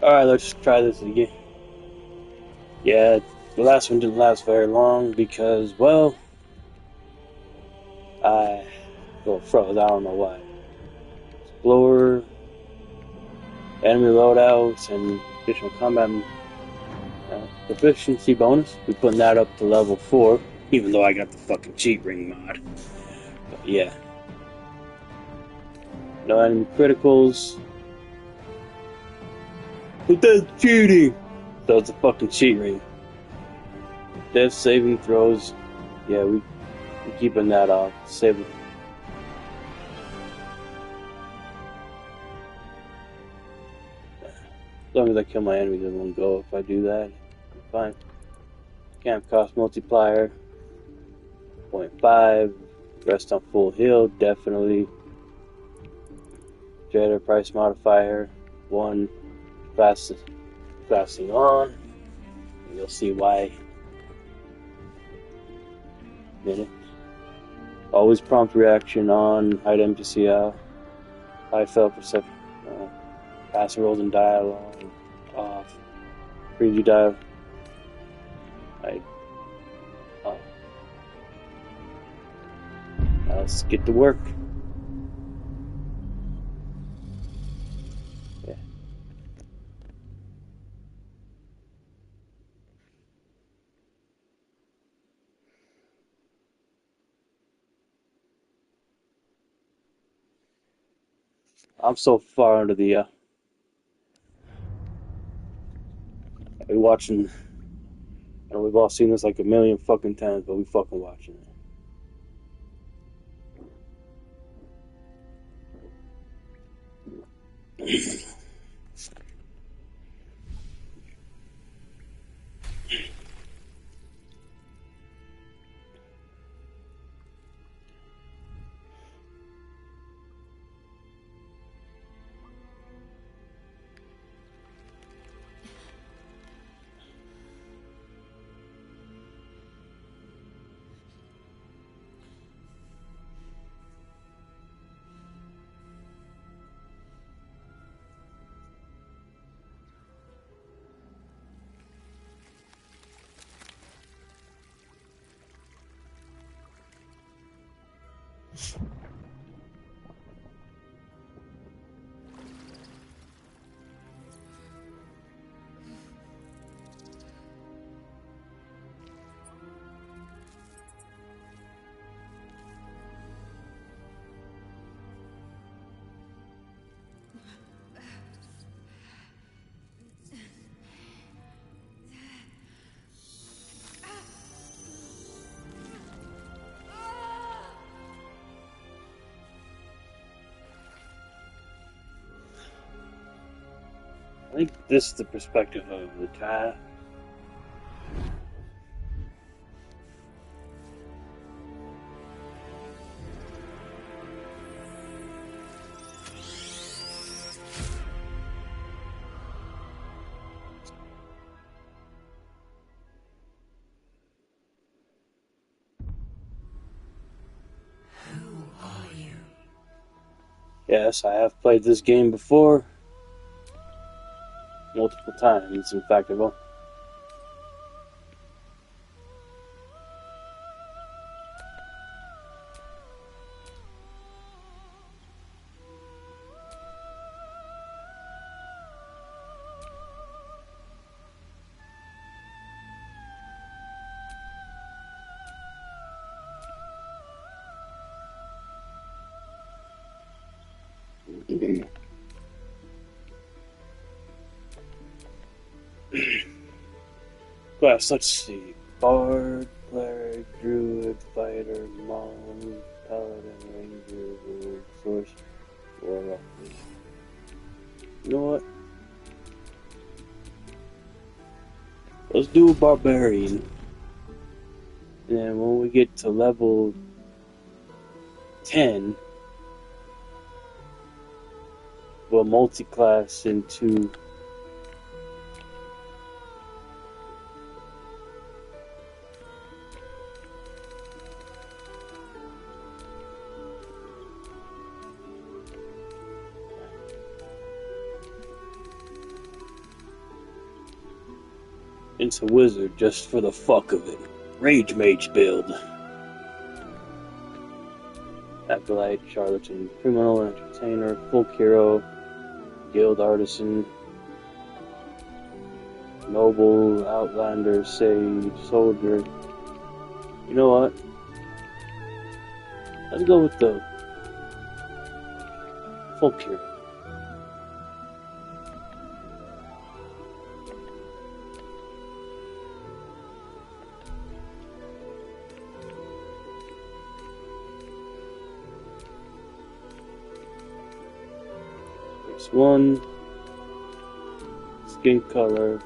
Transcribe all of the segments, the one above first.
Alright, let's try this again. Yeah, the last one didn't last very long because, well, I froze. I don't know why. Explorer, enemy loadouts, and additional combat proficiency bonus. We're putting that up to level 4, even though I got the fucking cheat ring mod. But yeah. No enemy criticals. But that's cheating! So it's a fucking cheat ring. Death saving throws. Yeah, we're keeping that off. Save it. As long as I kill my enemies in one go, if I do that, I'm fine. Camp cost multiplier 0.5. Rest on full heal, definitely. Dreader price modifier 1. Fasting on. And you'll see why. Minute. Always prompt reaction on. Hide NPC out. High fail perception. Passive rolls and dialogue off. Preview dive. Hide. Off. Now let's get to work. Yeah. I'm so far under the we watching. I know we've all seen this like a million fucking times, but we fucking watching it. I think this is the perspective of the tie. Yes, I have played this game before. Multiple times, in fact, I've class, let's see. Bard, cleric, druid, fighter, monk, paladin, ranger, rogue, source, warlock. You know what? Let's do a barbarian. And then when we get to level 10, we'll multi-class into into wizard just for the fuck of it. Rage mage build. Acolyte, charlatan, criminal, entertainer, folk hero, guild artisan, noble, outlander, sage, soldier. You know what? Let's go with the folk hero. There's one. Skin color.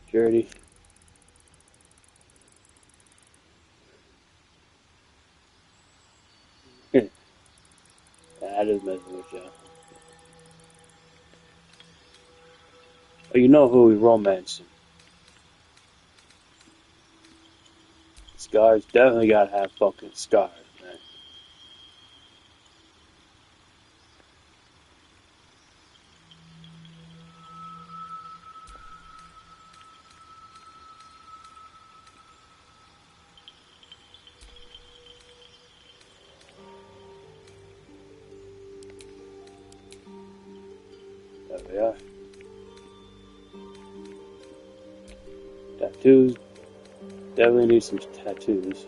Security. That is messing with you. Oh, you know who we romancing. Scars definitely gotta have fucking scars, man. There we are. Tattoos. Definitely need some tattoos.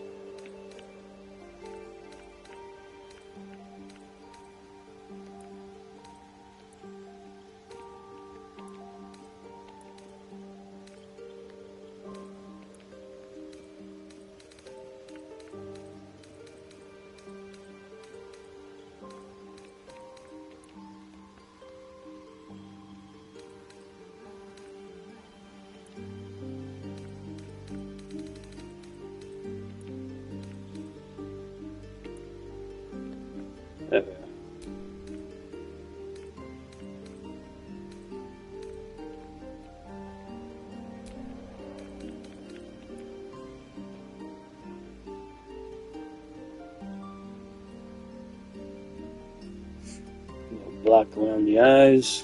There we are. Black around the eyes.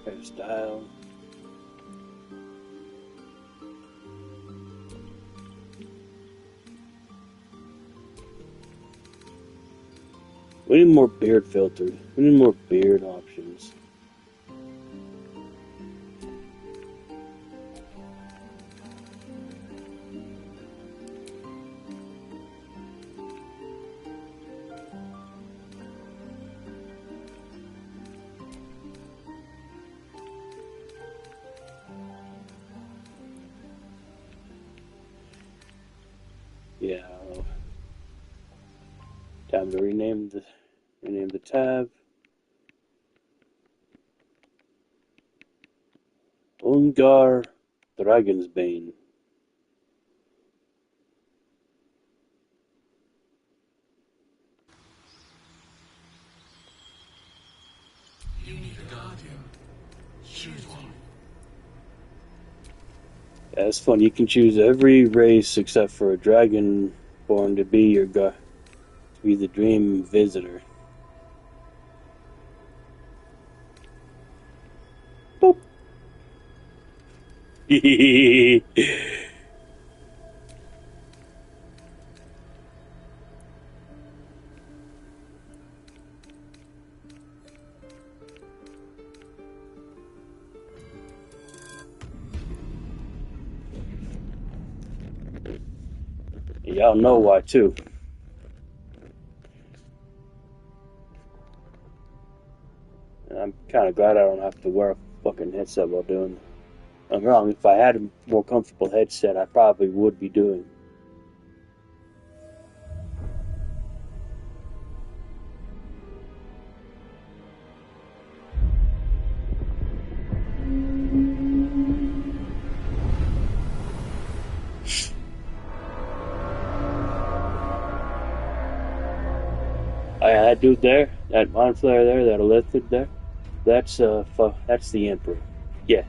Hairstyle. We need more beard filters. We need more beard options. Yeah. Time to rename the tab. Ungar Dragon's Bane. You need a guardian. Choose one. Yeah, it's fun. You can choose every race except for a dragonborn to be to be the dream visitor. Boop. Y'all know why too. And I'm kind of glad I don't have to wear a fucking headset while doing it. I'm wrong. If I had a more comfortable headset, I probably would be doing. dude there, that mind flayer there, that lizard there, that's that's the Emperor. Yeah.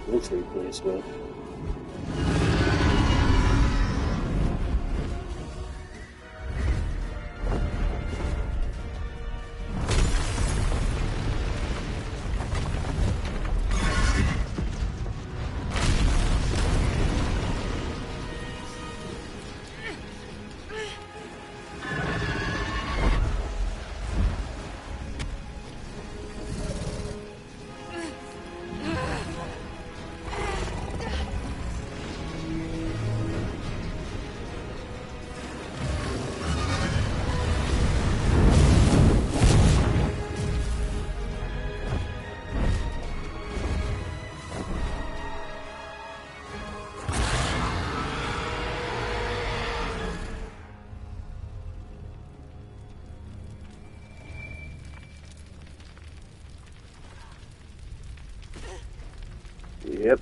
That's very place well. Yep.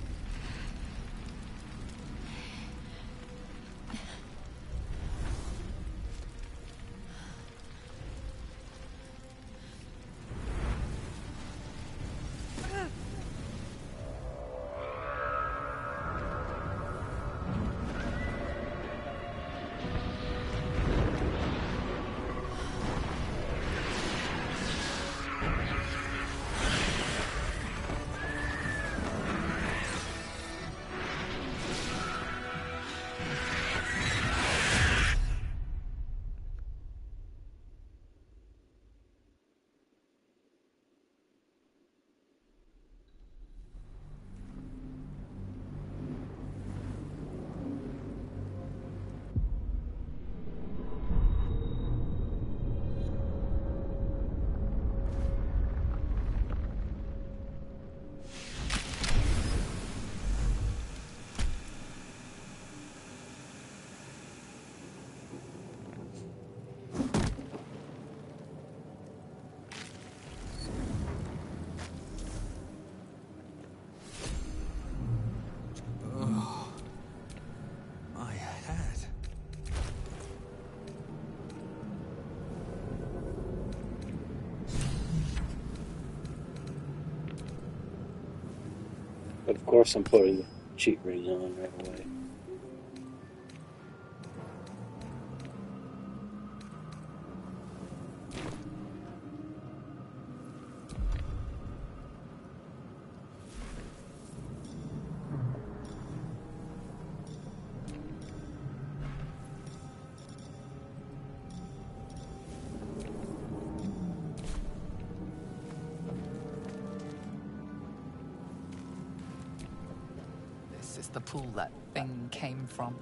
But of course I'm putting the cheat ring on right away. Is the pool that thing came from.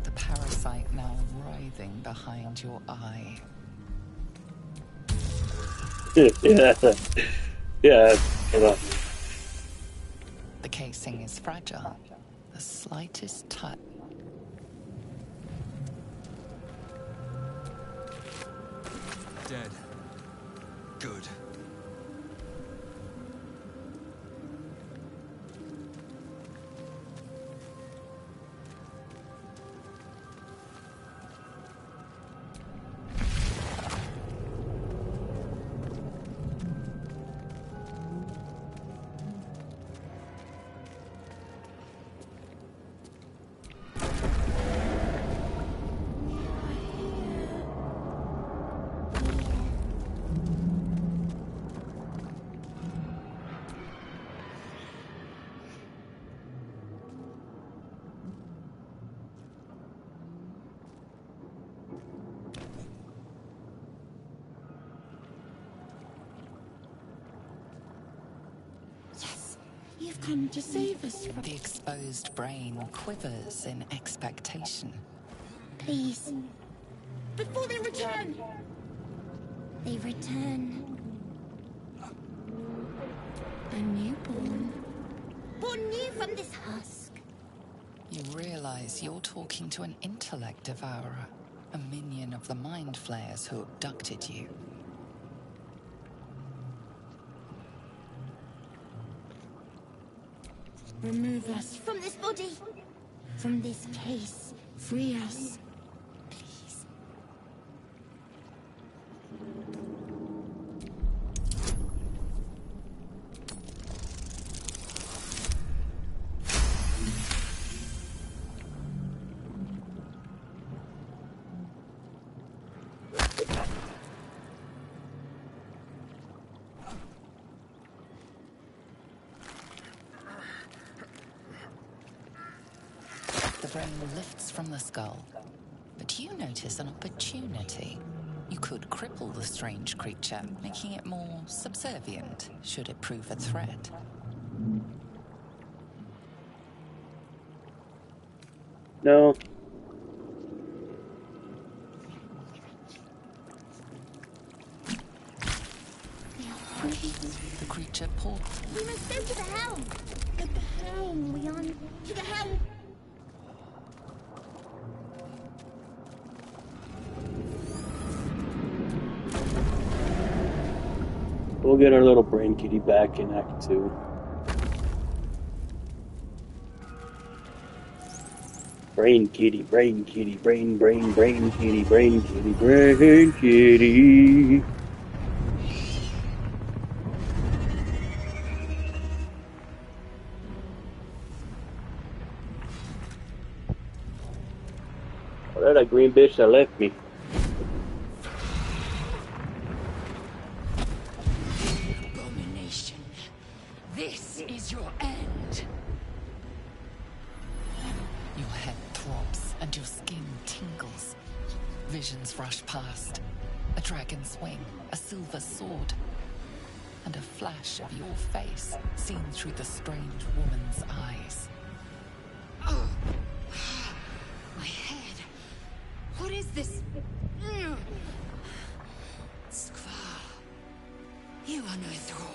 The parasite now writhing behind your eye. Yeah. Yeah. Get up. The casing is fragile. The slightest touch. Dead. Good. You've come to save us from... The exposed brain quivers in expectation. Please. Before they return! They return. A newborn. Born new from this husk. You realize you're talking to an intellect devourer, a minion of the mind flayers who abducted you. Remove us from this body. From this case. Free us. Please. The brain lifts from the skull, but you notice an opportunity. You could cripple the strange creature, making it more subservient, should it prove a threat. No. We are free. The creature pulls. We must go to the helm. At the helm, we are... To the helm. We'll get our little brain kitty back in Act 2. Brain kitty, brain kitty, brain kitty, brain kitty. Oh, that green bitch that left me. Abomination. This is your end. Your head throbs and your skin tingles. Visions rush past. A dragon's wing, a silver sword, and a flash of your face seen through the strange woman's eyes. Oh, my head. What is this? Skvar, you are no thrall.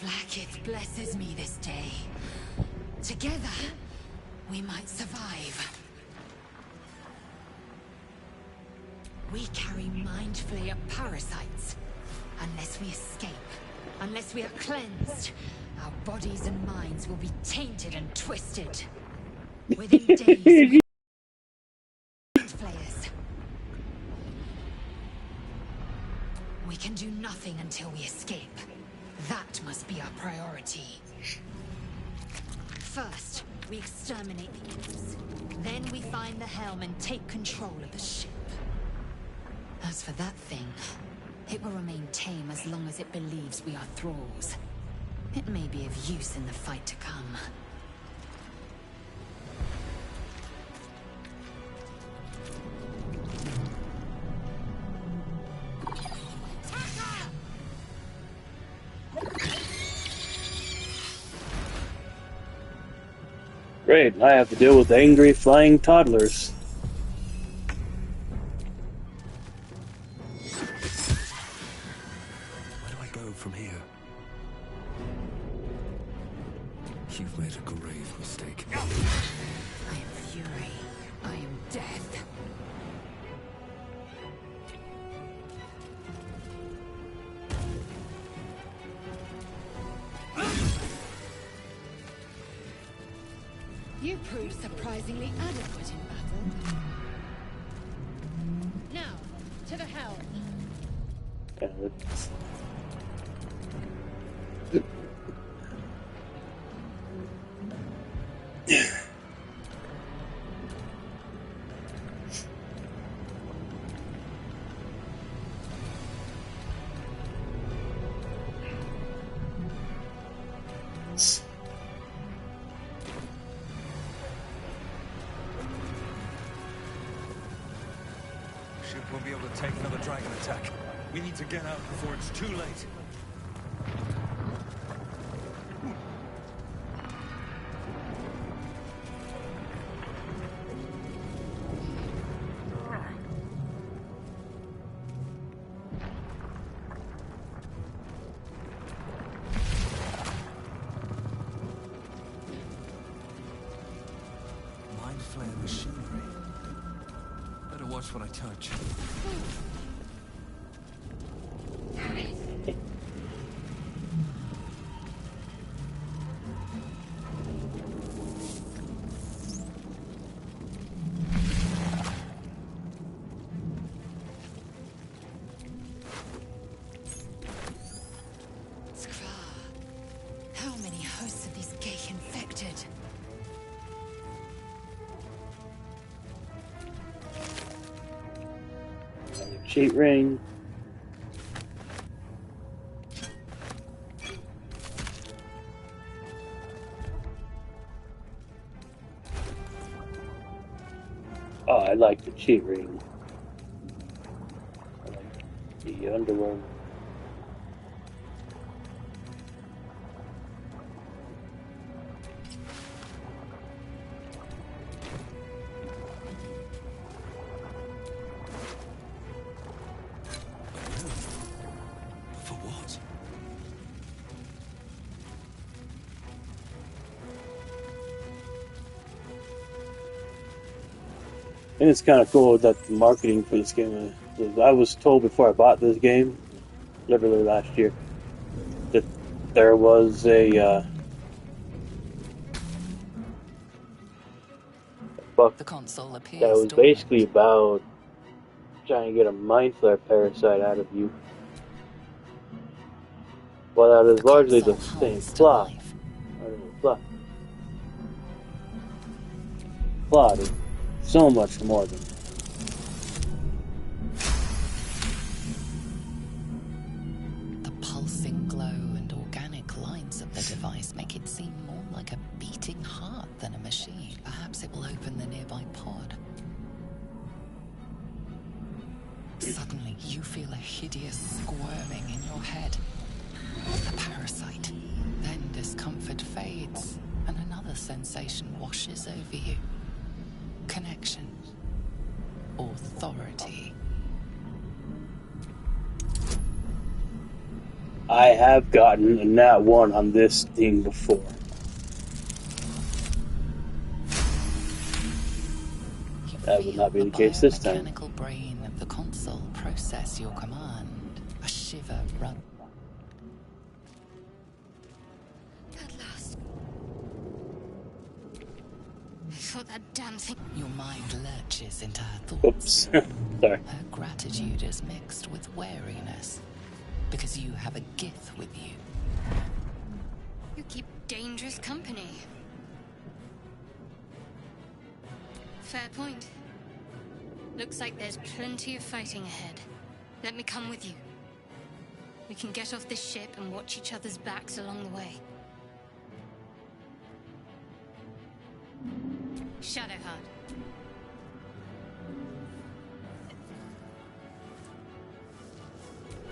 Vlaakith blesses me this day. Together, we might survive. We carry mind flayer parasites. Unless we escape, unless we are cleansed, our bodies and minds will be tainted and twisted. Within days, we mind flayers. We can do nothing until we escape. That must be our priority. First, we exterminate the imps. Then we find the helm and take control of the ship. As for that thing, it will remain tame as long as it believes we are thralls. It may be of use in the fight to come. Great, I have to deal with angry flying toddlers. Where do I go from here? You proved surprisingly adequate in battle. Now, to the helm. Ship won't be able to take another dragon attack. We need to get out before it's too late. Mind flare machinery. Better watch what I touch. How many hosts of these gay infected? Cheat ring. Oh, I like the cheat ring. I like the underwear. For what? And it's kind of cool that the marketing for this game. I was told before I bought this game, literally last year, that there was a book The console appears that was dormant. basically about trying to get a mind flare parasite out of you. Well, that is The largely the console same hums to plot. life. Plot is so much more than that. The pulsing glow and organic lines of the device make it seem more like a beating heart than a machine. Perhaps it will open the nearby pod. Suddenly, you feel a hideous squirming in your head. A parasite. Then discomfort fades, and another sensation washes over you. Connection. Authority. I have gotten a nat 1 on this thing before. You That would not be feel the case this time. The biomechanical brain of the console process your command. A shiver runs. At last. I thought that damn thing. Your mind lurches into her thoughts. Oops. Sorry. Her gratitude is mixed with wariness, because you have a gift with you. You keep dangerous company. Fair point. Looks like there's plenty of fighting ahead. Let me come with you. We can get off this ship and watch each other's backs along the way. Shadowheart.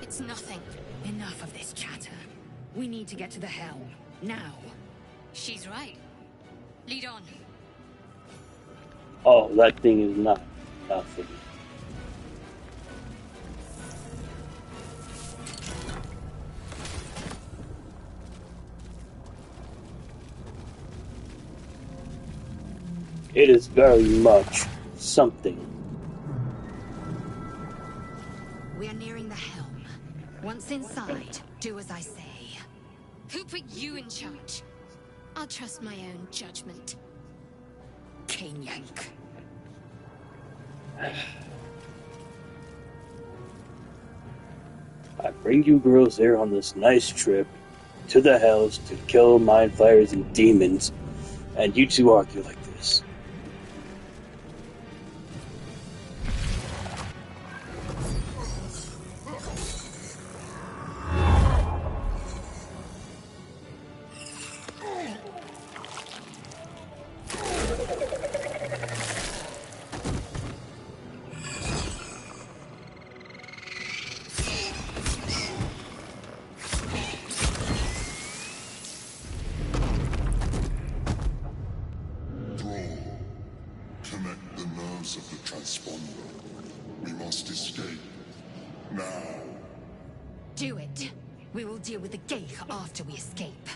It's nothing. Enough of this chatter. We need to get to the helm. Now. She's right. Lead on. Oh, that thing is not nothing. It is very much something. We are nearing the helm. Once inside, do as I say. Who put you in charge? I'll trust my own judgment. cane yank. I bring you girls here on this nice trip to the hells to kill mind flayers and demons, and you two argue like this. Connect the nerves of the transponder. We must escape. Now. Do it. We will deal with the Geich after we escape.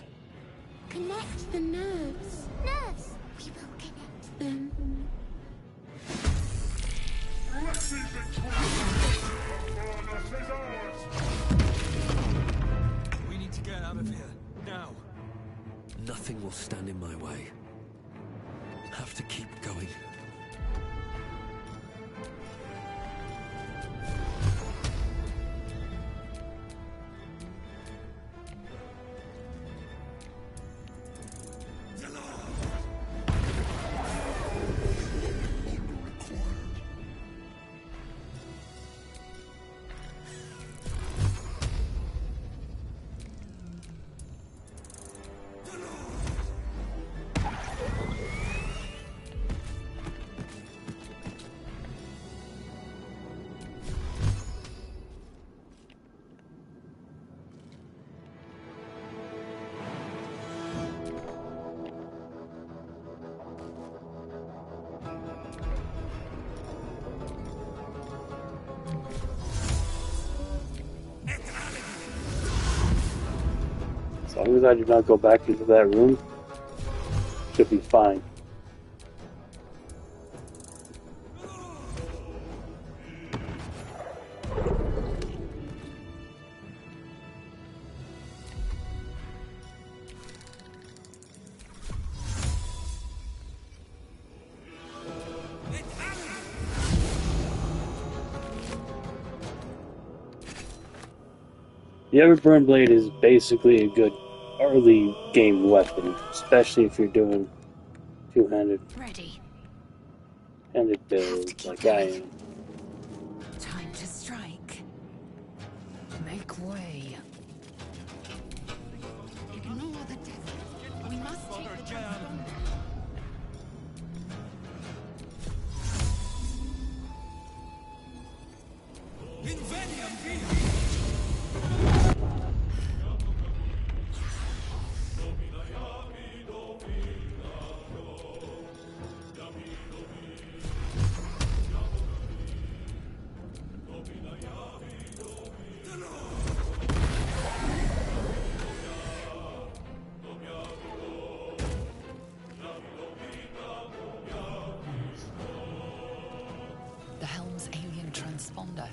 Connect the nerves. Nerves! We will connect them. We need to get out of here, now. Nothing will stand in my way. Have to keep going. As long as I do not go back into that room, should be fine. The Everburn Blade is basically a good early game weapon, especially if you're doing two-handed Ready. build like I am. Time to strike. Make way. Ignore the desert. We must take the transponder. The helm's alien transponder.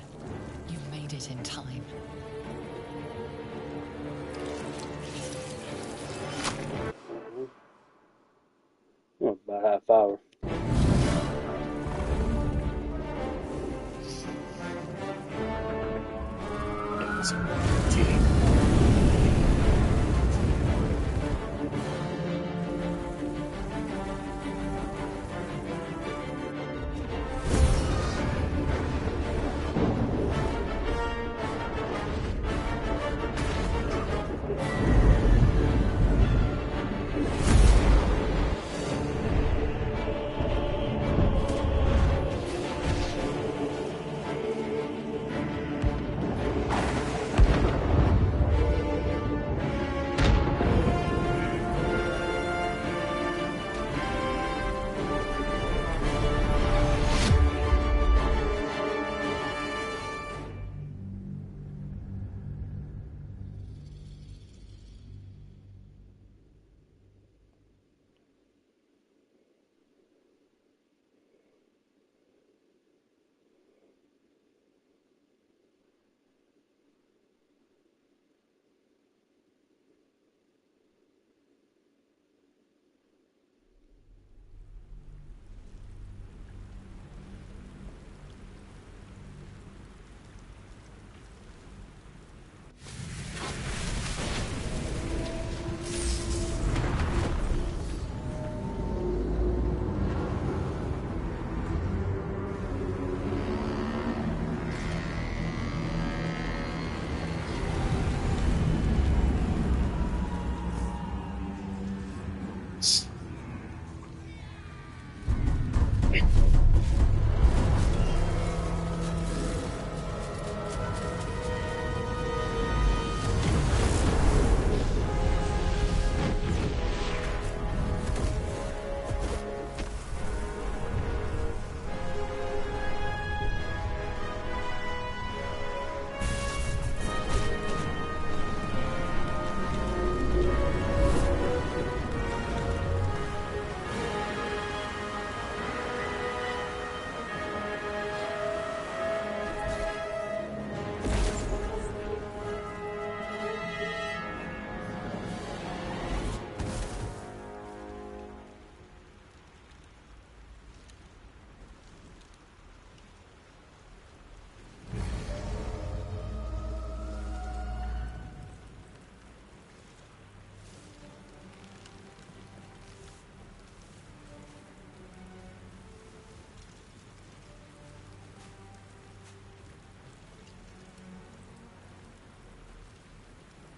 You made it in time. Oh, about half hour.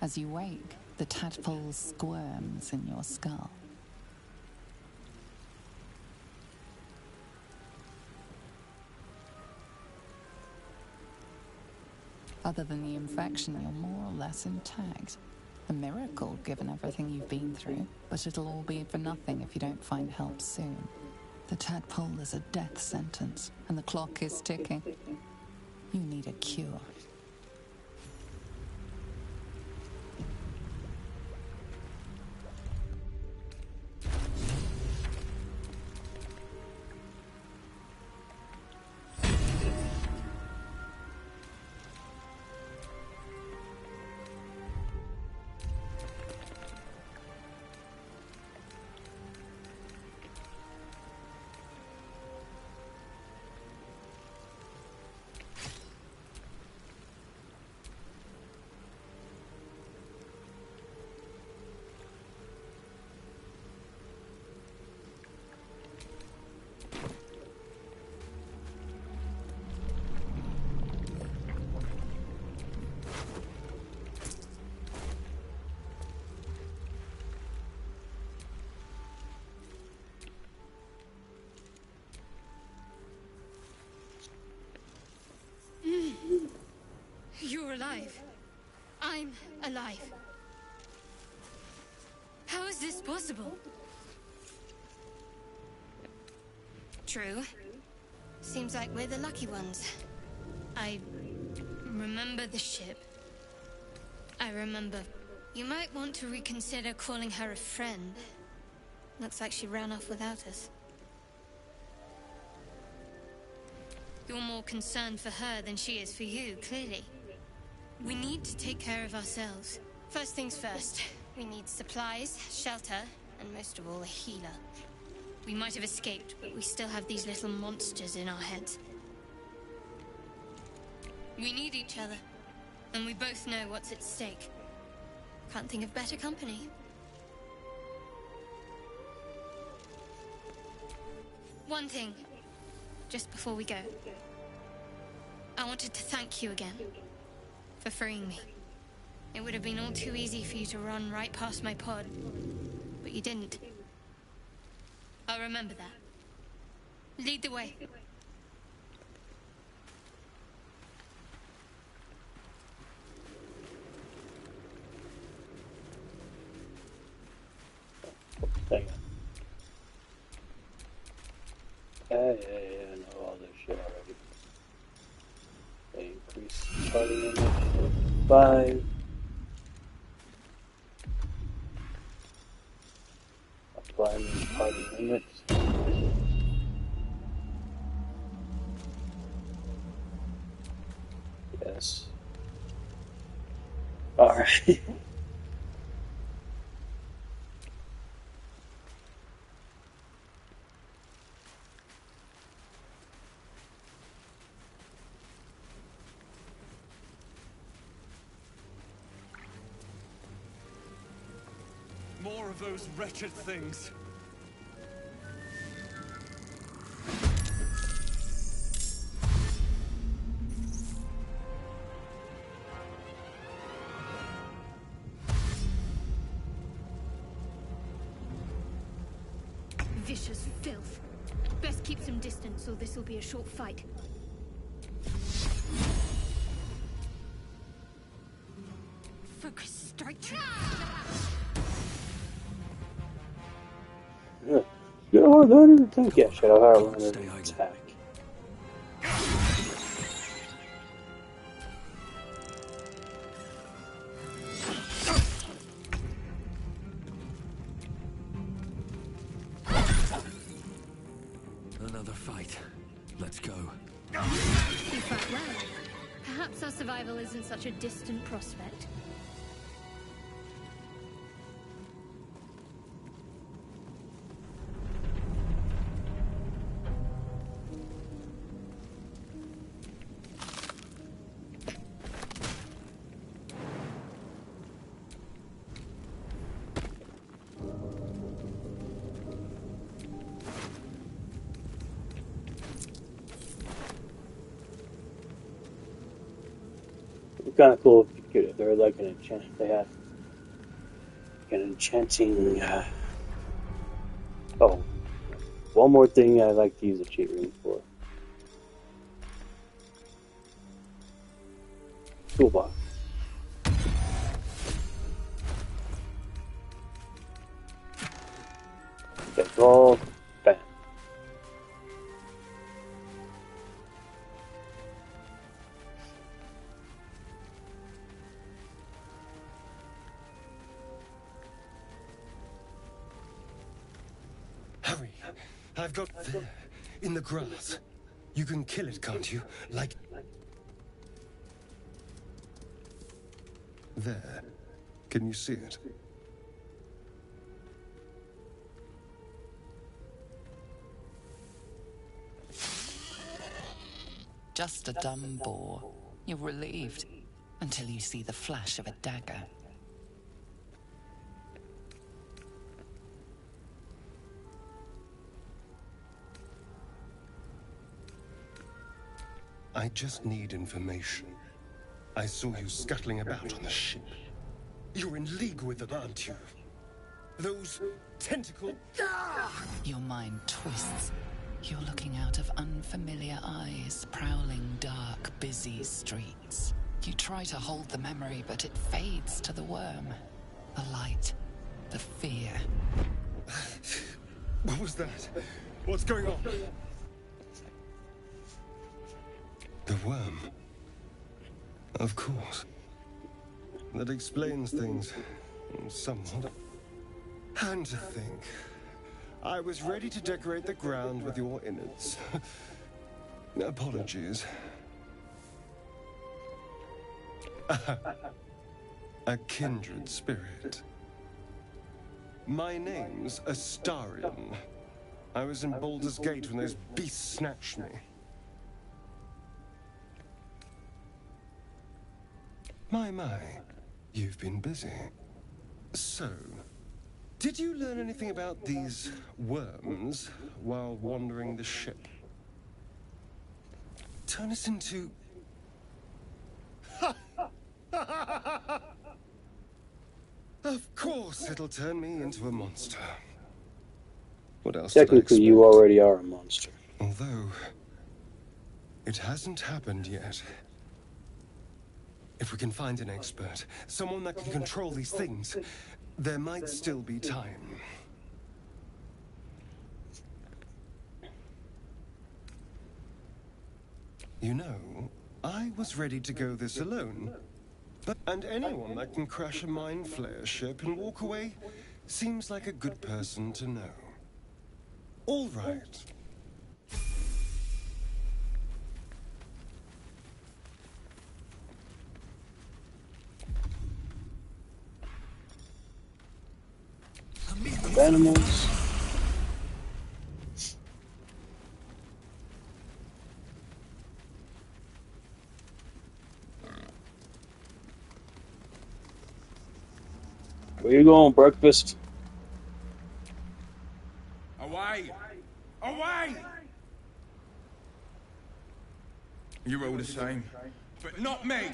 As you wake, the tadpole squirms in your skull. Other than the infection, you're more or less intact. A miracle, given everything you've been through, but it'll all be for nothing if you don't find help soon. The tadpole is a death sentence, and the clock is ticking. You need a cure. You're alive. I'm alive. How is this possible? True. Seems like we're the lucky ones. I remember the ship. I remember. You might want to reconsider calling her a friend. Looks like she ran off without us. You're more concerned for her than she is for you, clearly. We need to take care of ourselves. First things first, we need supplies, shelter, and most of all, a healer. We might have escaped, but we still have these little monsters in our heads. We need each other, and we both know what's at stake. Can't think of better company. One thing, just before we go. I wanted to thank you again for freeing me. It would have been all too easy for you to run right past my pod, but you didn't. I'll remember that. Lead the way. Hang on. I know all this shit already. They increase party limit 5. Apply new party limits. Yes. Alright. More of those wretched things. Vicious filth. Best keep some distance, or this will be a short fight. Focus, strike true. You're harder to attack. Yeah, Shadow Harder to attack. Another fight. Let's go. You fight well. Perhaps our survival isn't such a distant prospect. It's kind of cool if they're like an enchant. They have An enchanting. Oh, one more thing I like to use a cheat ring for. Toolbox. Okay, roll. Bam. Hurry! I've got there, in the grass. You can kill it, can't you? Like... There. Can you see it? Just a dumb boar. You're relieved until you see the flash of a dagger. I just need information. I saw you scuttling about on the ship. You're in league with them, aren't you? Those tentacle... Your mind twists. You're looking out of unfamiliar eyes, prowling dark, busy streets. You try to hold the memory, but it fades to the worm. The light, the fear. What was that? What's going on? The worm. Of course. That explains things. Somewhat. And to think, I was ready to decorate the ground with your innards. Apologies. A kindred spirit. My name's Astarion. I was in Baulders Gate when those beasts snatched me. My, you've been busy. So, did you learn anything about these worms while wandering the ship? Turn us into... Of course it'll turn me into a monster. What else did I Technically, you expect? already are a monster. Although, it hasn't happened yet. If we can find an expert, someone that can control these things, there might still be time. You know, I was ready to go this alone. And anyone that can crash a mind flayer ship and walk away seems like a good person to know. All right. Animals. Where you going, breakfast? Away! Away! You're all the same, but not me!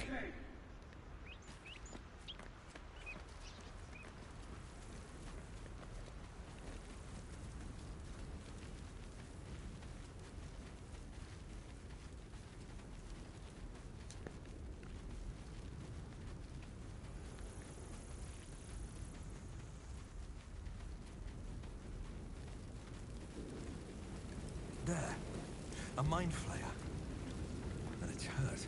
There. A mind flayer. And it's hurt.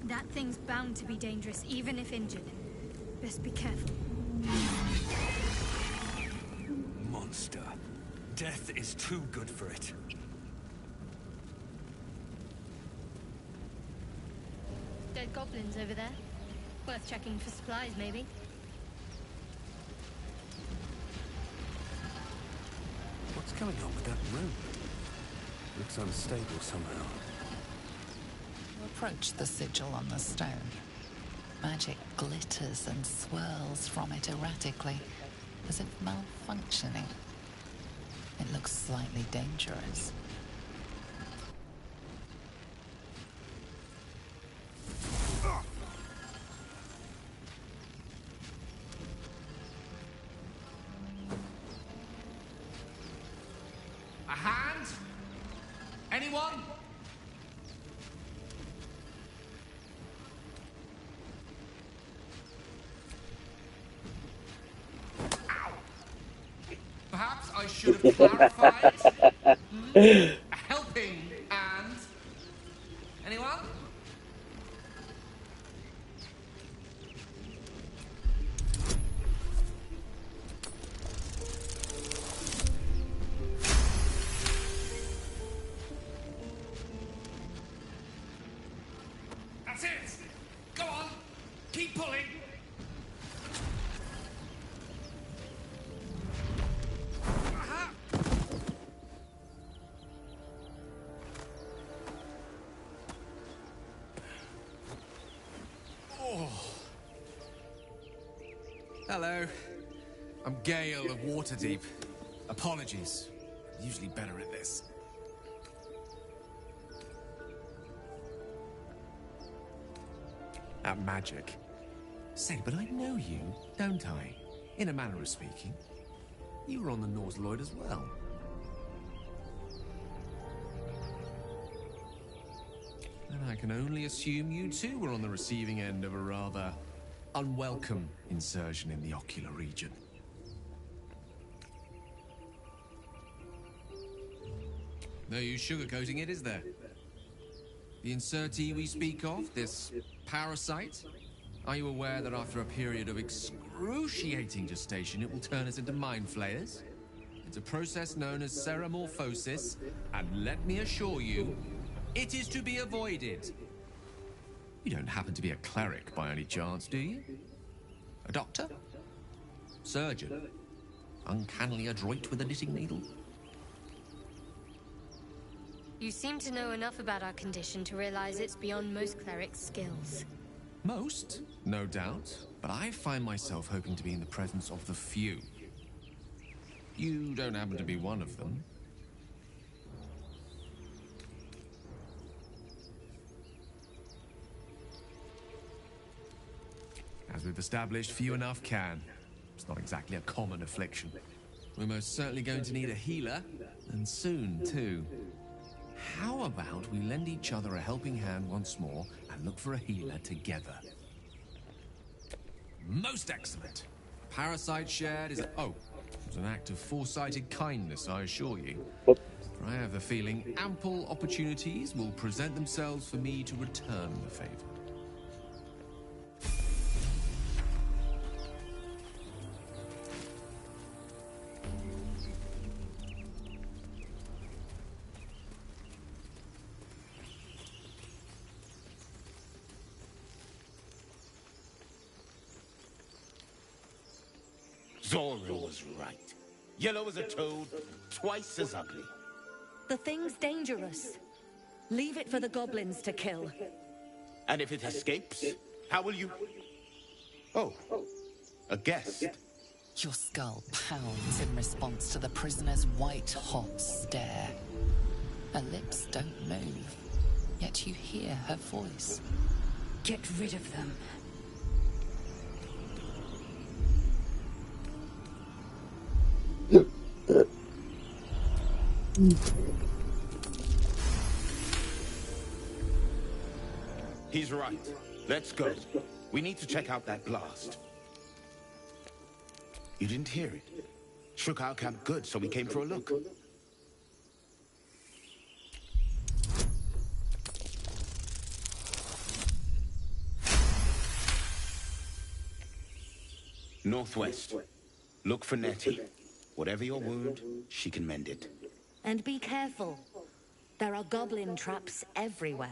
That thing's bound to be dangerous, even if injured. Best be careful. Monster. Death is too good for it. Dead goblins over there. Worth checking for supplies, maybe. What's going on with that room? Looks unstable somehow. You approach the sigil on the stone. Magic glitters and swirls from it erratically, as if malfunctioning. It looks slightly dangerous. Anyone? Perhaps I should have clarified. A helping hand. Anyone? That's it. Go on. Keep pulling. Hello. I'm Gale of Waterdeep. Apologies. Usually better at this. At magic. Say, but I know you, don't I? In a manner of speaking. You were on the Norse Lloyd as well. And I can only assume you too were on the receiving end of a rather unwelcome insertion in the ocular region. No use sugarcoating it, is there? The insertee we speak of, this parasite, are you aware that after a period of excruciating gestation, it will turn us into mind flayers? It's a process known as ceramorphosis, and let me assure you, it is to be avoided. You don't happen to be a cleric by any chance, do you? A doctor? Surgeon? Uncannily adroit with a knitting needle? You seem to know enough about our condition to realize it's beyond most clerics' skills. Most, no doubt, but I find myself hoping to be in the presence of the few. You don't happen to be one of them. As we've established, few enough can. It's not exactly a common affliction. We're most certainly going to need a healer, and soon, too. How about we lend each other a helping hand once more and look for a healer together? Most excellent. Parasite shared is... Oh, it's an act of foresighted kindness, I assure you. For I have a feeling ample opportunities will present themselves for me to return the favor. Zora was right. Yellow as a toad, twice as ugly. The thing's dangerous. Leave it for the goblins to kill. And if it escapes, how will you... Oh, a guest. Your skull pounds in response to the prisoner's white-hot stare. Her lips don't move, yet you hear her voice. Get rid of them. He's right. Let's go. We need to check out that blast. You didn't hear it? Shook our camp good, so we came for a look. Northwest. Look for Nettie. Whatever your wound, she can mend it. And be careful. There are goblin traps everywhere.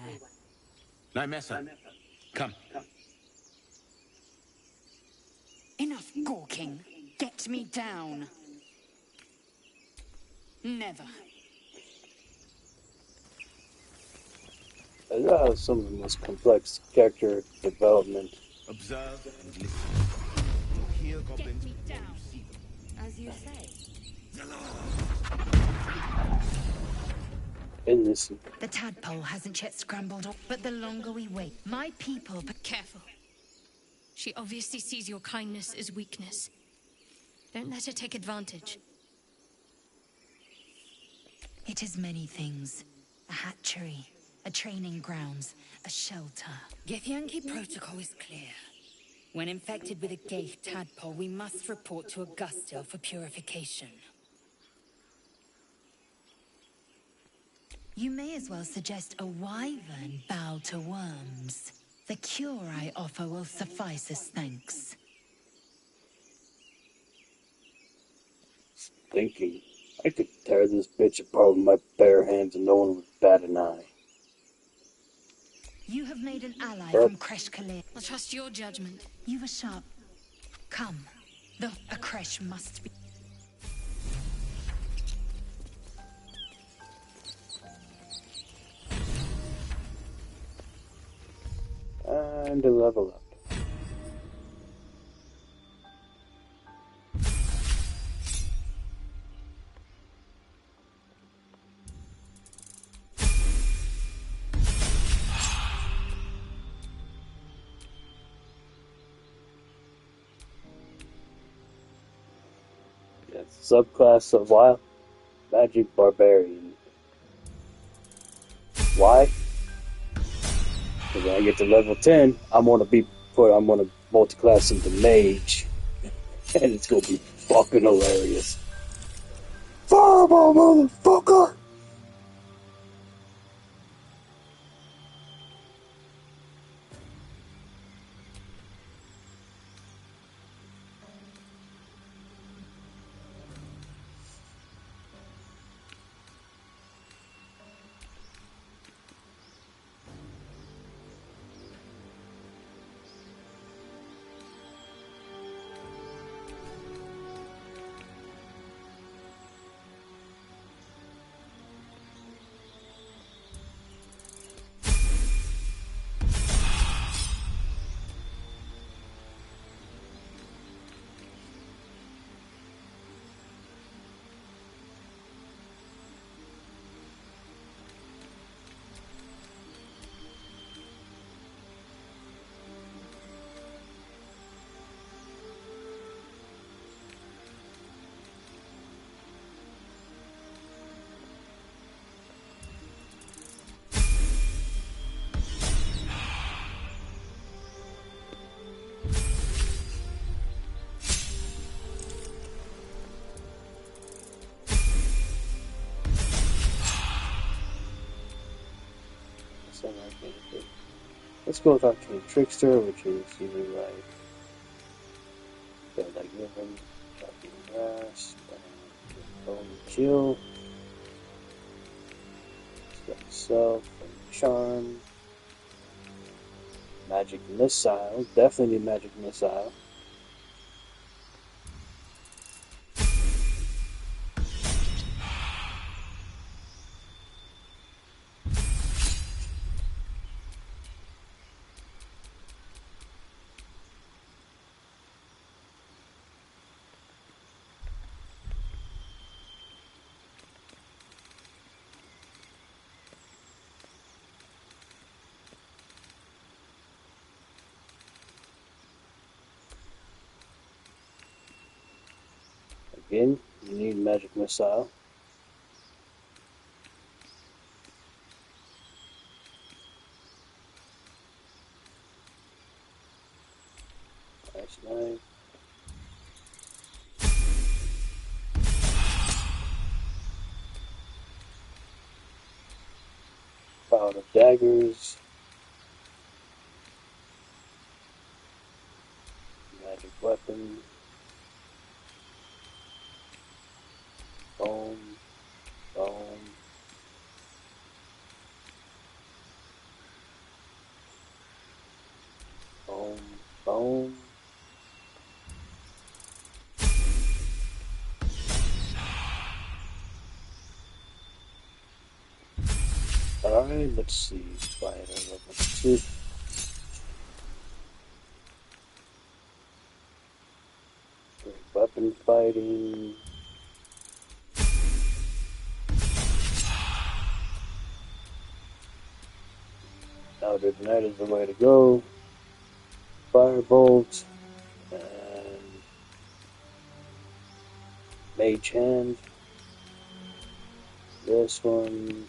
Nymessa, come. Enough gawking. Get me down. Never. That has some of the most complex character development. Observe and listen. You'll hear goblins. Get me down. As you say. In this. The tadpole hasn't yet scrambled up, but the longer we wait, my people... Careful. She obviously sees your kindness as weakness. Don't let her take advantage. It is many things. A hatchery, a training grounds, a shelter. Githyanki protocol is clear. When infected with a Gaith tadpole, we must report to Augustil for purification. You may as well suggest a wyvern bow to worms. The cure I offer will suffice as thanks. Thinking I could tear this bitch apart with my bare hands and no one would bat an eye. You have made an ally from Kresh Kalir. I'll trust your judgment. You were sharp. Come. A Kresh must be... And to level up. Subclass of Wild Magic Barbarian. Why? Because when I get to level 10, I'm gonna multi-class into Mage, and it's gonna be fucking hilarious. Fireball, motherfucker! Let's go with Arcane Trickster, which is either like Given, Shocking Grasp, Bone Chill, Self, and Charm, Magic Missile, definitely Magic Missile. Again, you need Magic Missile. Nice knife. Power of Daggers. Magic Weapon. Bone. Alright, let's see. Fire level 2. Great weapon fighting. Outer Net is the way to go. Firebolt. And Mage Hand. This one.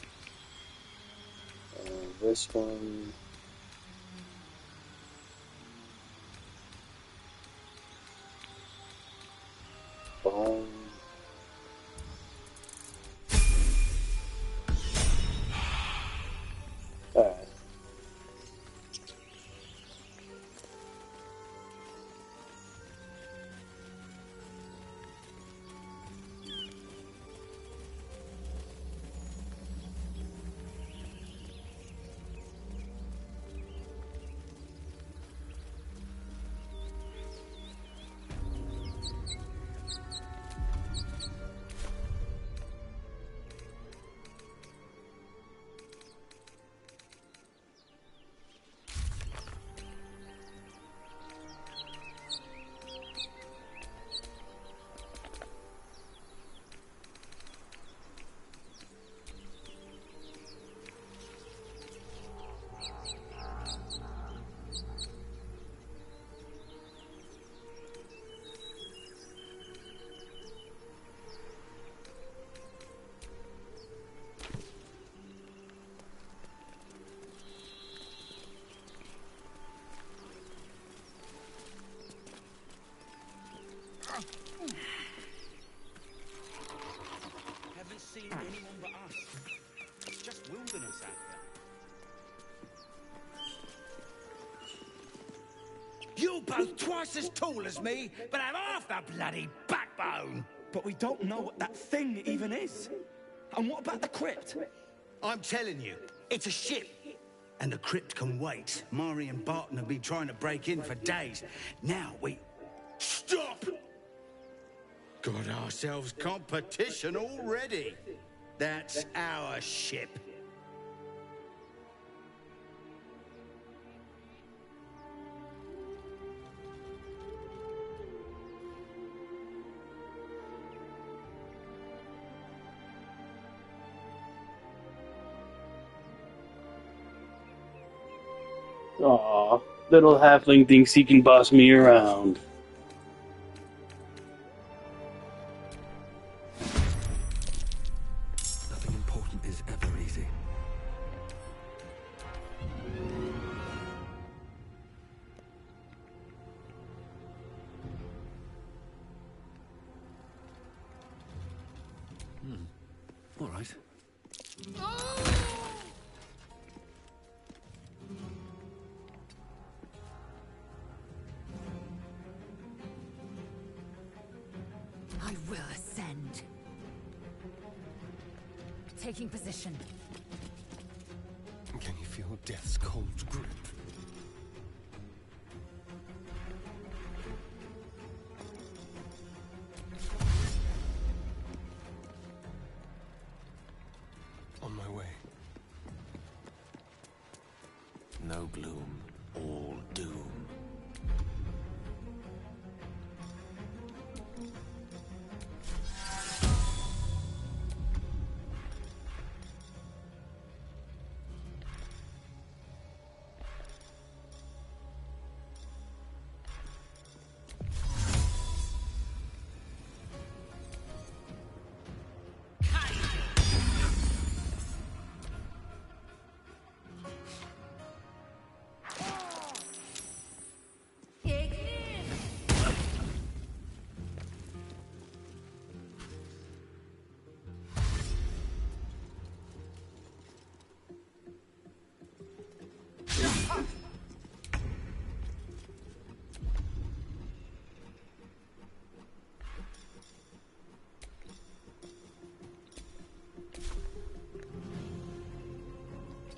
this one. Bone. Alright. Haven't seen anyone but us. It's just wilderness out there. You're both twice as tall as me, but have half the bloody backbone. But we don't know what that thing even is. And what about the crypt? I'm telling you, it's a ship. And the crypt can wait. Mari and Barton have been trying to break in for days. Now we... Stop! Got ourselves competition already. That's our ship. Aw, little halfling thinks he can boss me around. Nothing important is ever easy. All right. I will ascend. Taking position. Can you feel death's cold grip? On my way. No gloom, all doom.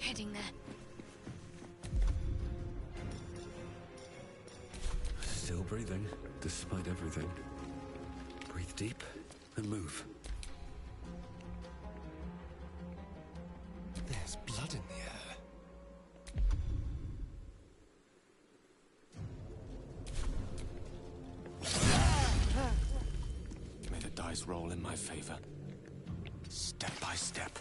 Heading there. Still breathing, despite everything. Breathe deep and move. There's blood in the air. May the dice roll in my favor. Step by step.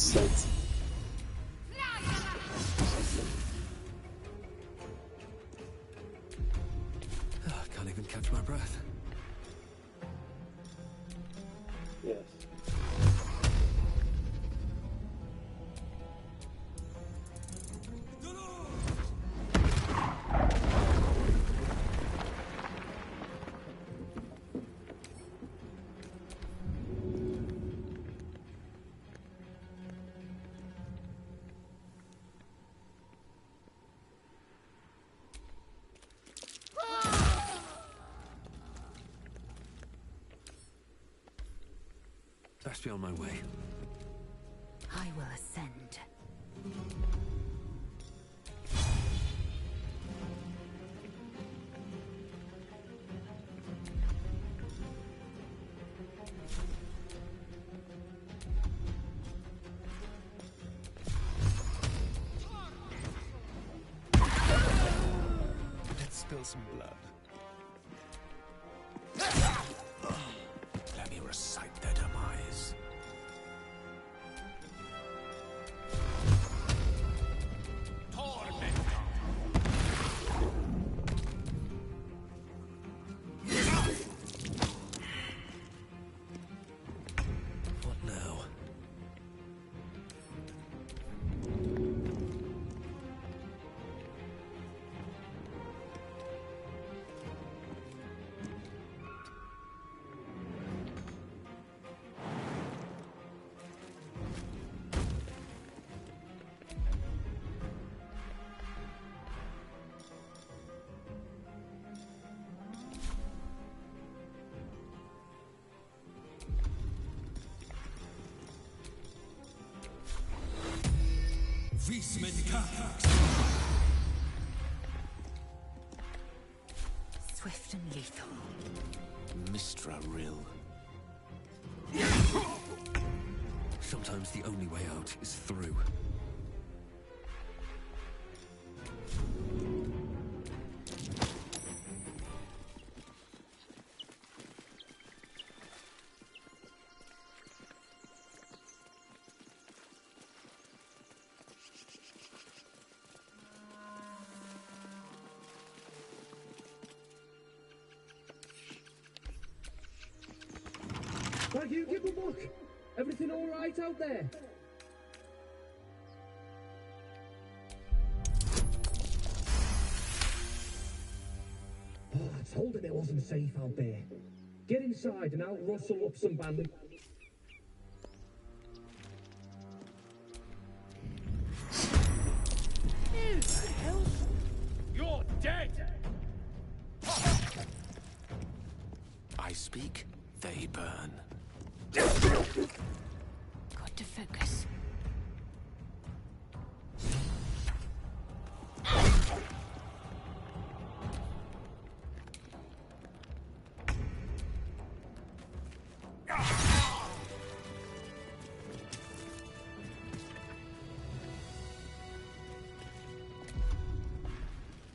sense. I can't even catch my breath. Yes. Best be on my way. I will ascend. Let's spill some blood. Let me recite their demise. What now? Swift and lethal. Mistra Rill. Sometimes the only way out is through. Thank you, give a look. Everything all right out there? Oh, I told him it wasn't safe out there. Get inside and I'll rustle up some bandit. Who the hell? You're dead! I speak, they burn. Got to focus.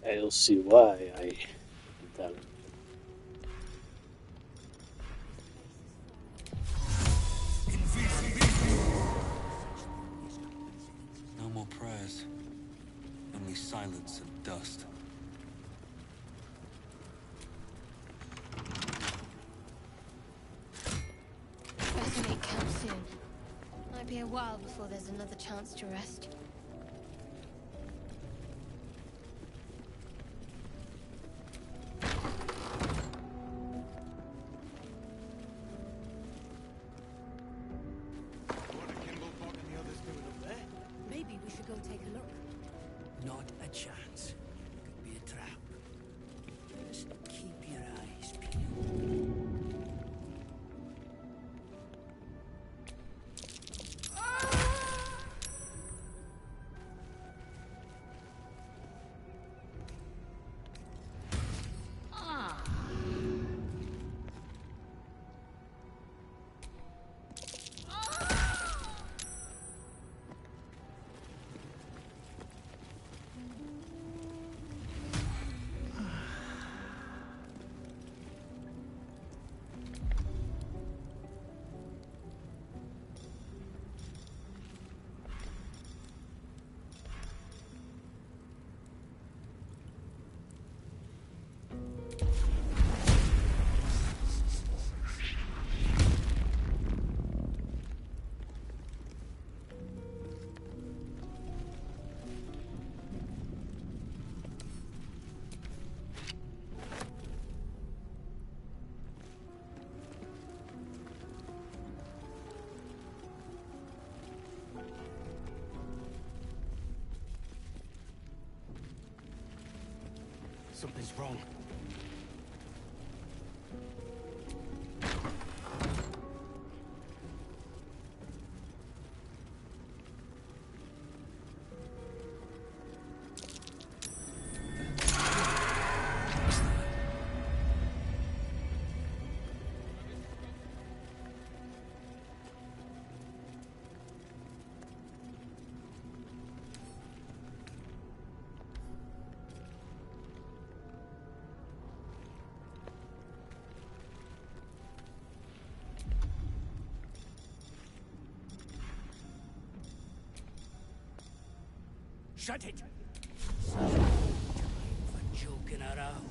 I'll see why I done it. No more prayers. Only silence and dust. Better make camp soon. Might be a while before there's another chance to rest. Maybe we should go take a look. Not a chance. Could be a trap. Just keep your eyes peeled. Something's wrong. Shut it! Time for joking around.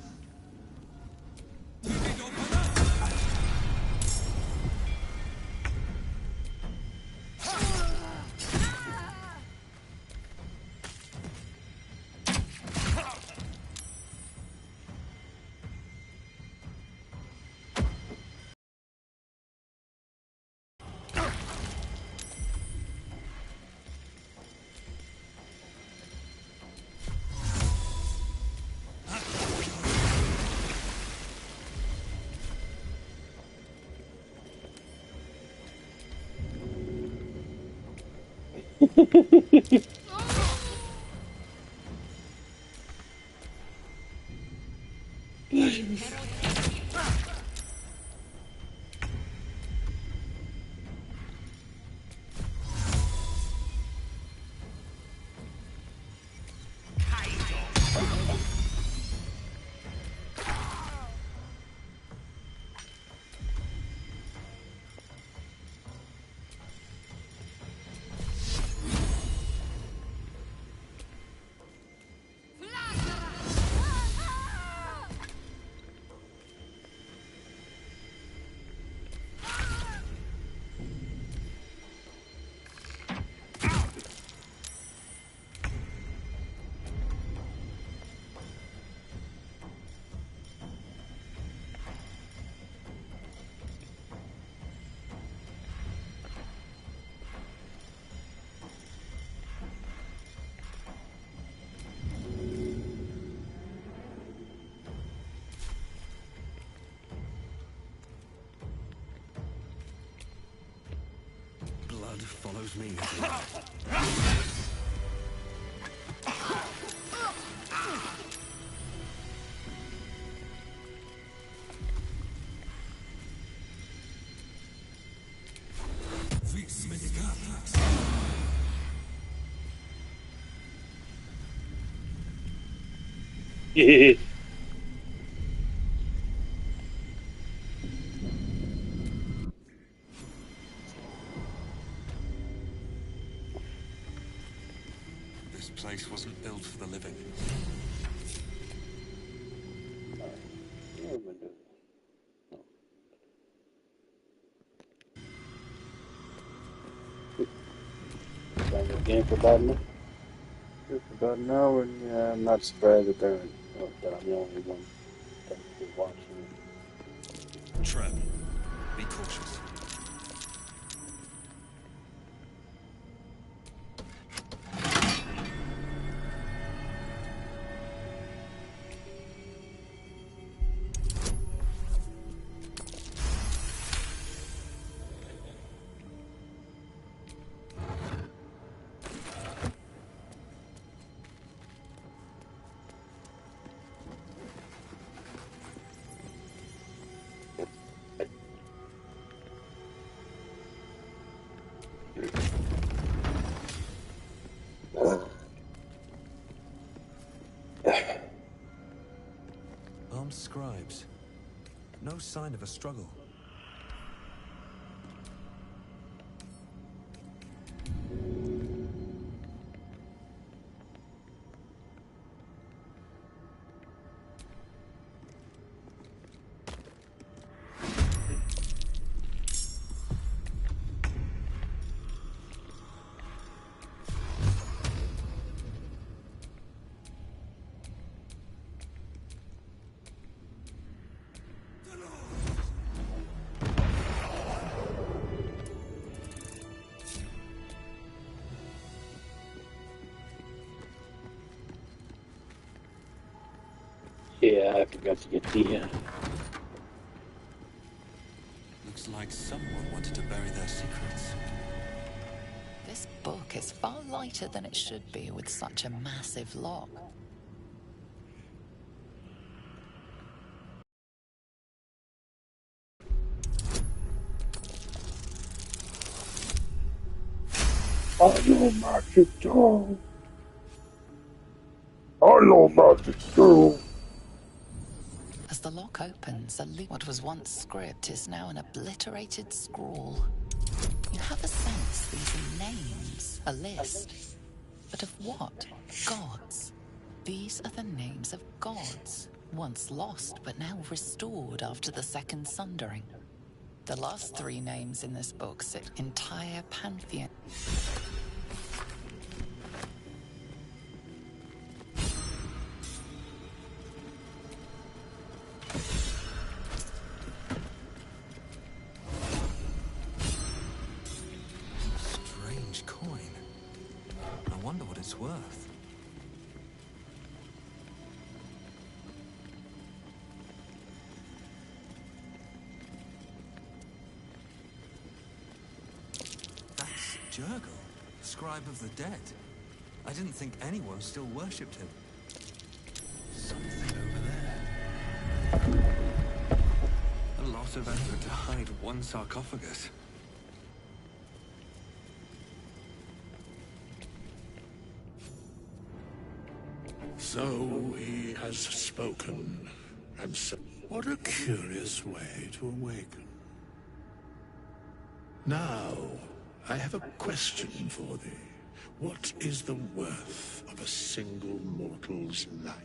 Blood follows me. Yeah. This place wasn't built for the living. Again for about an hour, and yeah, I'm not surprised that that I'm the only one technically watching it. Trap. Be cautious. Armed scribes. No sign of a struggle. Yeah, I forgot to get the. Looks like someone wanted to bury their secrets. This book is far lighter than it should be with such a massive lock. I know magic too. I know magic too. As the lock opens, what was once script is now an obliterated scrawl. You have a sense these are names, a list. But of what? Gods. These are the names of gods, once lost but now restored after the Second Sundering. The last three names in this book sit entire pantheon. Strange coin. I wonder what it's worth. That's Jurgle, scribe of the dead. I didn't think anyone still worshipped him. Something over there. A lot of effort to hide one sarcophagus. So he has spoken, and so what a curious way to awaken. Now, I have a question for thee. What is the worth of a single mortal's life?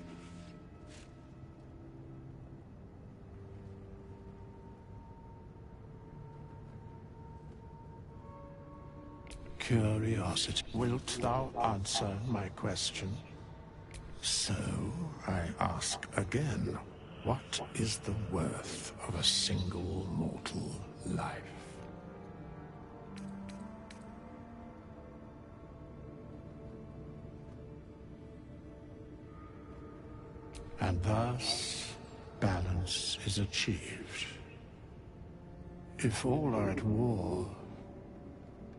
Curiosity. Wilt thou answer my question? So, I ask again, what is the worth of a single mortal life? And thus, balance is achieved. If all are at war,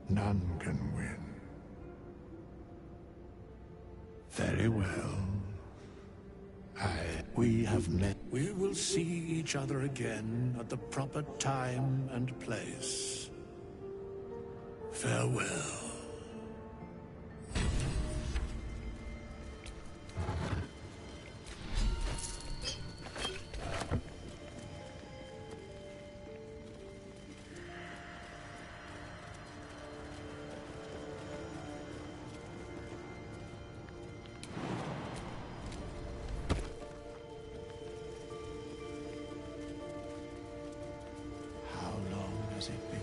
none can win. Very well. We have met. We will see each other again at the proper time and place. Farewell. Has it been?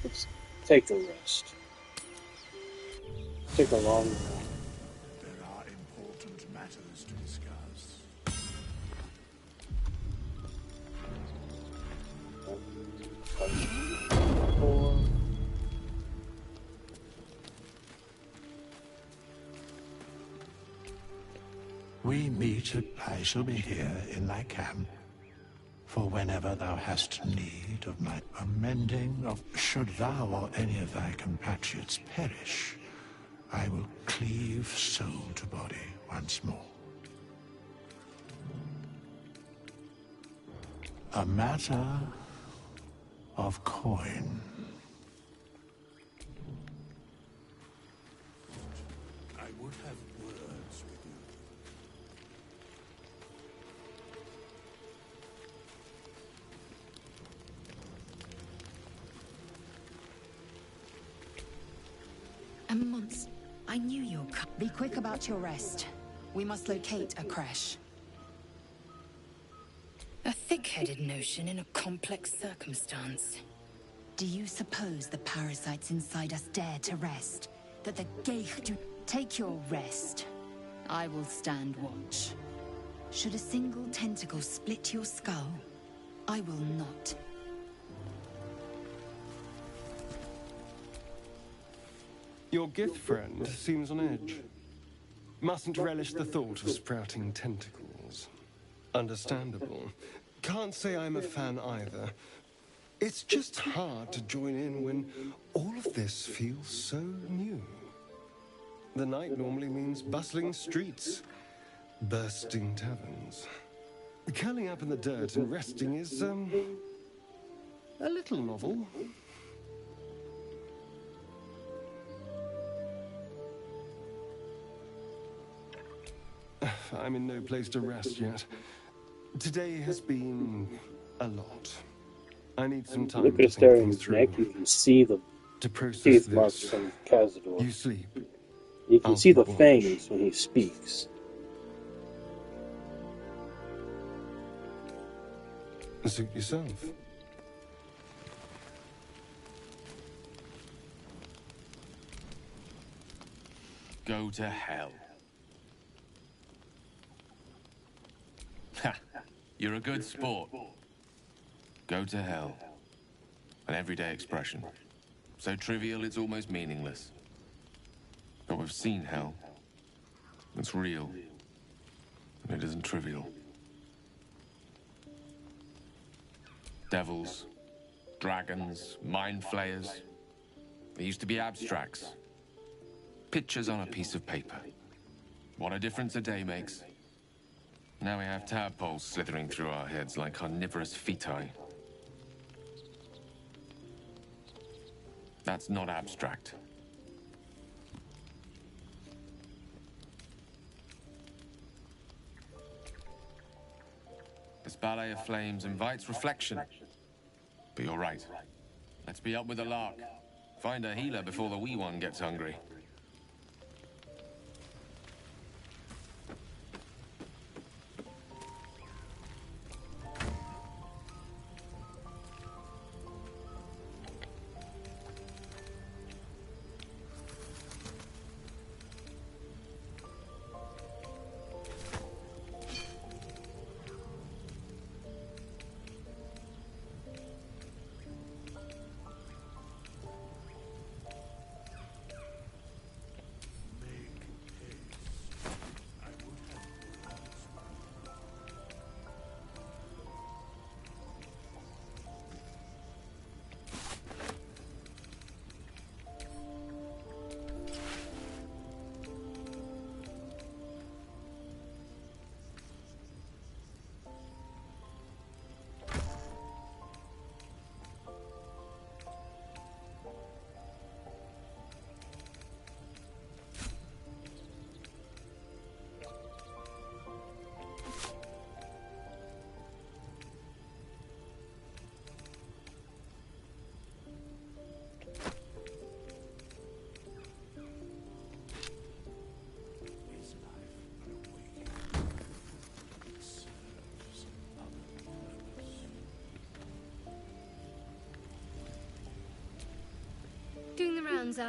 Let's take a rest. Take a long rest. There are important matters to discuss. We meet at I shall be here in thy camp, for whenever thou hast need of my amending of should thou or any of thy compatriots perish, I will cleave soul to body once more. A matter of coin. I would have words with you. A monster. I knew you'll come. Be quick about your rest. We must locate a crash. A thick-headed notion in a complex circumstance. Do you suppose the parasites inside us dare to rest? That the Geich do... Take your rest. I will stand watch. Should a single tentacle split your skull, I will not. Your gift friend seems on edge. Mustn't relish the thought of sprouting tentacles. Understandable. Can't say I'm a fan either. It's just hard to join in when all of this feels so new. The night normally means bustling streets, bursting taverns. Curling up in the dirt and resting is, a little novel. I'm in no place to rest yet. Today has been a lot. I need some time Look at to the think stare in things his through. neck. You can see the To process teeth marks this, from Cazador. you sleep. You can I'll see the keep watch. fangs when he speaks. Suit yourself. Go to hell. Ha! You're a good sport. Go to hell. An everyday expression. So trivial it's almost meaningless. But we've seen hell. It's real. And it isn't trivial. Devils, dragons, mind flayers. They used to be abstracts. Pictures on a piece of paper. What a difference a day makes. Now we have tadpoles slithering through our heads like carnivorous feti. That's not abstract. This ballet of flames invites reflection. But you're right. Let's be up with the lark. Find a healer before the wee one gets hungry. Doing the rounds,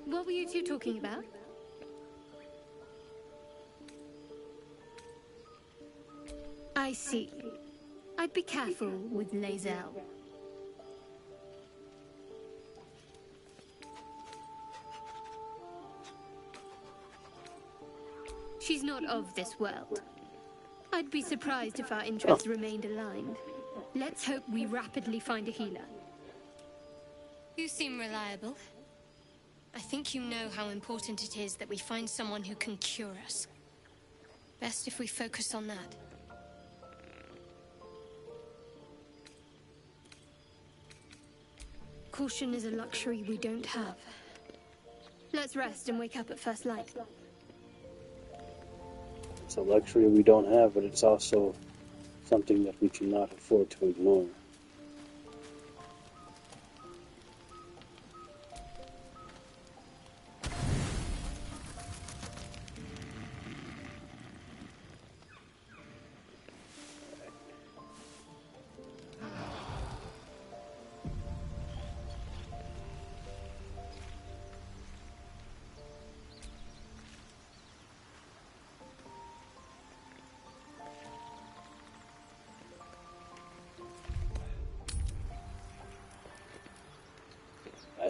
What were you two talking about? I see. I'd be careful with Lae'zel. She's not of this world. I'd be surprised if our interests remained aligned. Let's hope we rapidly find a healer. You seem reliable. I think you know how important it is that we find someone who can cure us. Best if we focus on that. Caution is a luxury we don't have. Let's rest and wake up at first light. It's a luxury we don't have, but it's also something that we cannot afford to ignore.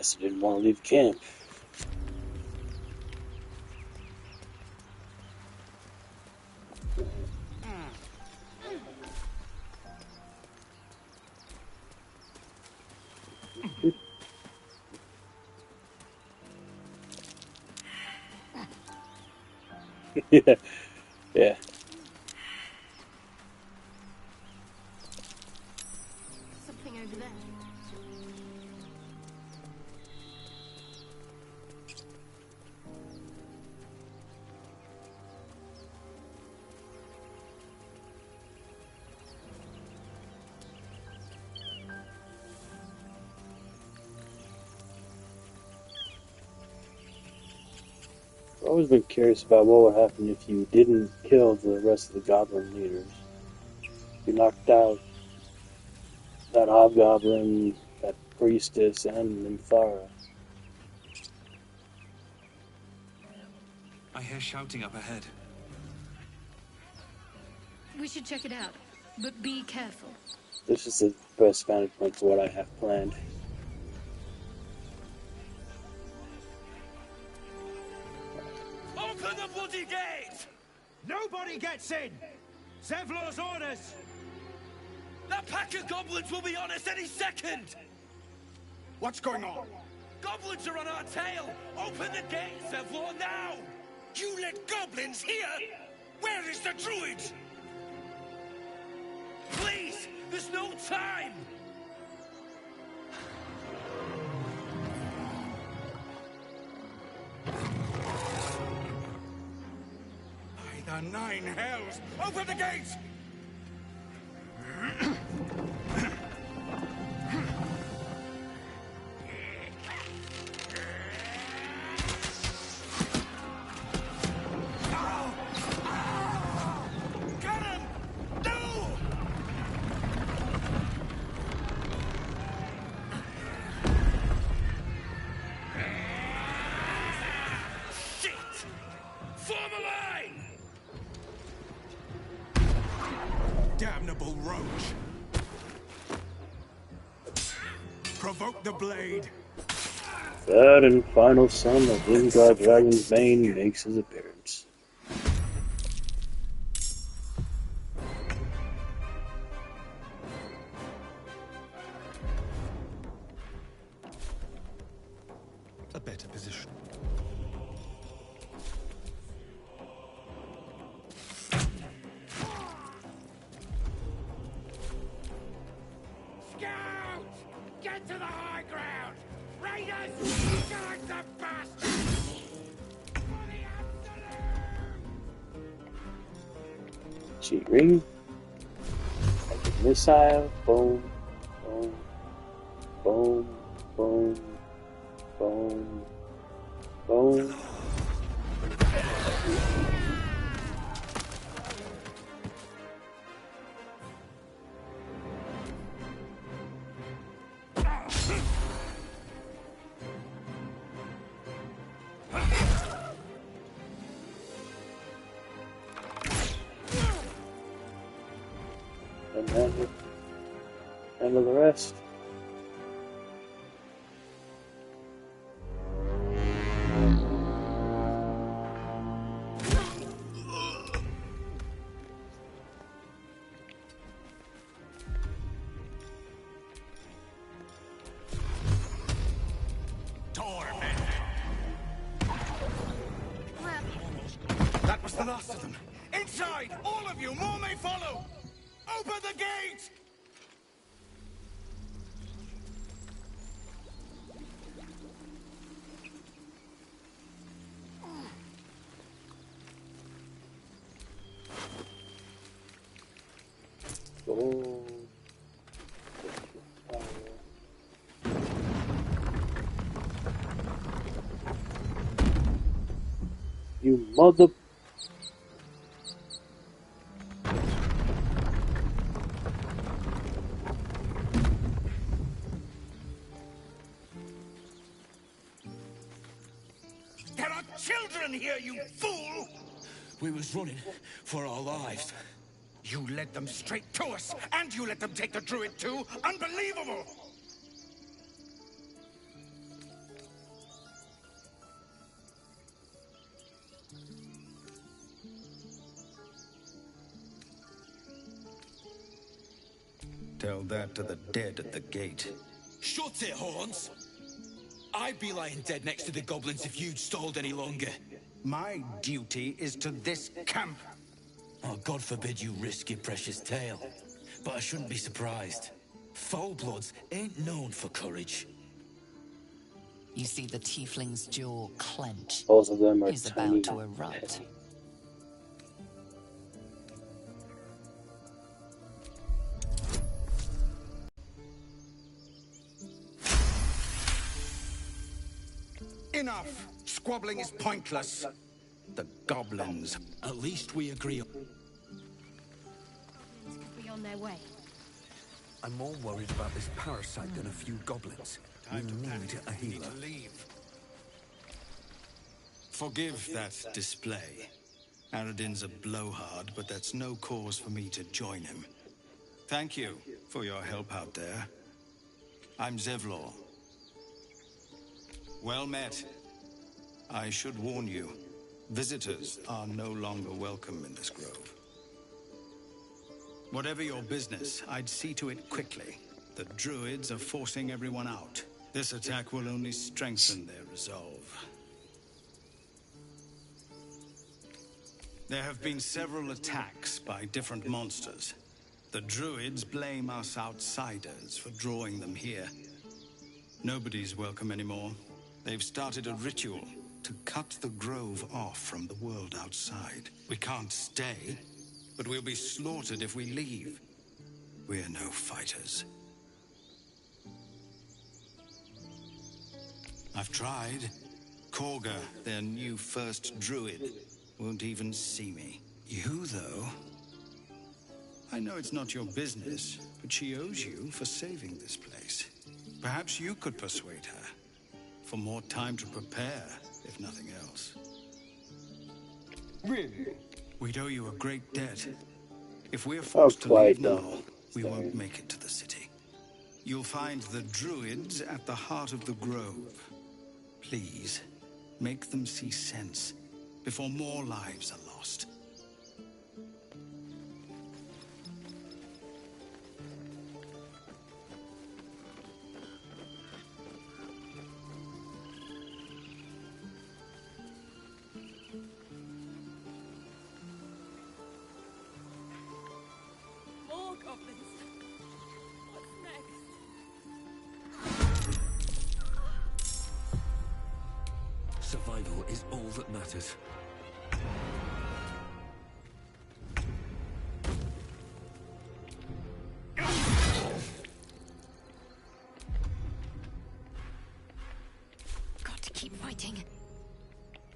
Bastard didn't want to leave camp. Yeah, yeah. Something over there. I've always been curious about what would happen if you didn't kill the rest of the goblin leaders. You knocked out that hobgoblin, that priestess, and Nymphara. I hear shouting up ahead. We should check it out, but be careful. This is the best vantage point for what I have planned. Open the bloody gate! Nobody gets in! Zevlor's orders! That pack of goblins will be on us any second! What's going on? Goblins are on our tail! Open the gate, Zevlor, now! You let goblins here? Where is the druid? Please! There's no time! By the nine hells! Open the gates! Damnable roach! Provoke the blade! Third and final son of Ingvar Dragon's Bane makes his appearance. A better position. Scout! Get to the high ground! Raiders! Guard the bastards! Cheat ring. Electric missile. Boom. Boom. Boom. Boom. Boom. Boom. And handle the rest. That was the last of them. Inside! All of you! More may follow! Open the gate! Oh. You mother... There are children here, you fool! We was running for our lives. You led them straight to us, and you let them take the druid too? Unbelievable! Tell that to the dead at the gate. Shut it, Horns! I'd be lying dead next to the goblins if you'd stalled any longer. My duty is to this camp. Oh, God forbid you risk your precious tail. But I shouldn't be surprised. Foulbloods ain't known for courage. You see the tiefling's jaw clench. Both of them are He's tiny. about to erupt. Enough! Squabbling is pointless. The goblins. At least we agree. Be on their way. I'm more worried about this parasite than a few goblins. We need a healer. Forgive that display. Aradin's a blowhard, but that's no cause for me to join him. Thank you for your help out there. I'm Zevlor. Well met. I should warn you, visitors are no longer welcome in this grove. Whatever your business, I'd see to it quickly. The druids are forcing everyone out. This attack will only strengthen their resolve. There have been several attacks by different monsters. The druids blame us outsiders for drawing them here. Nobody's welcome anymore. They've started a ritual to cut the grove off from the world outside. We can't stay, but we'll be slaughtered if we leave. We're no fighters. I've tried. Korga, their new first druid, won't even see me. You, though? I know it's not your business, but she owes you for saving this place. Perhaps you could persuade her. For more time to prepare, if nothing else. Really? We'd owe you a great debt. If we're forced to leave now, we won't make it to the city. You'll find the druids at the heart of the grove. Please, make them see sense before more lives are lost. More goblins. What's next? Survival is all that matters. Got to keep fighting.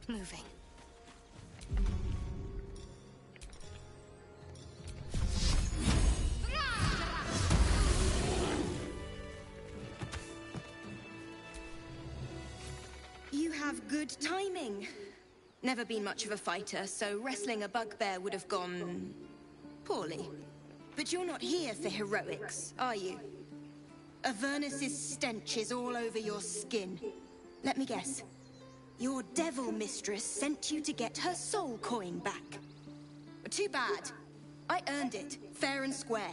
Moving. You have good timing. Never been much of a fighter, so wrestling a bugbear would have gone poorly. But you're not here for heroics, are you? Avernus's stench is all over your skin. Let me guess. Your devil mistress sent you to get her soul coin back. Too bad. I earned it, fair and square.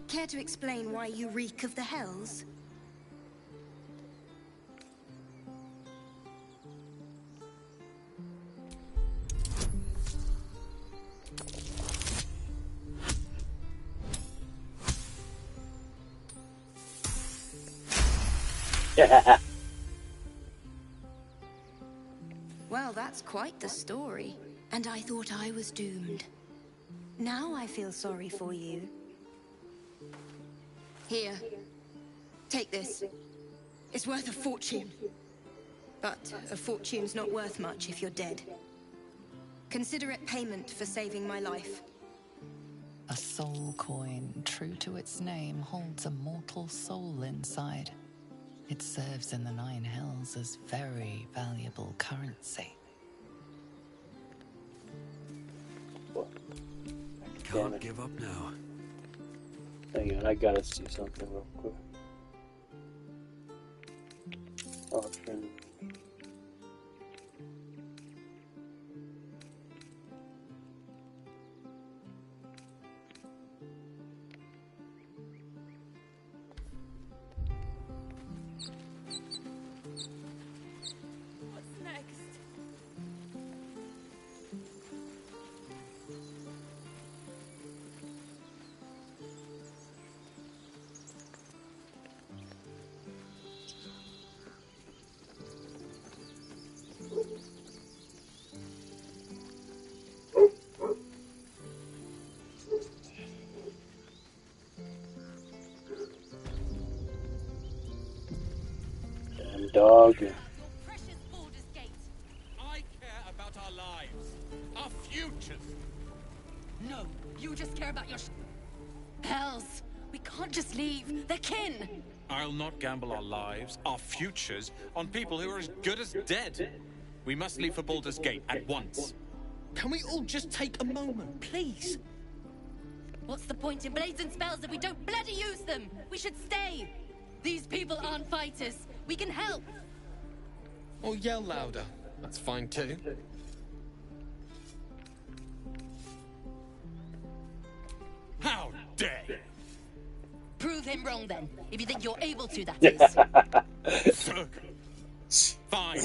Care to explain why you reek of the hells? Well, that's quite the story. And I thought I was doomed. Now I feel sorry for you. Here. Take this. It's worth a fortune. But a fortune's not worth much if you're dead. Consider it payment for saving my life. A soul coin, true to its name, holds a mortal soul inside. It serves in the Nine Hells as very valuable currency. Can't give up now. Hang on, I gotta see something real quick. Option. dog. I care about our lives, our futures. No, you just care about your Hells, we can't just leave. They're kin. I'll not gamble our lives, our futures, on people who are as good as dead. We must leave for Baldur's Gate at once. Can we all just take a moment, please? What's the point in blazing spells if we don't bloody use them? We should stay. These people aren't fighters. We can help. Or yell louder. That's fine too. How dare you! Prove him wrong then, if you think you're able to, that is. So, fine.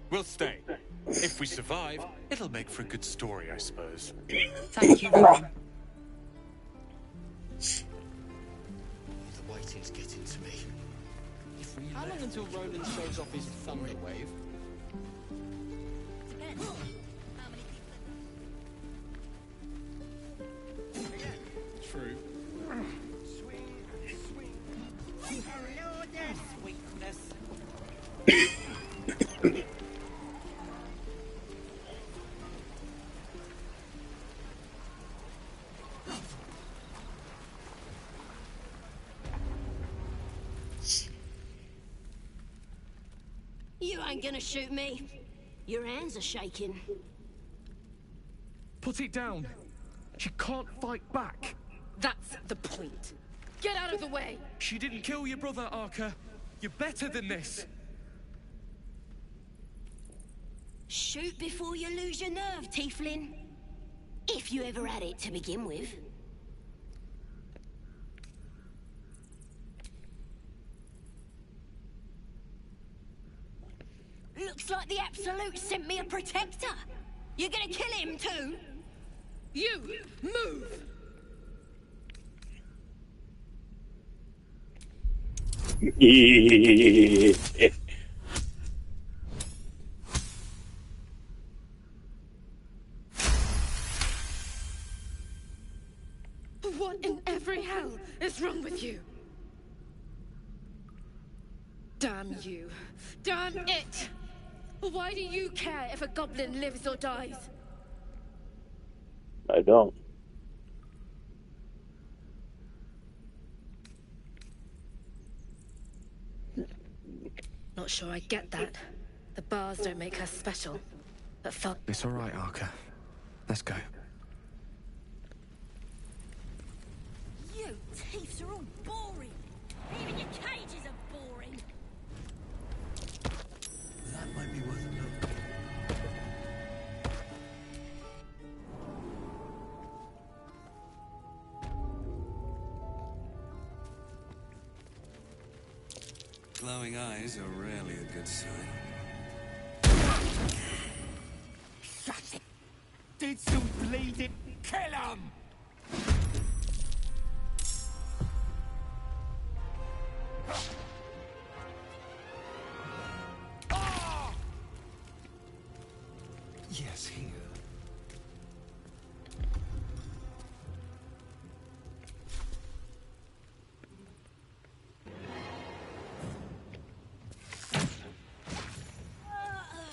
We'll stay. If we survive, it'll make for a good story, I suppose. Thank you, Ron. The waiting's getting to me. How long until Roland shows off his thunder wave? Depends. How many people? True. Hello there, sweetness. You ain't gonna shoot me. Your hands are shaking. Put it down. She can't fight back. That's the point. Get out of the way! She didn't kill your brother, Arca. You're better than this. Shoot before you lose your nerve, Tiefling. If you ever had it to begin with. Looks like the Absolute sent me a protector. You're gonna kill him too? You move! What in every hell is wrong with you? Damn you. Damn it! Why do you care if a goblin lives or dies? I don't. Not sure I get that. The bars don't make her special. But fuck. It's all right, Arca. Let's go. You thieves are all boring. Even your cages are boring. That might be worth a look. Glowing eyes are rarely a good sign. Did some bleeding. Kill him! Yes, here.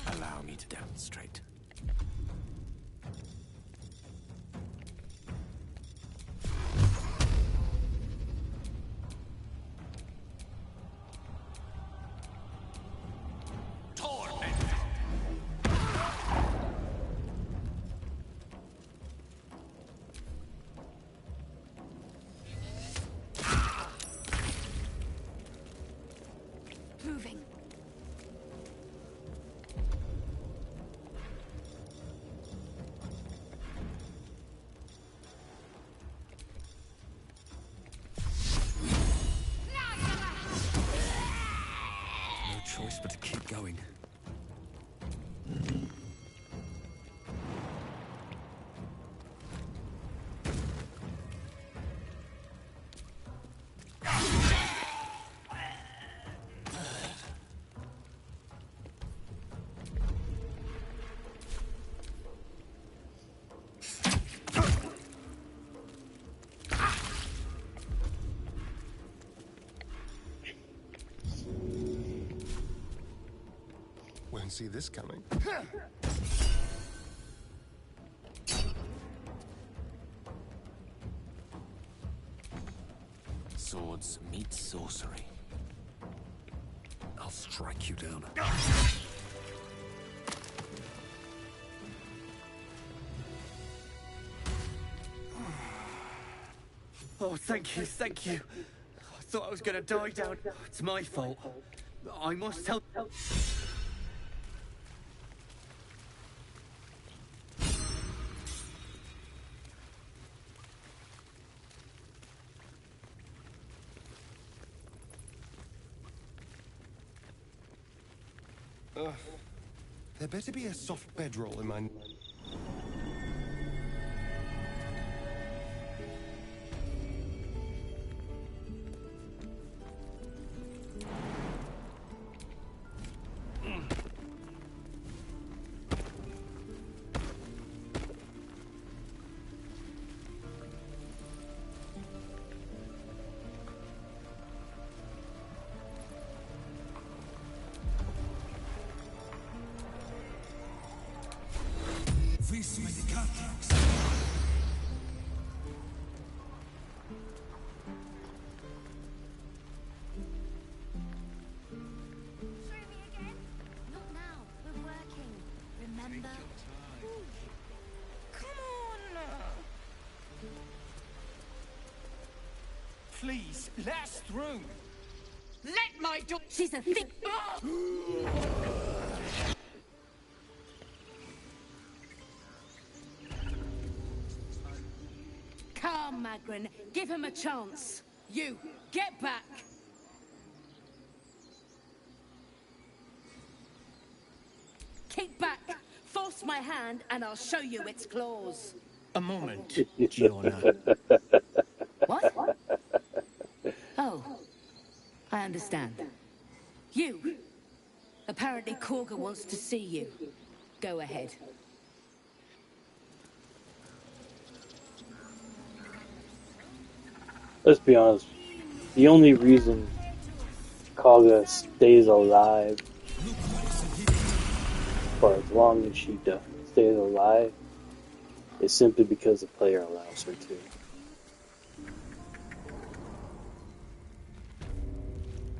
Allow me to demonstrate. see this coming. Swords meet sorcery. I'll strike you down. Oh, thank you, thank you. I thought I was gonna die down. It's my fault. I must help. There better be a soft bedroll in my... Not now. We're working. Remember? Come on! Please, let us through. Let my daughter. She's a thick. Calm, Magrin. Give him a chance. You, get back. Keep back. Force my hand and I'll show you its claws. A moment, Giona. What? Oh, I understand. You. Apparently Korga wants to see you. Go ahead. Let's be honest. The only reason Kaga stays alive for as long as she stays alive is simply because the player allows her to.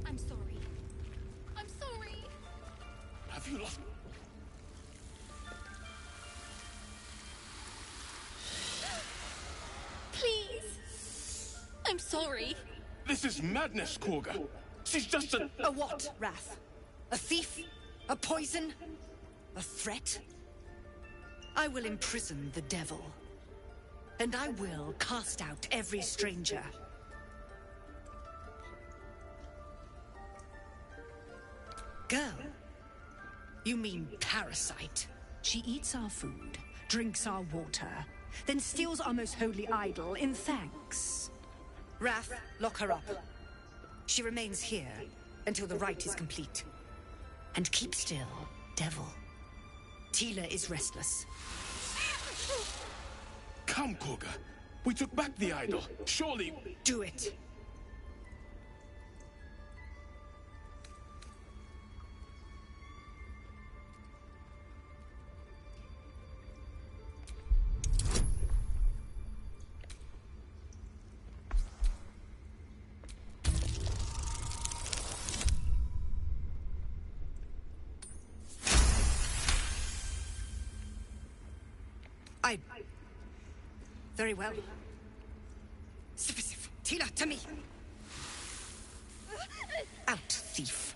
I'm sorry. I'm sorry. Have you lost? Please. I'm sorry. This is madness, Korga. She's just a... A what, Wrath? A thief? A poison? A threat? I will imprison the devil. And I will cast out every stranger. Girl? You mean parasite? She eats our food, drinks our water, then steals our most holy idol in thanks. Wrath, lock her up. She remains here until the rite is complete. And keep still, devil. Tila is restless. Come, Korga. We took back the idol. Surely... Do it. Very well. Sif, Tila, to me. Out, thief.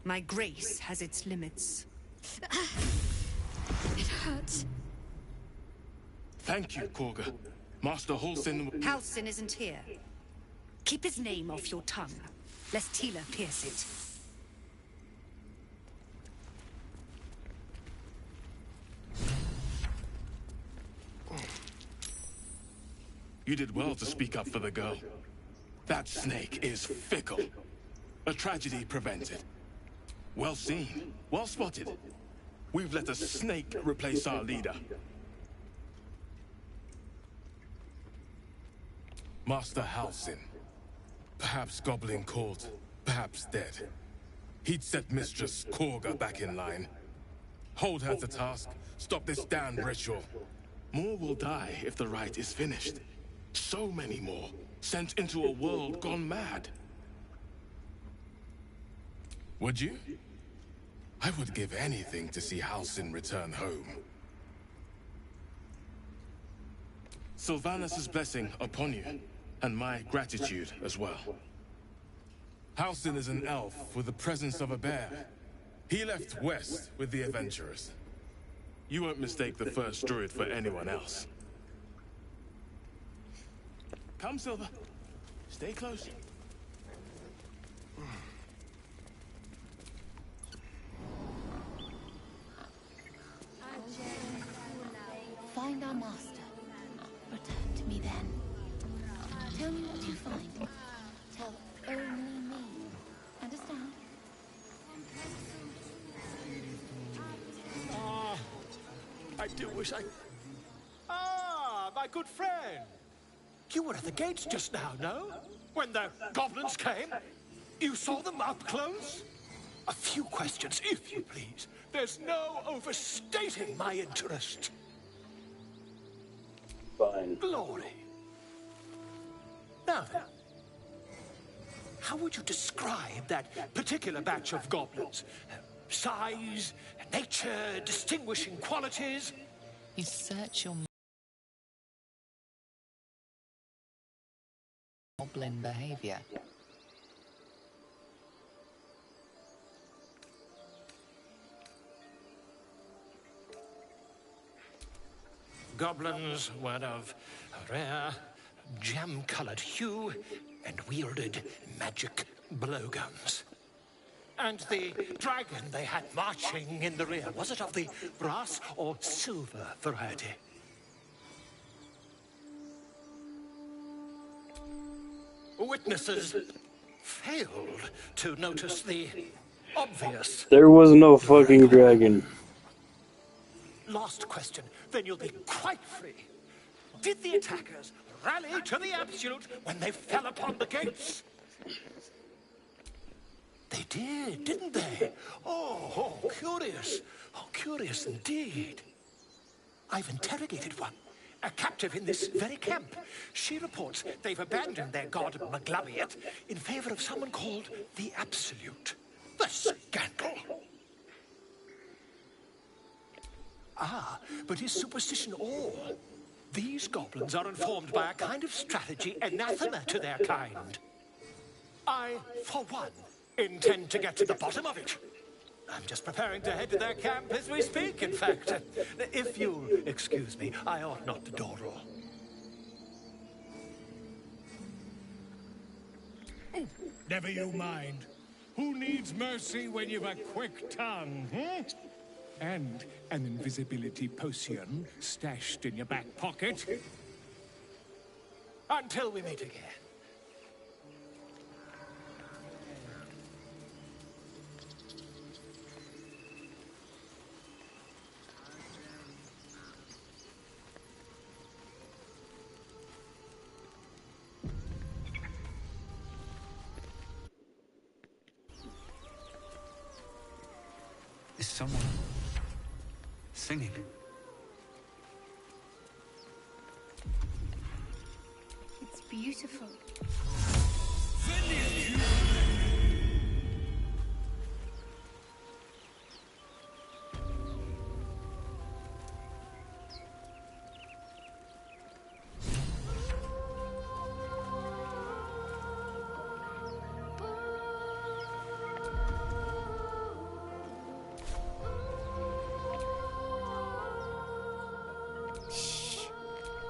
My grace has its limits. It hurts. Thank you, Korga. Master Halsin... Halsin isn't here. Keep his name off your tongue, lest Tila pierce it. You did well to speak up for the girl. That snake is fickle. A tragedy prevented. Well seen. Well spotted. We've let a snake replace our leader. Master Halsin. Perhaps Goblin caught, perhaps dead. He'd set Mistress Korga back in line. Hold her to task, stop this damned ritual. More will die if the rite is finished. So many more, sent into a world gone mad. Would you? I would give anything to see Halsin return home. Sylvanus' blessing upon you, and my gratitude as well. Halsin is an elf with the presence of a bear. He left west with the adventurers. You won't mistake the first druid for anyone else. Come, Silver. Stay close. Find our master. Return to me then. Tell me what you find. Tell only me. Understand? Ah, I do wish I... Ah, my good friend. You were at the gates just now, no? When the goblins came? You saw them up close? A few questions, if you please. There's no overstating my interest. Fine. Glory. Now then, how would you describe that particular batch of goblins? Size, nature, distinguishing qualities? You search your goblin behavior. Goblins were of a rare, jam-colored hue and wielded magic blowguns. And the dragon they had marching in the rear, was it of the brass or silver variety? Witnesses failed to notice the obvious. There was no fucking dragon. Last question, then you'll be quite free. Did the attackers rally to the absolute when they fell upon the gates? They did, didn't they? Oh, curious. Oh, curious indeed. I've interrogated one, a captive in this very camp. She reports they've abandoned their god Maglabiat in favor of someone called the Absolute. The scandal! Ah, but is superstition all? These goblins are informed by a kind of strategy anathema to their kind. I, for one, intend to get to the bottom of it. I'm just preparing to head to their camp as we speak, in fact. If you'll excuse me, I ought not to dawdle. Never you mind. Who needs mercy when you've a quick tongue, hmm? And an invisibility potion stashed in your back pocket. Until we meet again. Is someone singing? It's beautiful.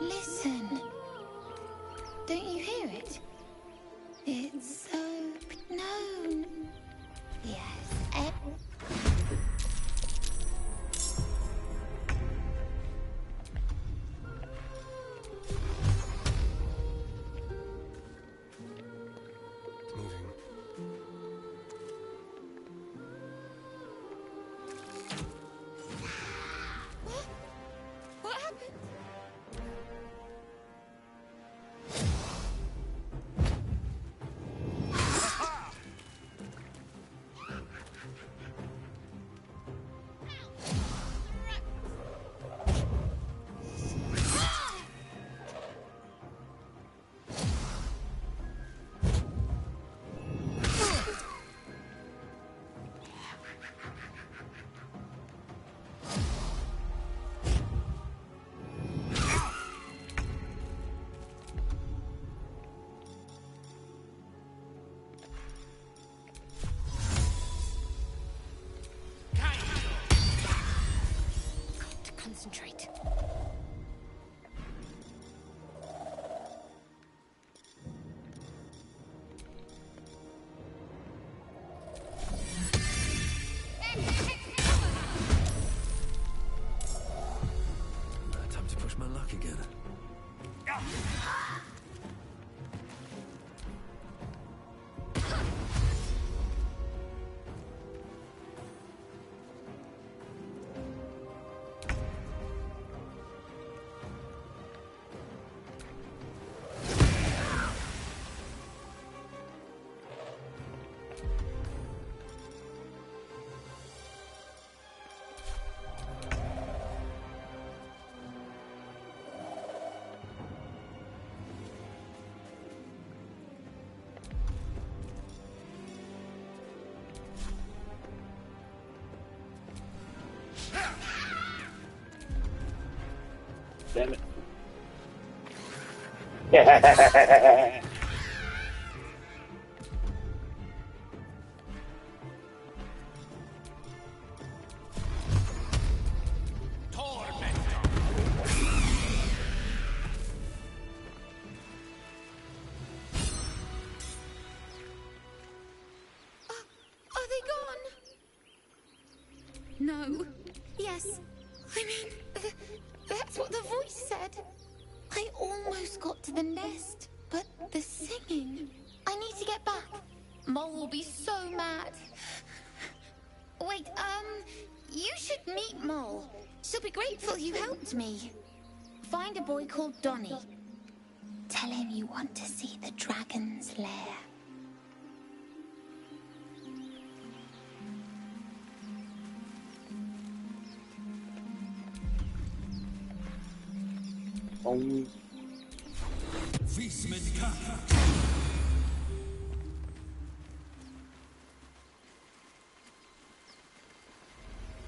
Listen. Don't you hear it? It's so known. Yes. What happened? Damn it. Yeah. Are they gone? No. Yes. I mean, that's what the voice said. I almost got to the nest, but the singing. I need to get back. Mole will be so mad. Wait, you should meet Mole. She'll be grateful you helped me. Find a boy called Donnie. Tell him you want to see the dragon's lair.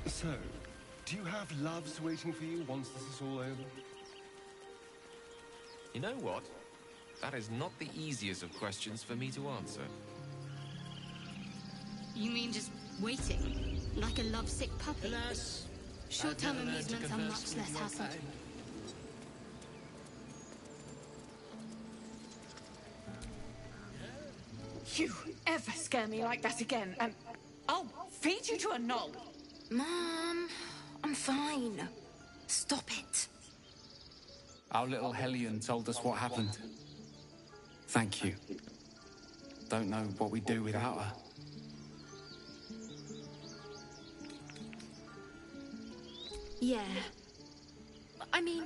So, do you have loves waiting for you once this is all over? You know what? That is not the easiest of questions for me to answer. You mean just waiting? Like a lovesick puppy? Short-term amusements are much less hassle. You ever scare me like that again, and I'll feed you to a knoll. Mom, I'm fine. Stop it. Our little Hellion told us what happened. Thank you. Don't know what we'd do without her. Yeah. I mean,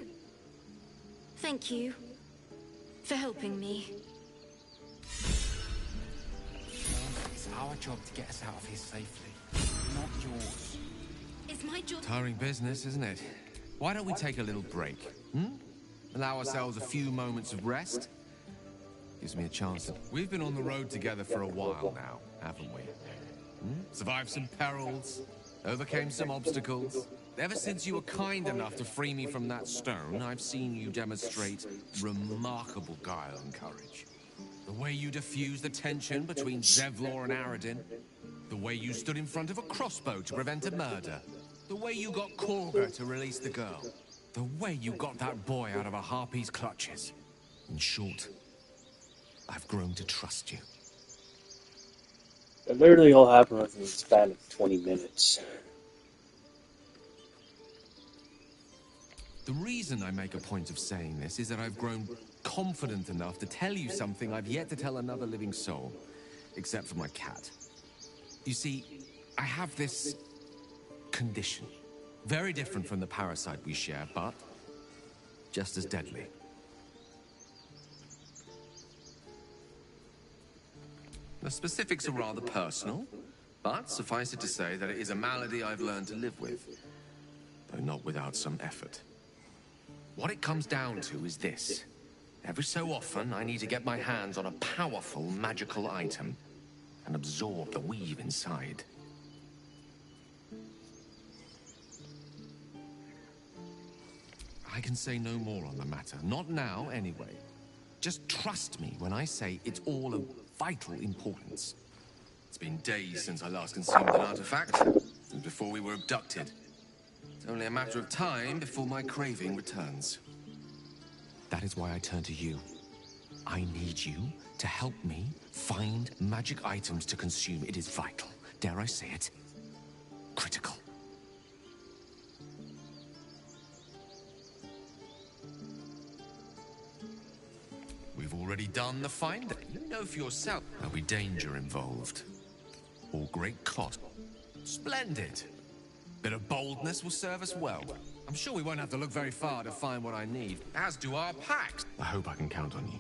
thank you for helping me. It's our job to get us out of here safely, not yours. It's my job. Tiring business, isn't it? Why don't we take a little break? Allow ourselves a few moments of rest? Gives me a chance to... We've been on the road together for a while now, haven't we? Survived some perils, overcame some obstacles. Ever since you were kind enough to free me from that stone, I've seen you demonstrate remarkable guile and courage. The way you diffused the tension between Zevlor and Aradin. The way you stood in front of a crossbow to prevent a murder. The way you got Korga to release the girl. The way you got that boy out of a harpy's clutches. In short, I've grown to trust you. It literally all happened within the span of 20 minutes. The reason I make a point of saying this is that I've grown confident enough to tell you something I've yet to tell another living soul, except for my cat. You see, I have this condition. Very different from the parasite we share, but just as deadly. The specifics are rather personal, but suffice it to say that it is a malady I've learned to live with, though not without some effort. What it comes down to is this. Every so often, I need to get my hands on a powerful magical item and absorb the weave inside. I can say no more on the matter. Not now, anyway. Just trust me when I say it's all of vital importance. It's been days since I last consumed an artifact, since before we were abducted. It's only a matter of time before my craving returns. That is why I turn to you. I need you to help me find magic items to consume. It is vital. Dare I say it? Critical. We've already done the finding. You know for yourself. There'll be danger involved. Or great cost. Splendid. Bit of boldness will serve us well. I'm sure we won't have to look very far to find what I need, as do our packs. I hope I can count on you.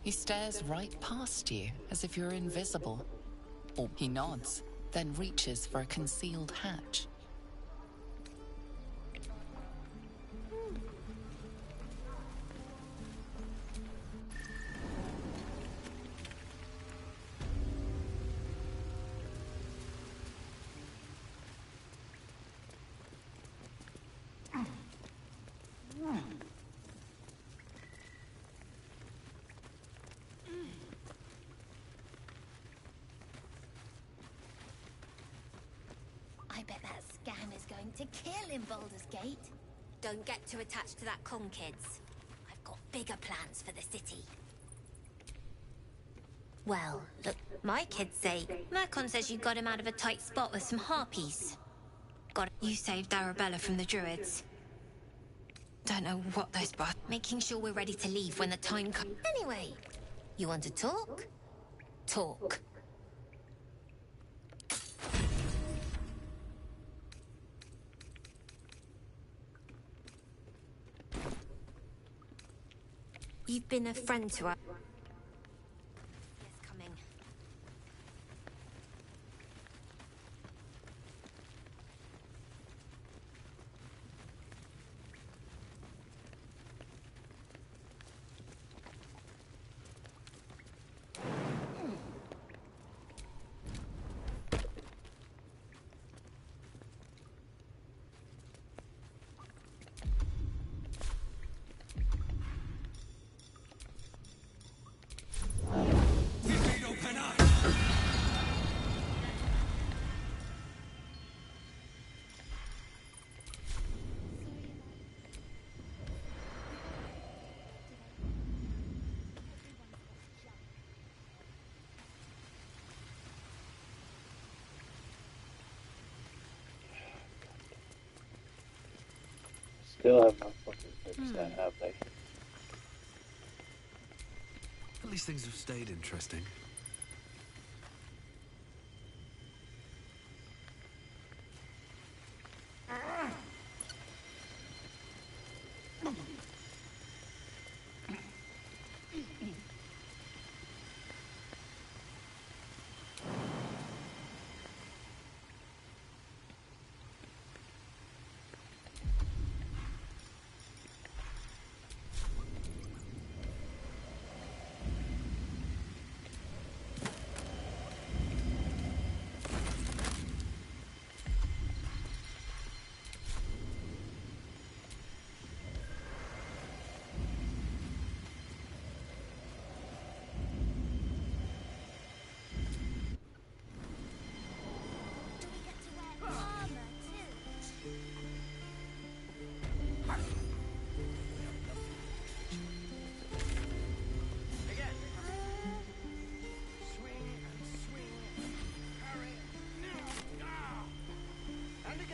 He stares right past you, as if you're invisible. Or he nods, then reaches for a concealed hatch. I bet that scam is going to kill in Baldur's Gate. Don't get too attached to that con, kids. I've got bigger plans for the city. Well, look, my kids say... Mercon says you got him out of a tight spot with some harpies. You saved Arabella from the druids. Don't know what those bought. Making sure we're ready to leave when the time comes. Anyway, you want to talk? Talk. You've been a friend to us. Yes, coming. Still have not fucking fixed that, have they? At least things have stayed interesting.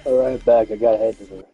Alright, back. I gotta head to the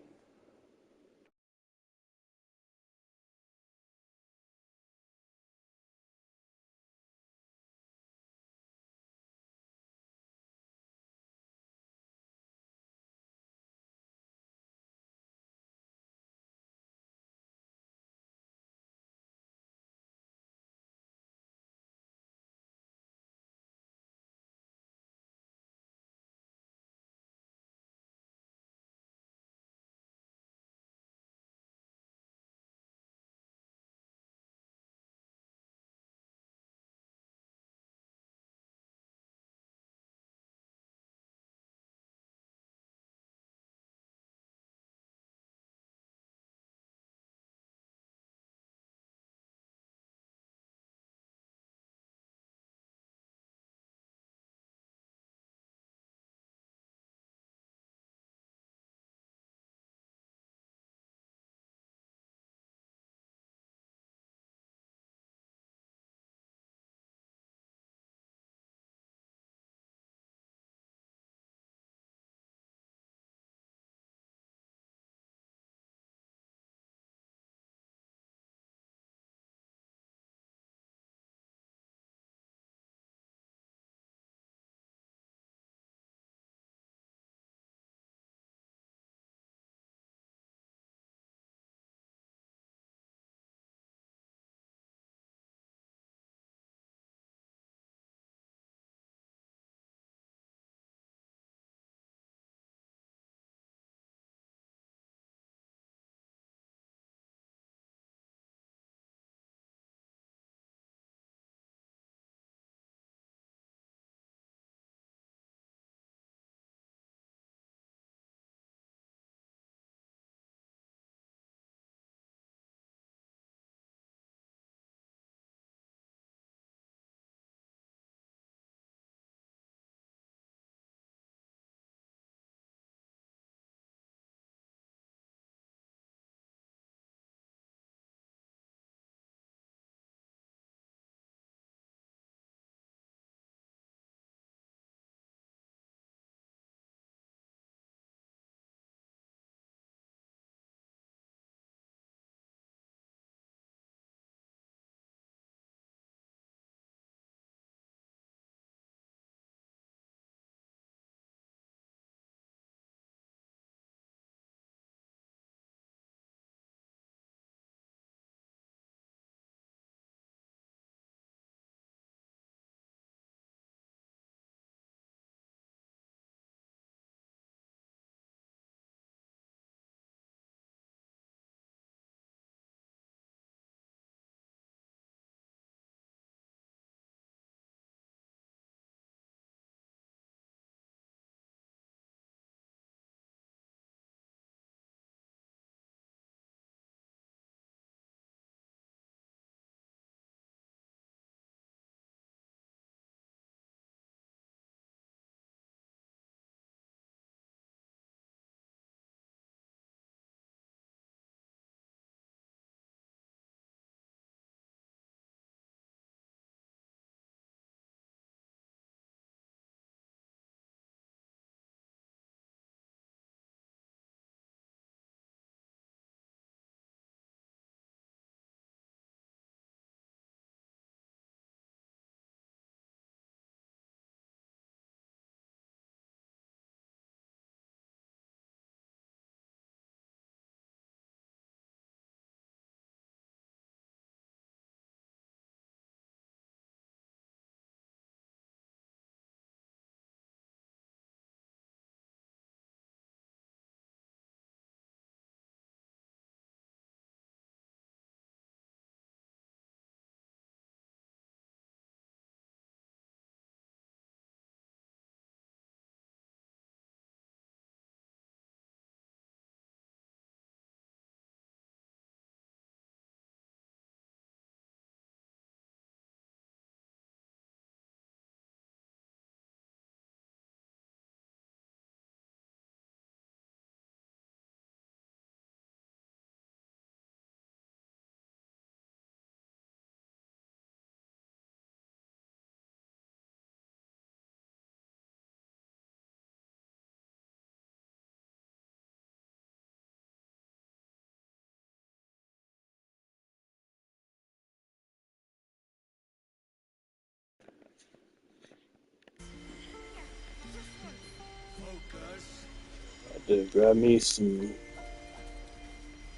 to grab me some.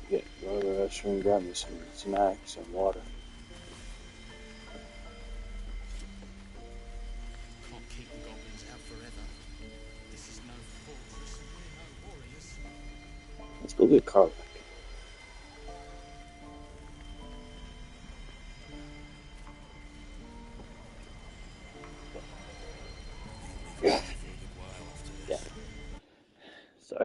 Go to the restroom, grab me some snacks and water. Can't keep the goblins out forever. This is no fortress and we're no warriors. Let's go get Carla. Yeah. Yeah. Sorry.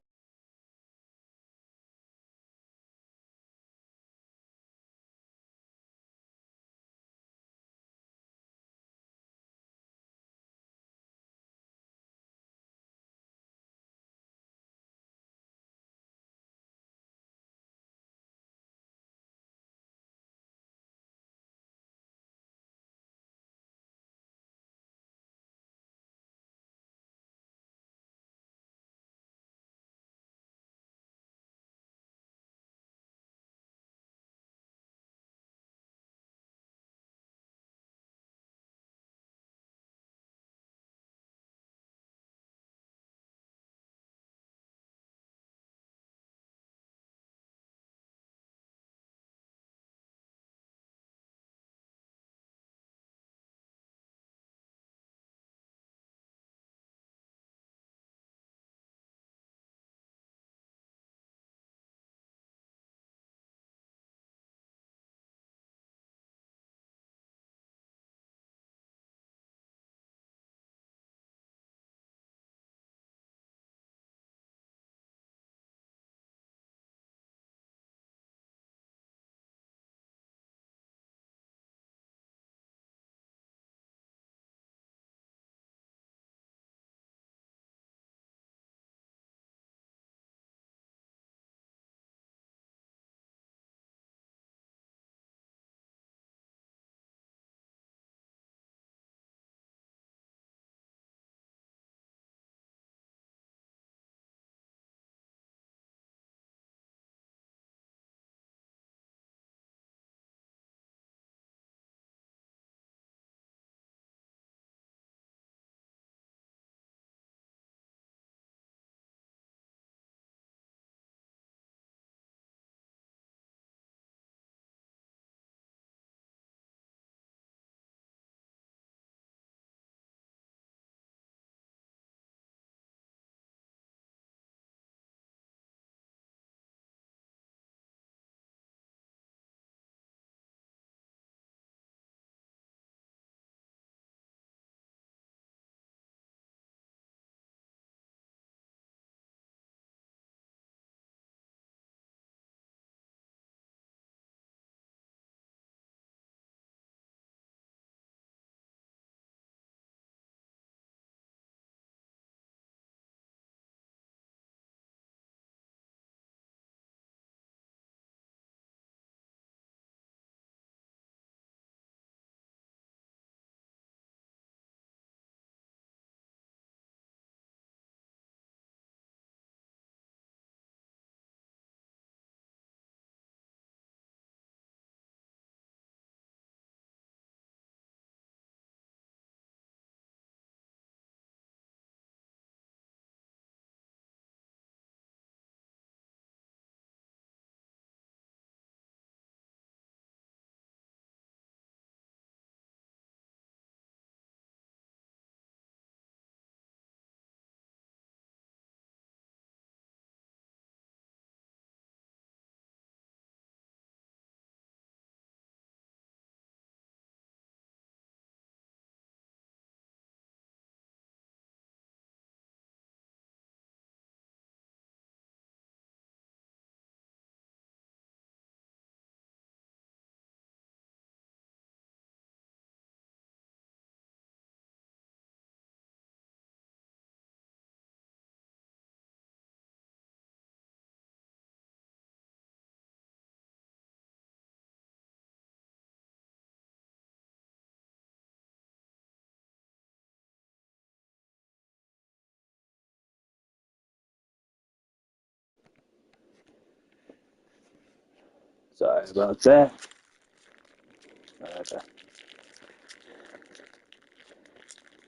Sorry about that.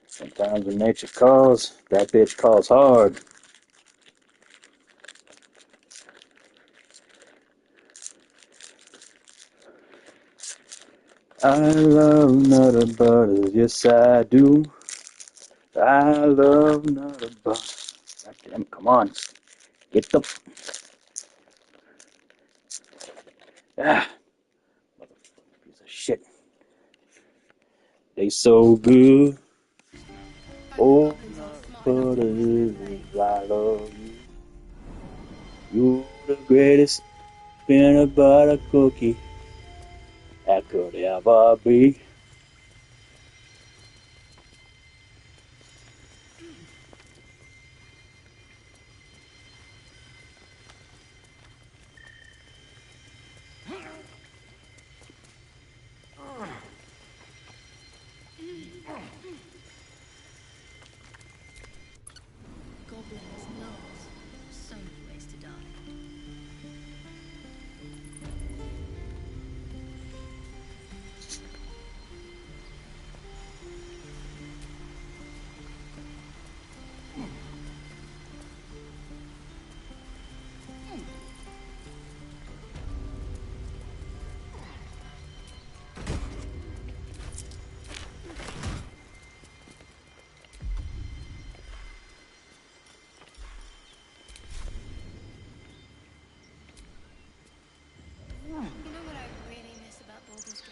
Sometimes when nature calls, that bitch calls hard. I love Nutter Butters, yes I do. I love Nutter Butters. God damn, come on. Get the... Ah, motherfucking piece of shit. They so good. Oh, Nutter Butters, I love you. You're the greatest peanut butter cookie that could ever be. Goblins not. So many ways to die. You know what I really miss about Baldur's Gate?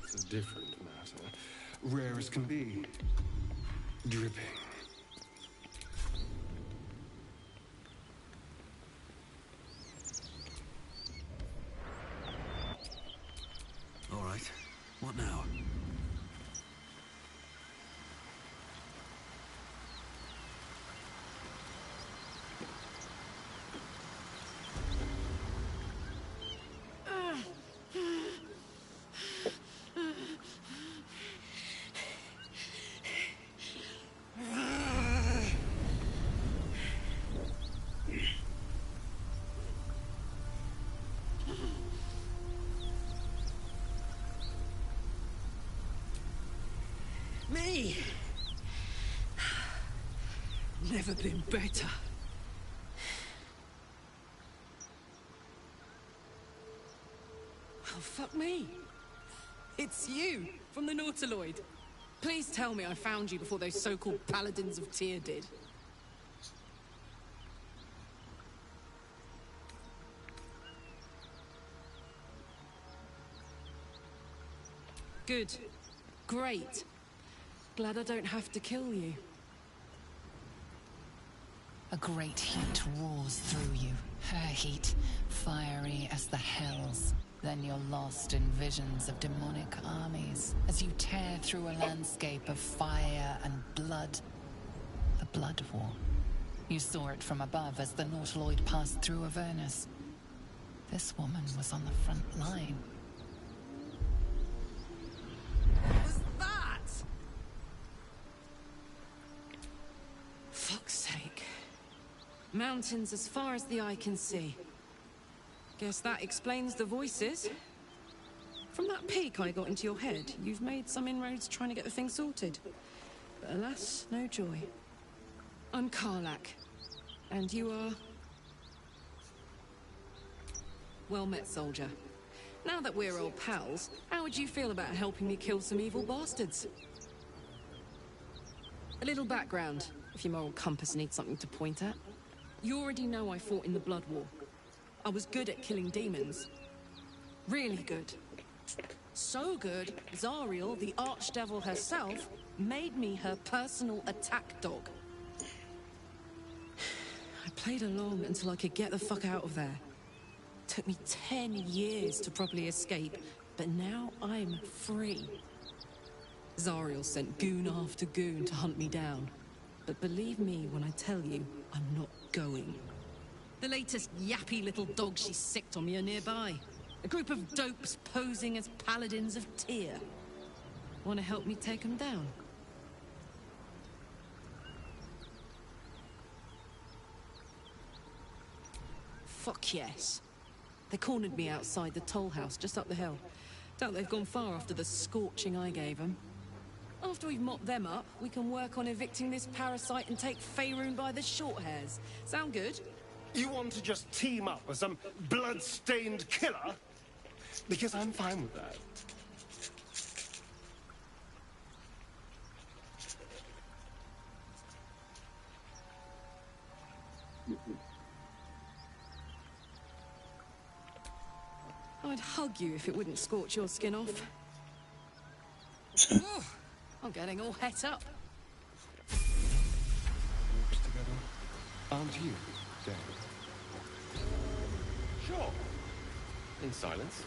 It's a different matter. Rare as can be. Dripping. All right. What now? Me? Never been better. Well, fuck me. It's you, from the Nautiloid. Please tell me I found you before those so-called Paladins of Tyr did. Good. Great. Glad I don't have to kill you. A great heat roars through you, her heat, fiery as the hells. Then you're lost in visions of demonic armies as you tear through a landscape of fire and blood. The Blood War. You saw it from above as the Nautiloid passed through Avernus. This woman was on the front line. What was that? Fuck's sake. Mountains as far as the eye can see. Guess that explains the voices. From that peek I got into your head, you've made some inroads trying to get the thing sorted. But alas, no joy. I'm Karlak. And you are... Well met, soldier. Now that we're old pals, how would you feel about helping me kill some evil bastards? A little background, if your moral compass needs something to point at. You already know I fought in the Blood War. I was good at killing demons. Really good. So good, Zariel, the archdevil herself, made me her personal attack dog. I played along until I could get the fuck out of there. Took me 10 years to properly escape, but now I'm free. Zariel sent goon after goon to hunt me down. But believe me when I tell you, I'm not going. The latest yappy little dogs she sicked on me are nearby. A group of dopes posing as Paladins of Tyr. Want to help me take them down? Fuck yes. They cornered me outside the toll house just up the hill. Doubt they've gone far after the scorching I gave them. After we've mopped them up, we can work on evicting this parasite and take Faerun by the short hairs. Sound good? You want to just team up with some blood-stained killer? Because I'm fine with that. I'd hug you if it wouldn't scorch your skin off. Oh, I'm getting all het up. Works together, aren't you, Dave? Sure. In silence.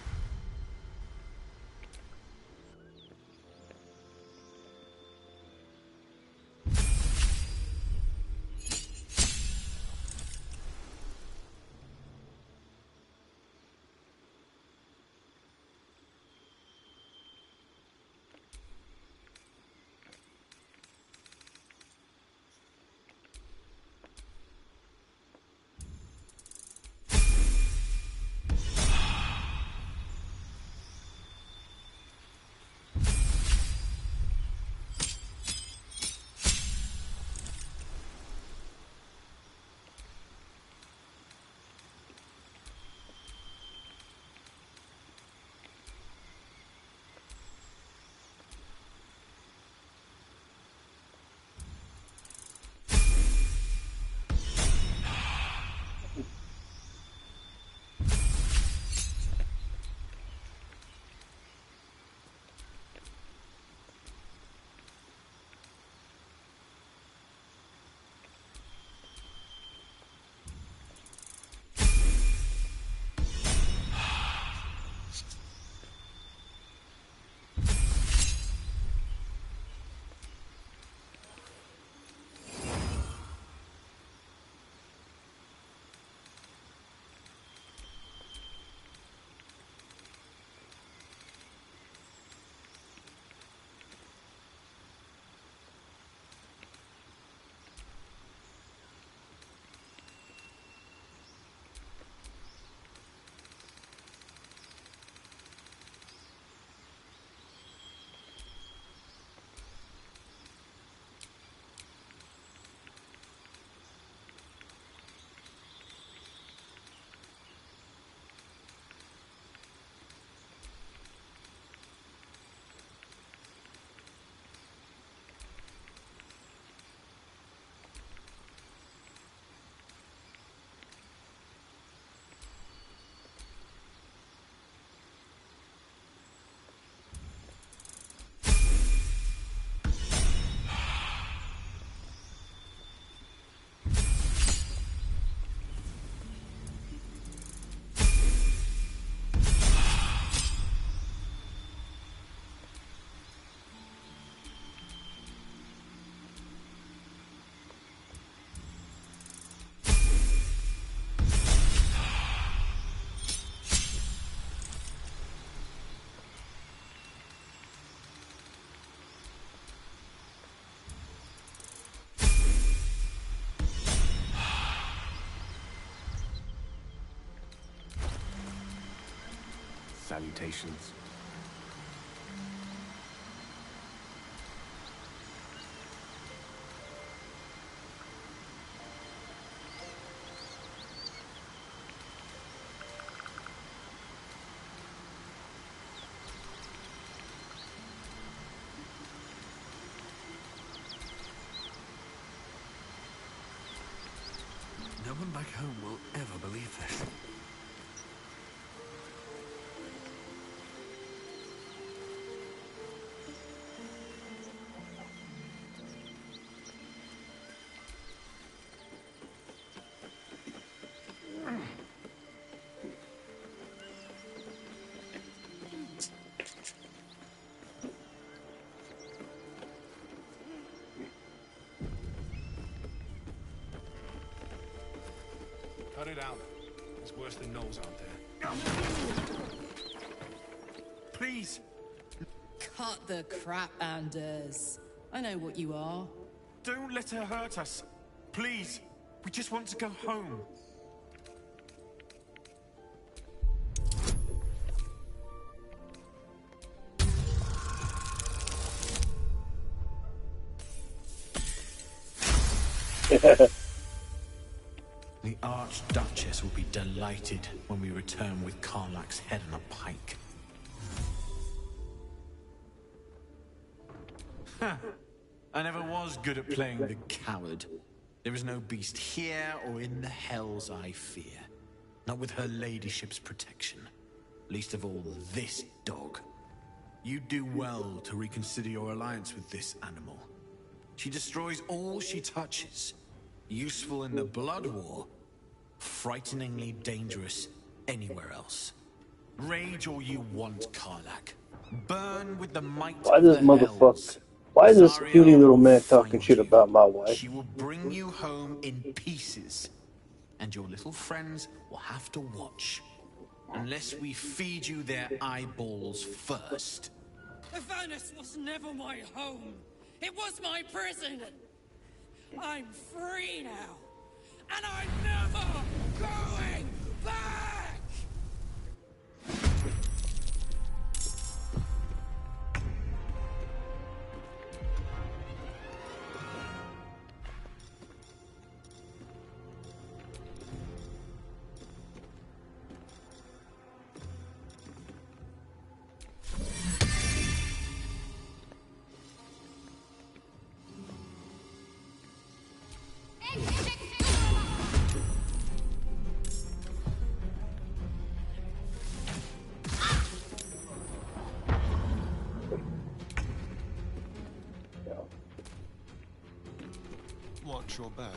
Salutations. No one back home will ever believe this. Cut it out. It's worse than Knowles out there. Please. Cut the crap, Anders. I know what you are. Don't let her hurt us. Please. We just want to go home. The Archduchess will be delighted when we return with Karlach's head on a pike. Ha! I never was good at playing the coward. There is no beast here or in the hells I fear. Not with her ladyship's protection. Least of all, this dog. You do well to reconsider your alliance with this animal. She destroys all she touches. Useful in the blood war. Frighteningly dangerous anywhere else. Rage all you want, Karlach. Burn with the might Why of this the motherfucker? hells. Why is this cutie Zariel little will man talking find shit you. about my wife? She will bring you home in pieces. And your little friends will have to watch. Unless we feed you their eyeballs first. Avernus was never my home. It was my prison. I'm free now. And I'm never going back! Watch your back.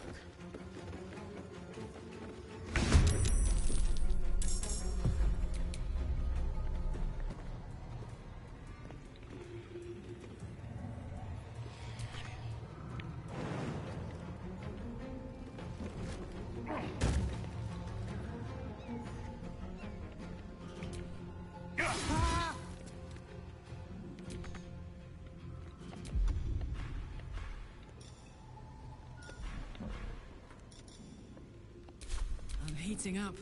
I'm heating up.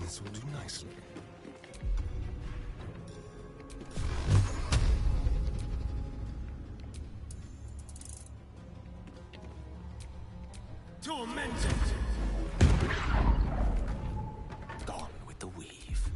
This will do nicely. Tormented! Gone with the weave.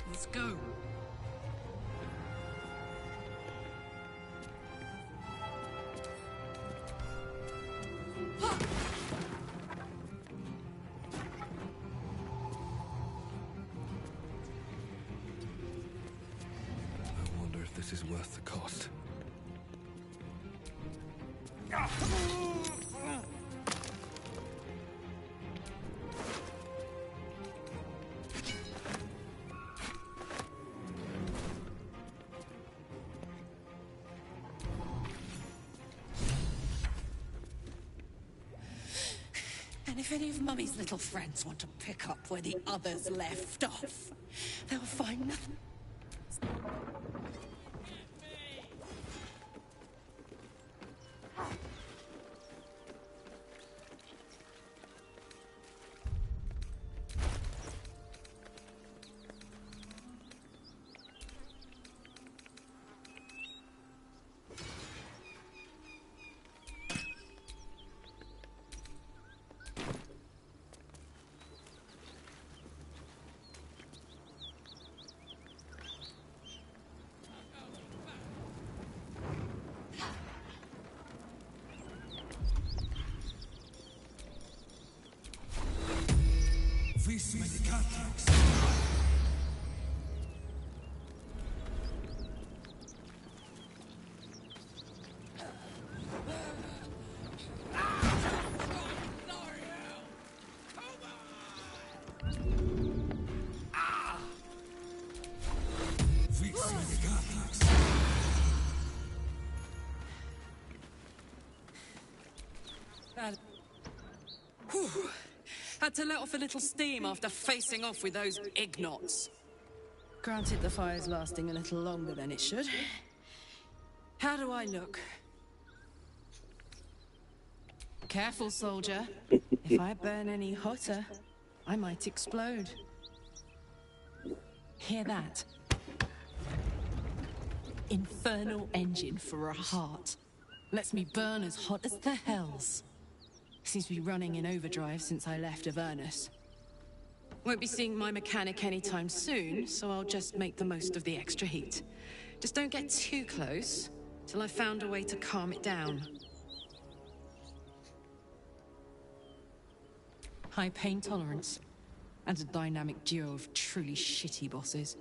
Let's go. I wonder if this is worth the cost. And if any of Mummy's little friends want to pick up where the others left off, they'll find nothing. Whew. Had to let off a little steam after facing off with those ignots. Granted, the fire's lasting a little longer than it should. How do I look? Careful, soldier. If I burn any hotter, I might explode. Hear that? Infernal engine for a heart. Lets me burn as hot as the hells. Seems to be running in overdrive since I left Avernus. Won't be seeing my mechanic anytime soon, so I'll just make the most of the extra heat. Just don't get too close, till I've found a way to calm it down. High pain tolerance, and a dynamic duo of truly shitty bosses.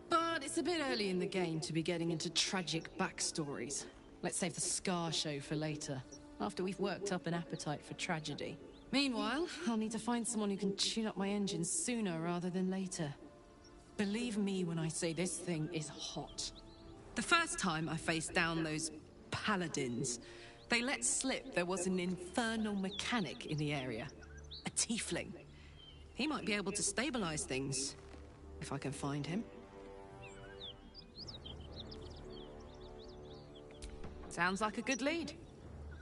But it's a bit early in the game to be getting into tragic backstories. Let's save the Scar show for later, after we've worked up an appetite for tragedy. Meanwhile, I'll need to find someone who can tune up my engine sooner rather than later. Believe me when I say this thing is hot. The first time I faced down those paladins, they let slip there was an infernal mechanic in the area. A tiefling. He might be able to stabilize things, if I can find him. Sounds like a good lead.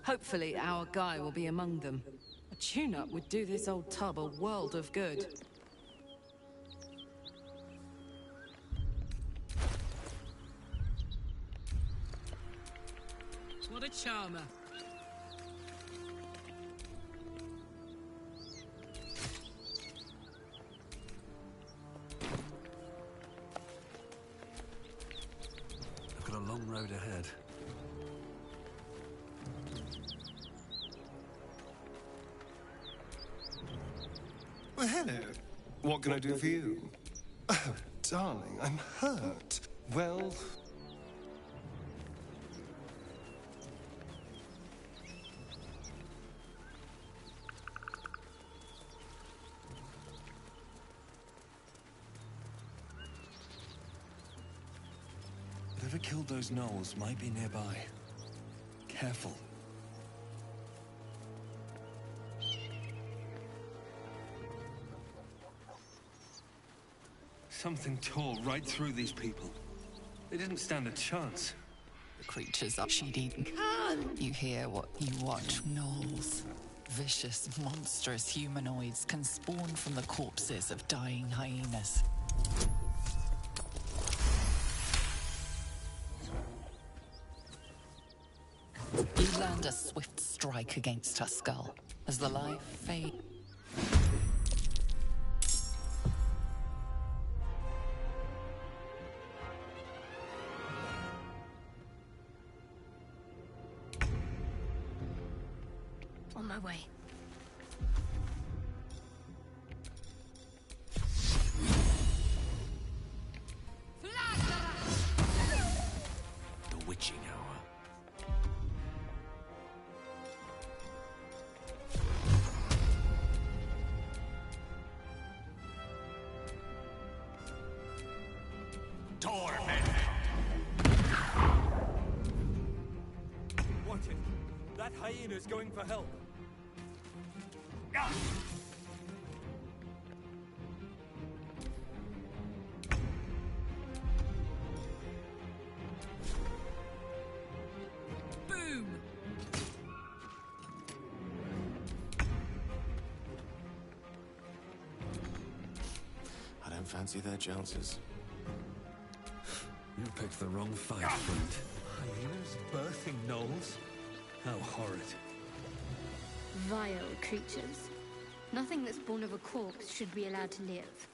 Hopefully our guy will be among them. A tune-up would do this old tub a world of good. What a charmer. I've got a long road ahead. Well, hello. What can I do for you? Oh, darling, I'm hurt. Well... Whatever killed those gnolls might be nearby. Careful. Something tore right through these people. They didn't stand a chance. The creatures are she'd eaten. You hear what you watch. Gnolls. Vicious, monstrous humanoids can spawn from the corpses of dying hyenas. You land a swift strike against her skull as the life fades. On my way. The witching hour. Wanted. That hyena's going for help. Boom! I don't fancy their chances. You picked the wrong fight, friend. Hyenas birthing gnolls? How horrid. Vile creatures. Nothing that's born of a corpse should be allowed to live.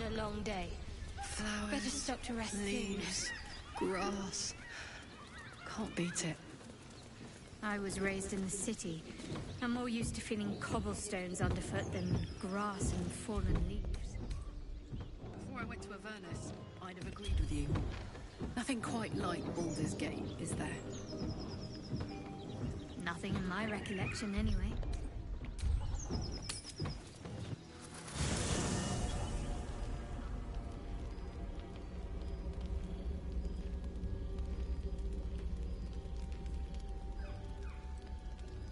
a long day. Flowers, Better stop to rest soon. leaves, grass. Can't beat it. I was raised in the city. I'm more used to feeling cobblestones underfoot than grass and fallen leaves. Before I went to Avernus, I'd have agreed with you. Nothing quite like Baldur's Gate, is there? Nothing in my recollection, anyway.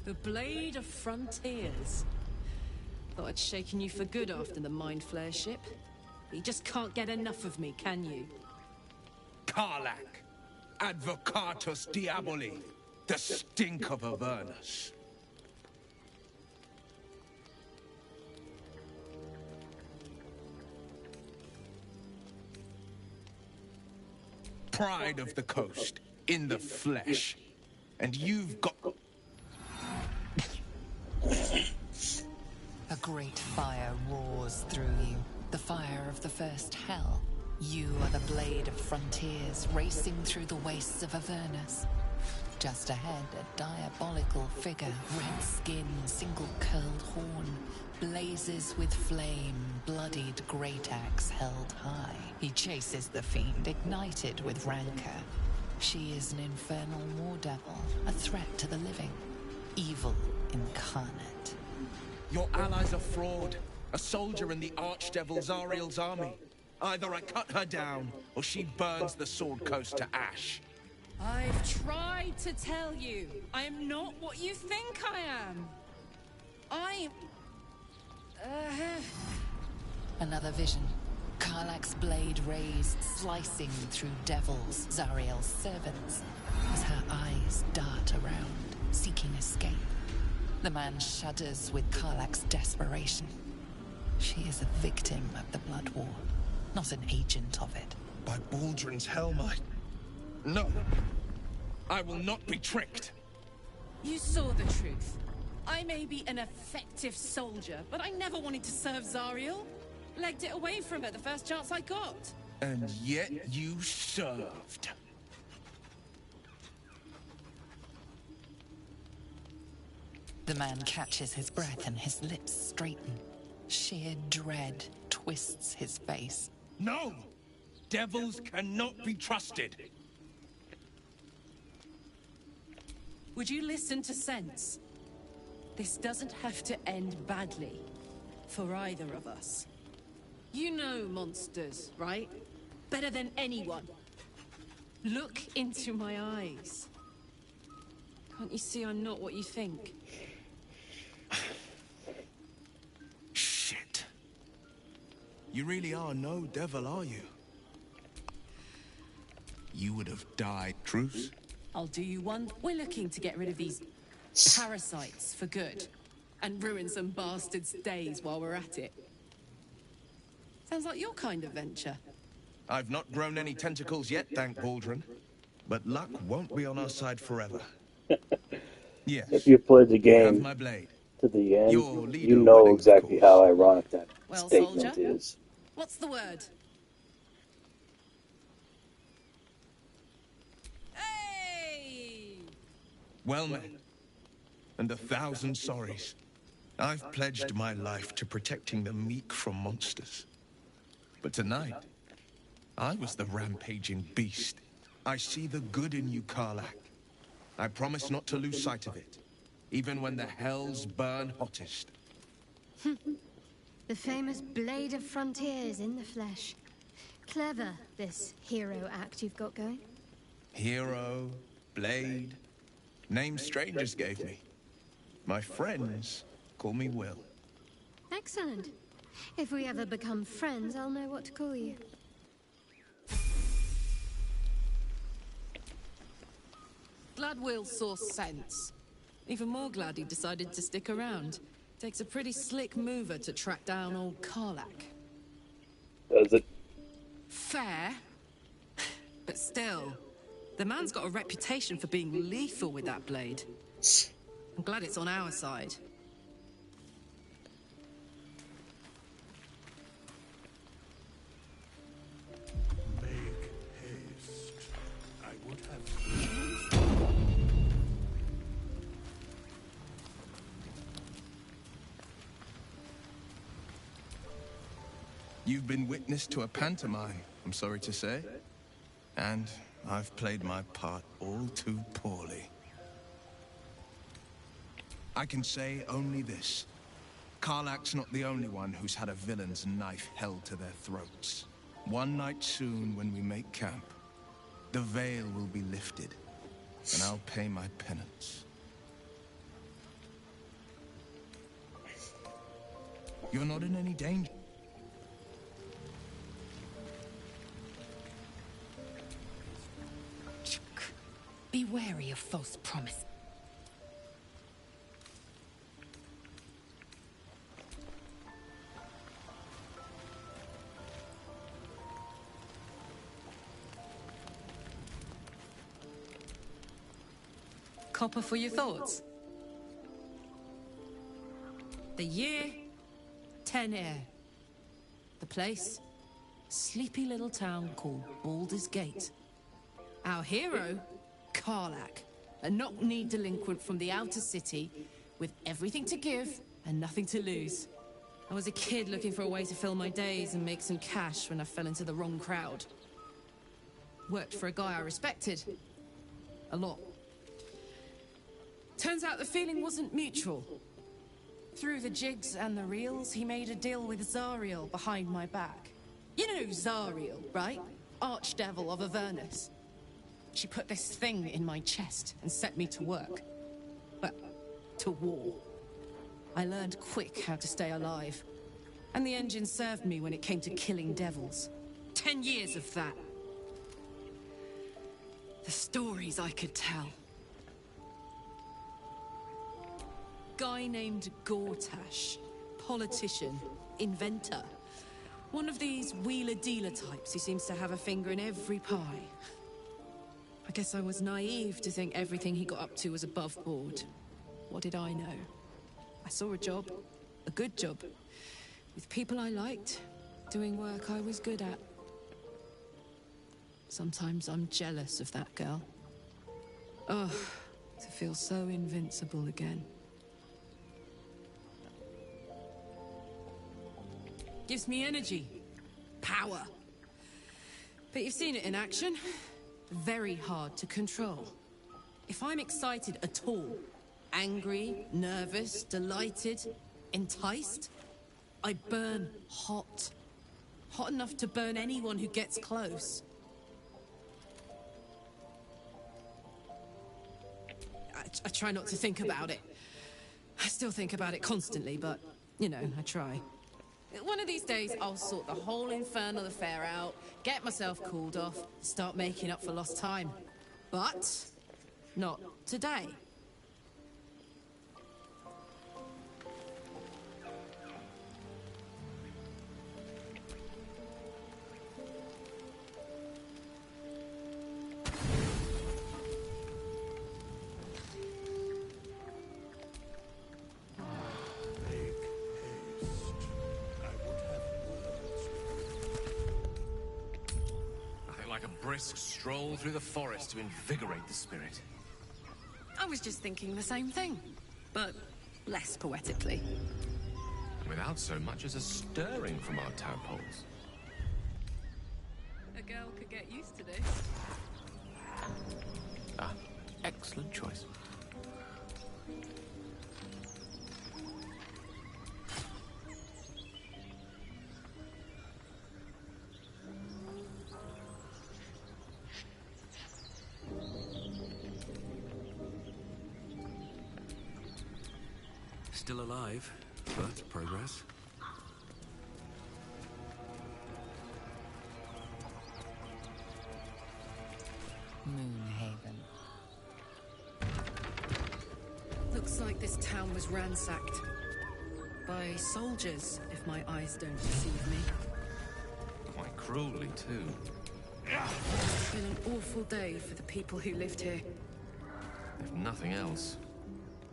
The Blade of Frontiers. Thought I'd shaken you for good after the Mind Flare ship. You just can't get enough of me, can you? Karlach, Advocatus Diaboli, the stink of Avernus. Pride of the coast, in the flesh. And you've got... A great fire roars through you, the fire of the first hell. You are the Blade of Frontiers, racing through the wastes of Avernus. Just ahead, a diabolical figure, red skin, single-curled horn, blazes with flame, bloodied great axe held high. He chases the fiend, ignited with rancor. She is an infernal war devil, a threat to the living, evil incarnate. Your allies are fraud, a soldier in the Archdevil Zariel's army. Either I cut her down, or she burns the Sword Coast to ash. I've tried to tell you, I am not what you think I am. I'm... Another vision. Karlach's blade raised, slicing through devils, Zariel's servants, as her eyes dart around, seeking escape. The man shudders with Karlach's desperation. She is a victim of the Blood War, not an agent of it. By Baldrin's helm, No! I will not be tricked! You saw the truth. I may be an effective soldier, but I never wanted to serve Zariel. Legged it away from her the first chance I got. And yet you served. The man catches his breath and his lips straighten. Sheer dread twists his face. No! Devils cannot be trusted! Would you listen to sense? This doesn't have to end badly. For either of us. You know monsters, right? Better than anyone. Look into my eyes. Can't you see I'm not what you think? Shit. You really are no devil, are you? You would have died. Truce? I'll do you one. We're looking to get rid of these parasites for good. And ruin some bastards' days while we're at it. Sounds like your kind of venture. I've not grown any tentacles yet, thank Baldrin. But luck won't be on our side forever. Yes. If you played the Have game my blade. to the end, Your leader you know willing, exactly how ironic that Well, statement soldier? is. What's the word? Hey! Well met. And 1,000 sorries. I've pledged my life to protecting the meek from monsters. But tonight, I was the rampaging beast. I see the good in you, Karlach. I promise not to lose sight of it, even when the hells burn hottest. The famous Blade of Frontiers in the flesh. Clever, this hero act you've got going. Hero, blade, names strangers gave me. My friends call me Will. Excellent. If we ever become friends, I'll know what to call you. Glad Will saw sense. Even more glad he decided to stick around. Takes a pretty slick mover to track down old Karlach. Does it? Fair. But still, the man's got a reputation for being lethal with that blade. I'm glad it's on our side. I've been witness to a pantomime, I'm sorry to say. And I've played my part all too poorly. I can say only this. Karlach's not the only one who's had a villain's knife held to their throats. One night soon, when we make camp, the veil will be lifted, and I'll pay my penance. You're not in any danger. Be wary of false promise. Copper for your thoughts. The year, 10 air. The place, sleepy little town called Baulders Gate. Our hero, Karlach, a knock-knee delinquent from the outer city with everything to give and nothing to lose. I was a kid looking for a way to fill my days and make some cash when I fell into the wrong crowd. Worked for a guy I respected. A lot. Turns out the feeling wasn't mutual. Through the jigs and the reels, he made a deal with Zariel behind my back. You know Zariel, right? Archdevil of Avernus. She put this thing in my chest and set me to work. Well, to war. I learned quick how to stay alive. And the engine served me when it came to killing devils. 10 years of that. The stories I could tell. Guy named Gortash. Politician. Inventor. One of these wheeler-dealer types who seems to have a finger in every pie. I guess I was naive to think everything he got up to was above board. What did I know? I saw a job. A good job. With people I liked. Doing work I was good at. Sometimes I'm jealous of that girl. Oh, to feel so invincible again. Gives me energy. Power. But you've seen it in action. Very hard to control. If I'm excited at all, angry, nervous, delighted, enticed, I burn hot. Hot enough to burn anyone who gets close. I try not to think about it. I still think about it constantly, but, you know, I try. One of these days, I'll sort the whole infernal affair out, get myself cooled off, start making up for lost time. But not today. Brisk stroll through the forest to invigorate the spirit. I was just thinking the same thing, but less poetically. Without so much as a stirring from our tadpoles. A girl could get used to this. Ah, excellent choice. Still alive, but progress. Moonhaven. Looks like this town was ransacked. By soldiers, if my eyes don't deceive me. Quite cruelly, too. It's been an awful day for the people who lived here. If nothing else,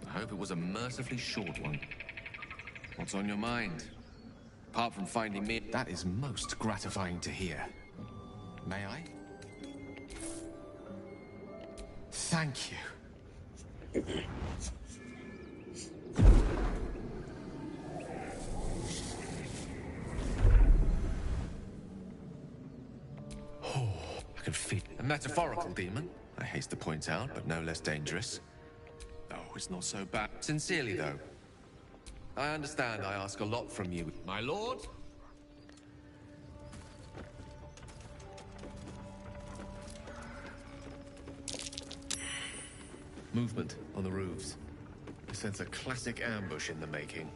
I hope it was a mercifully short one. What's on your mind? Apart from finding me, that is most gratifying to hear. May I? Thank you. metaphorical demon, I haste to point out, but no less dangerous. Oh, it's not so bad. Sincerely, though. I understand I ask a lot from you. My lord? Movement on the roofs. I sense a classic ambush in the making.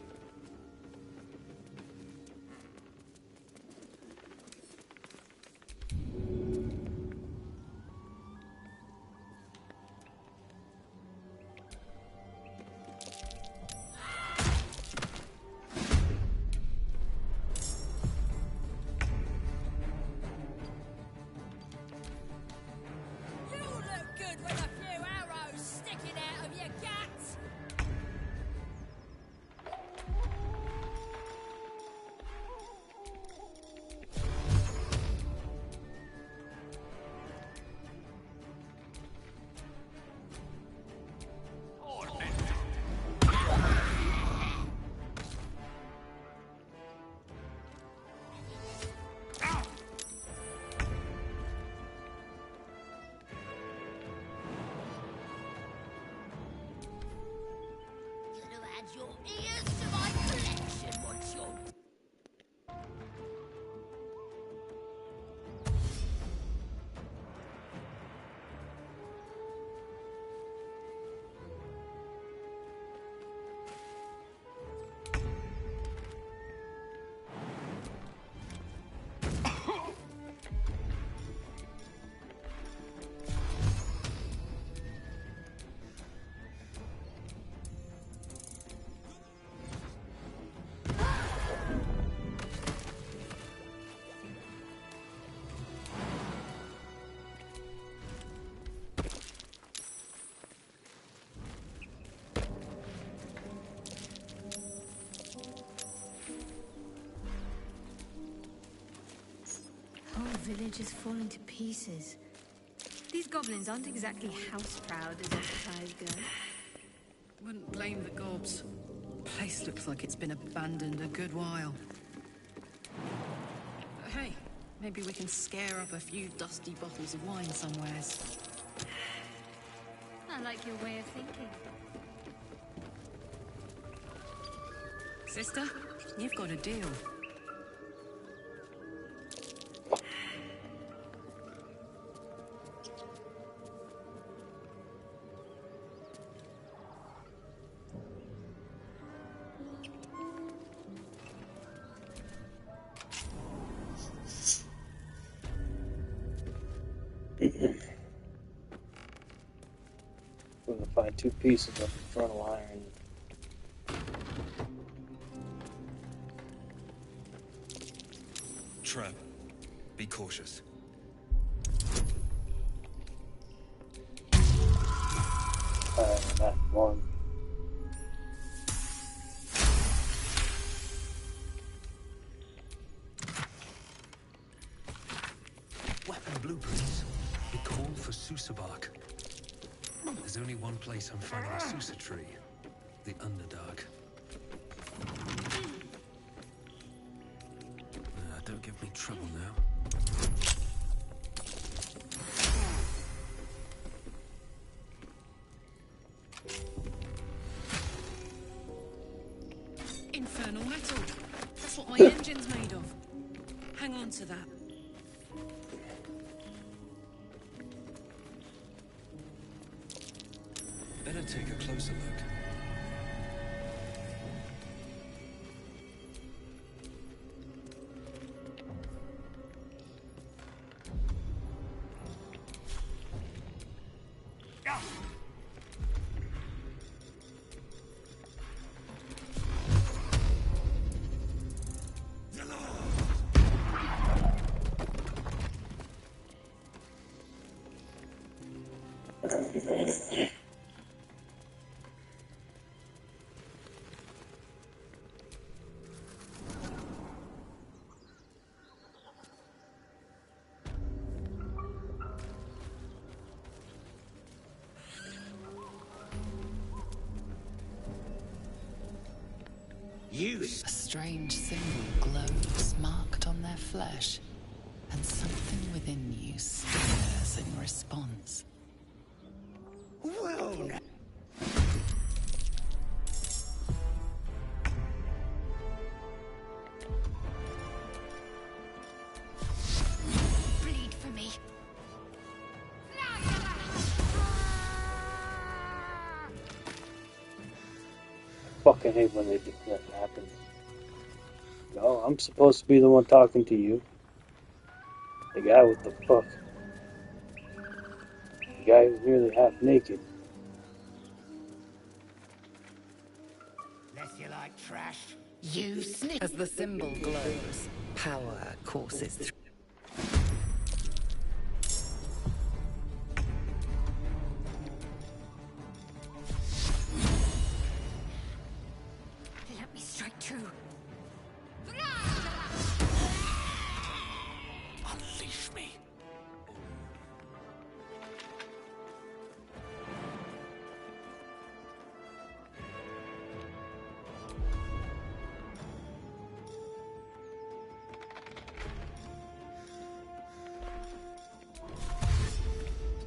Your ears to my collection once you're... The village is falling to pieces. These goblins aren't exactly house-proud as exercise go. Wouldn't blame the gobs. Place looks like it's been abandoned a good while. But hey, maybe we can scare up a few dusty bottles of wine somewheres. I like your way of thinking. Sister, you've got a deal. We're gonna find 2 pieces of infernal iron. Trap. Be cautious. That one. Weapon blueprints. We call for Sousa bark. There's only one place I'm finding a Sousa tree. The Underdark. Don't give me trouble now. Infernal metal. That's what my engine's made of. Hang on to that. Better take a closer look. A strange symbol glows, marked on their flesh. and something within you stirs in response. Well, Bleed for me. Fucking hate when they do that happen. No, I'm supposed to be the one talking to you. The guy with the fuck. The guy who's nearly half naked. Less you like trash. You sniff as the symbol glows. Power courses through. Let me strike true. Unleash me.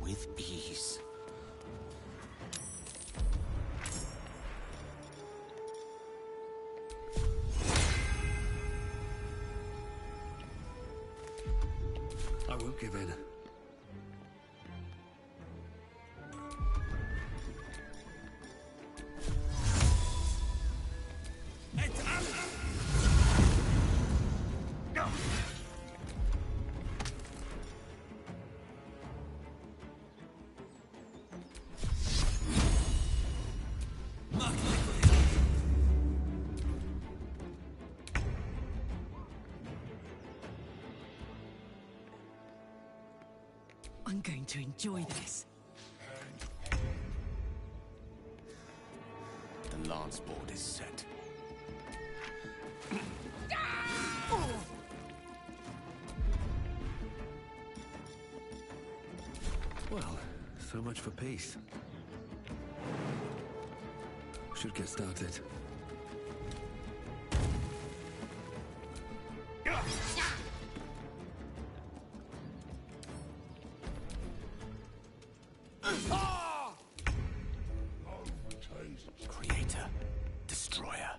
With ease. I won't give in. I'm going to enjoy this. The lance board is set. Well, so much for peace. Should get started. Creator, destroyer.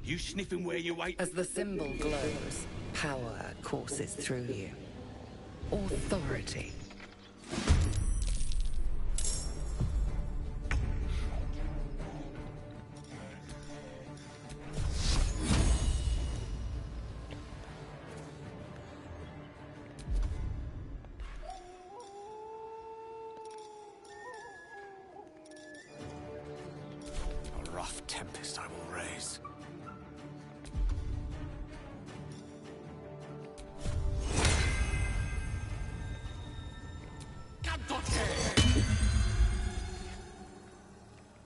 You sniffing where you wait? As the symbol glows, power courses through you. Authority. A rough tempest I will raise.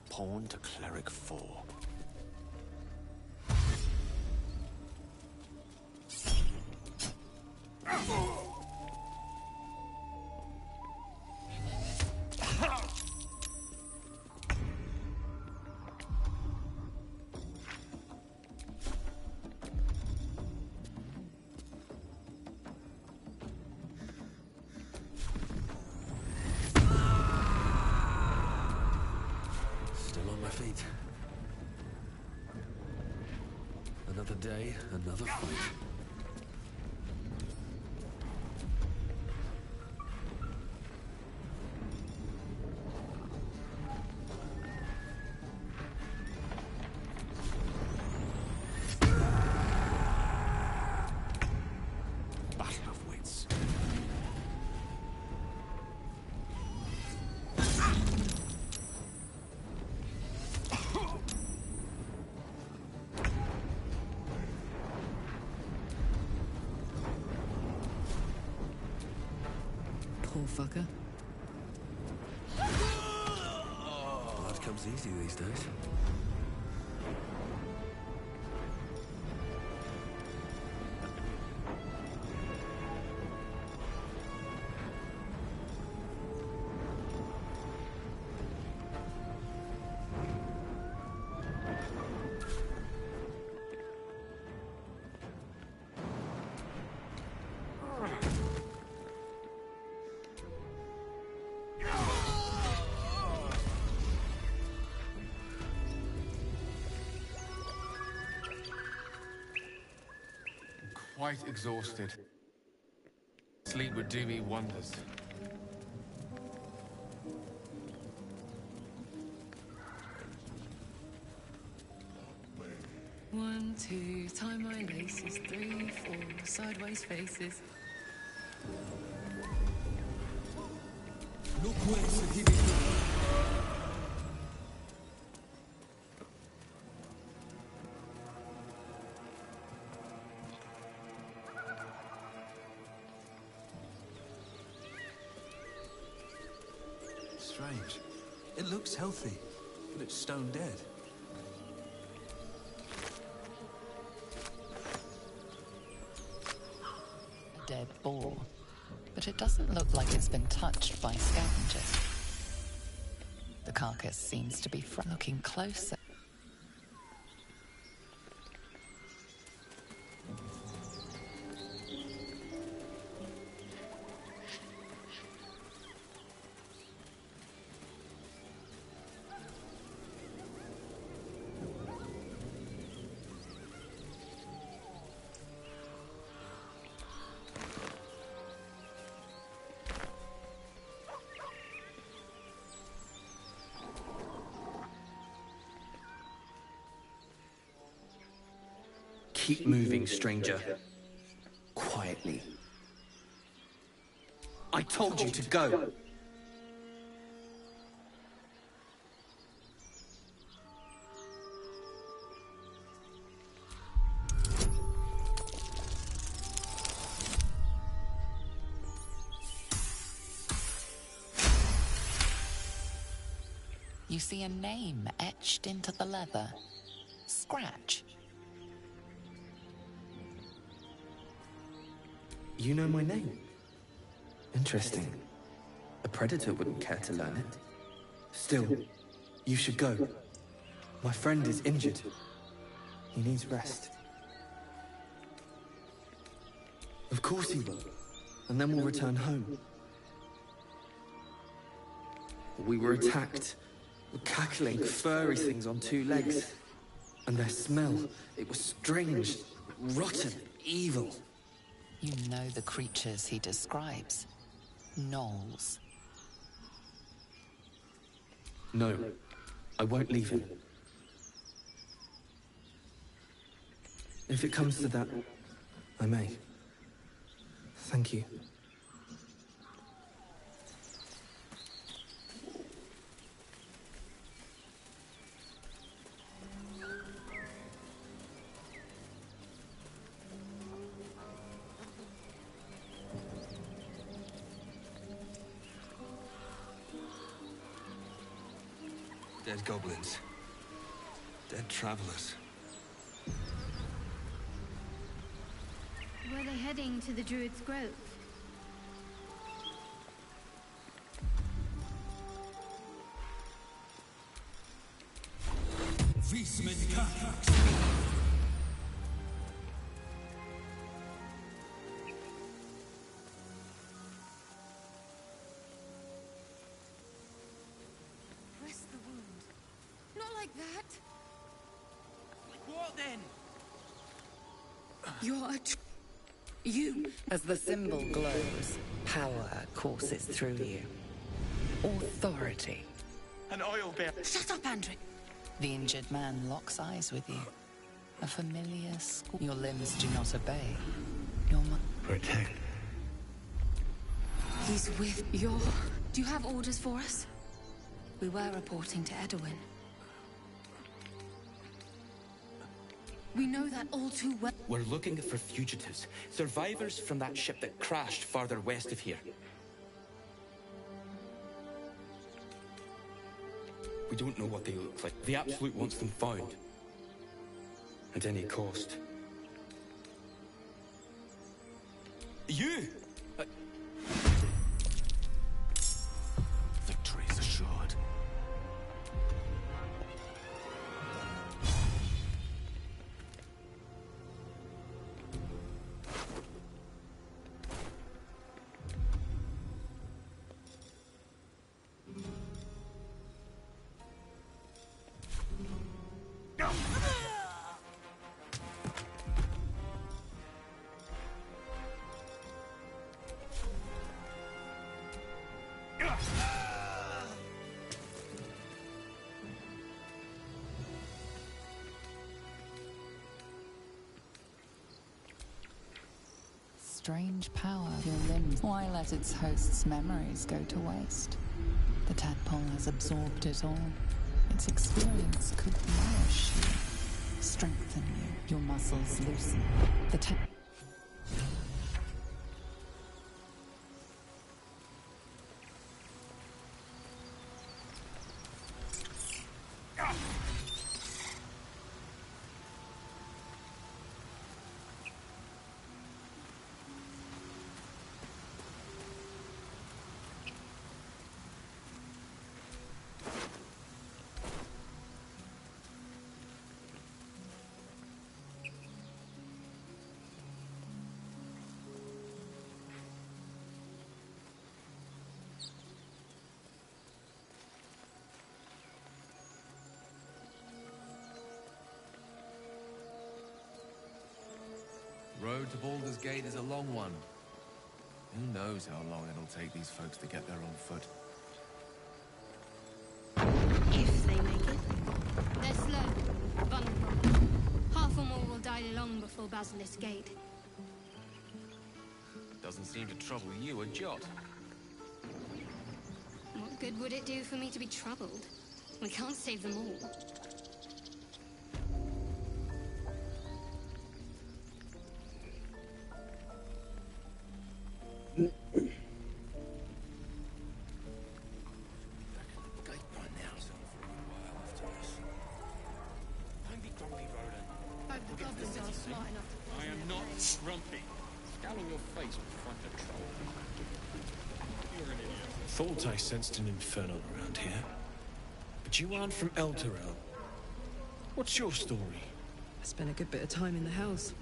Pawn to cleric 4. Still on my feet. Another day, another fight. Battle of wits. Poor fucker. Blood comes easy these days. quite exhausted. Sleep would do me wonders. One, two, tie my laces. 3, 4, sideways faces. No puede seguir esto. Strange. It looks healthy, but it's stone dead. A dead boar, but it doesn't look like it's been touched by scavengers. The carcass seems to be looking closer. Keep moving, stranger. Quietly. I told you to go. You see a name etched into the leather. Scratch. You know my name? Interesting. A predator wouldn't care to learn it. Still, you should go. My friend is injured. He needs rest. Of course he will. And then we'll return home. We were attacked. Cackling, furry things on 2 legs. And their smell, it was strange, rotten, evil. You know the creatures he describes. Gnolls. No, I won't leave him. If it comes to that, I may. Thank you. Dead goblins. Dead travelers. Were they heading to the Druid's Grove? Press the wound. Not like that. What then? You're a you. As the symbol glows, power courses through you. Authority. An oil bear. Shut up, Andrew. The injured man locks eyes with you. A familiar school. Your limbs do not obey. Your Protect. He's with your... Do you have orders for us? We were reporting to Edwin. We know that all too well. We're looking for fugitives, survivors from that ship that crashed farther west of here. We don't know what they look like. The Absolute wants them found. At any cost. You! Victory is assured. strange power of your limbs. Why let its host's memories go to waste? The tadpole has absorbed it all. Its experience could nourish you, strengthen you, your muscles loosen. The Road to Baulders Gate is a long one. Who knows how long it'll take these folks to get there on foot. If they make it. They're slow, vulnerable. Half or more will die long before Basilisk Gate. Doesn't seem to trouble you a jot. What good would it do for me to be troubled? We can't save them all. I am not grumpy. Scowl on your face will find a troll. You're an idiot. Thought I sensed an infernal around here. But you aren't from Elturel. What's your story? I spent a good bit of time in the Hells.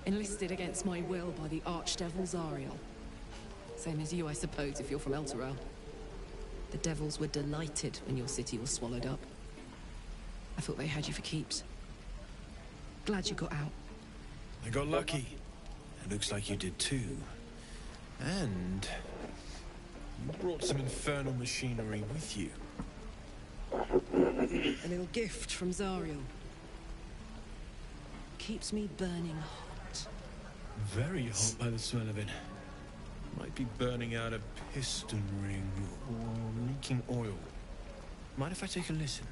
Enlisted against my will by the Archdevil Zariel. Same as you, I suppose, if you're from Elturel. The devils were delighted when your city was swallowed up. I thought they had you for keeps. Glad you got out. I got lucky. It looks like you did too. And you brought some infernal machinery with you. A little gift from Zariel. Keeps me burning hot. Very hot by the smell of it. Might be burning out a piston ring or leaking oil. Mind if I take a listen?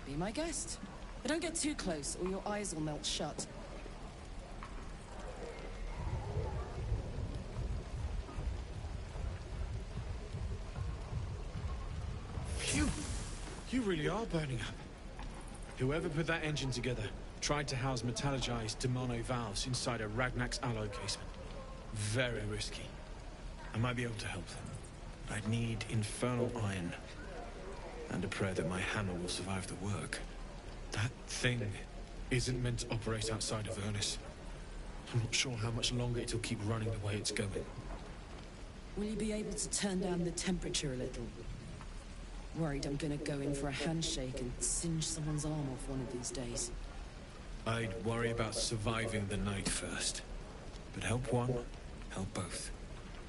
Be my guest. But don't get too close or your eyes will melt shut. Phew! You really are burning up. Whoever put that engine together tried to house metallurgized Demano valves inside a Ragnak's alloy casement. Very risky. I might be able to help them, but I'd need infernal iron. And a prayer that my hammer will survive the work. That thing isn't meant to operate outside of Ernest. I'm not sure how much longer it'll keep running the way it's going. Will you be able to turn down the temperature a little? Worried I'm gonna go in for a handshake and singe someone's arm off one of these days. I'd worry about surviving the night first. But help one, help both.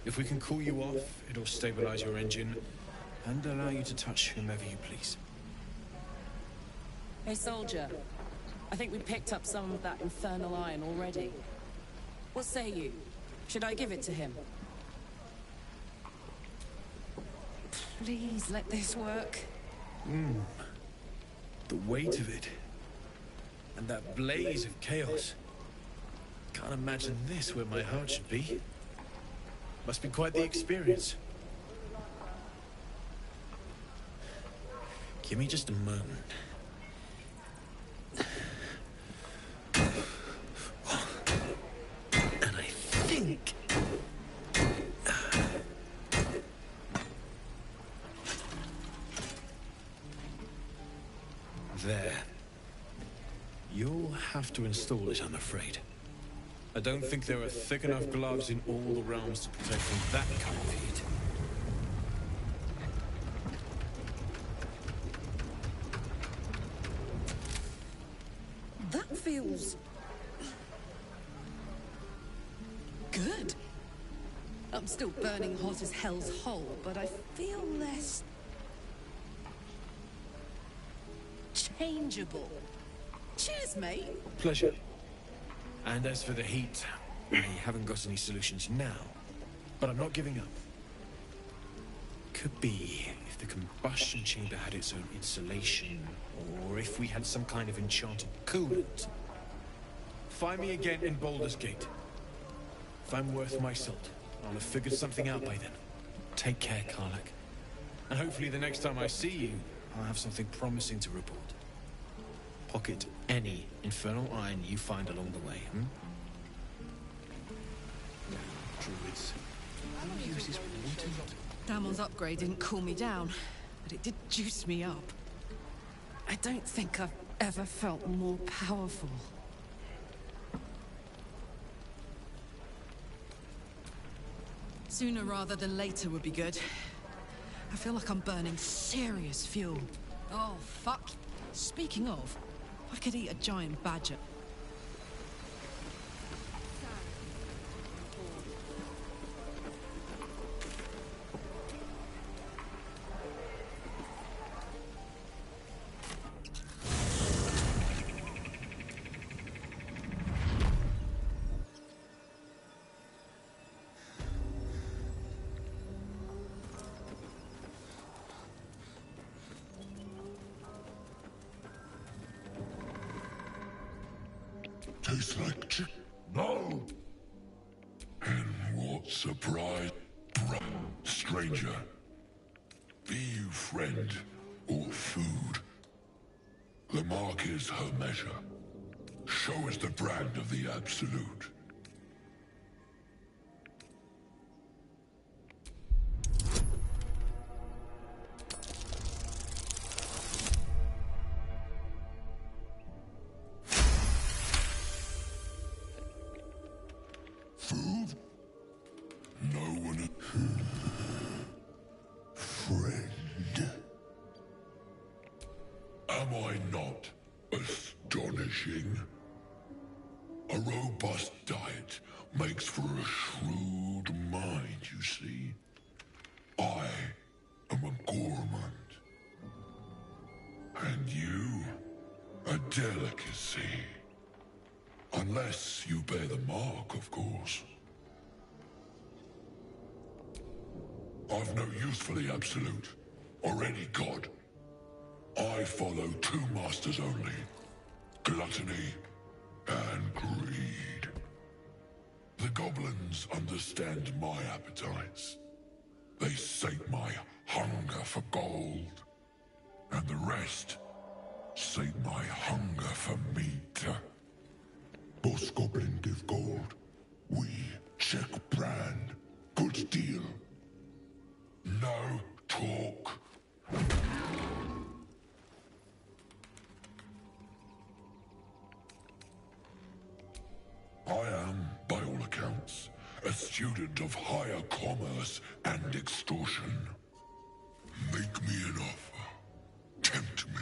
If we can cool you off, it'll stabilize your engine and allow you to touch whomever you please. Hey, soldier. I think we picked up some of that infernal iron already. What say you? Should I give it to him? Please let this work. The weight of it. And that blaze of chaos. Can't imagine this where my heart should be. Must be quite the experience. Give me just a moment. And I think... There. You'll have to install it, I'm afraid. I don't think there are thick enough gloves in all the realms to protect from that kind of heat. That feels... good. I'm still burning hot as hell's hole, but I feel less... changeable. Cheers, mate. Pleasure. And as for the heat, I haven't got any solutions now, but I'm not giving up. Could be if the combustion chamber had its own insulation, or if we had some kind of enchanted coolant. Find me again in Baulders Gate. If I'm worth my salt, I'll have figured something out by then. Take care, Karlach. And hopefully the next time I see you, I'll have something promising to report. Pocket any infernal iron you find along the way, Druids. Who uses water? Damon's upgrade didn't cool me down, but it did juice me up. I don't think I've ever felt more powerful. Sooner rather than later would be good. I feel like I'm burning serious fuel. Oh, fuck. Speaking of, I could eat a giant badger. Tastes like chicken. No! And what surprise, stranger. Be you friend or food. The mark is her measure. Show us the brand of the absolute. Food? No one. Friend. Am I not astonishing? A robust diet makes for a shrewd mind, you see. I am a gourmand. And you, a delicacy. Unless you bear the mark, of course. I've no use for the absolute, or any god. I follow two masters only. Gluttony and greed. The goblins understand my appetites. They sate my hunger for gold. And the rest sate my hunger for meat. Boss goblin give gold. We check brand. Good deal. No talk. I am, by all accounts, a student of higher commerce and extortion. Make me an offer. Tempt me.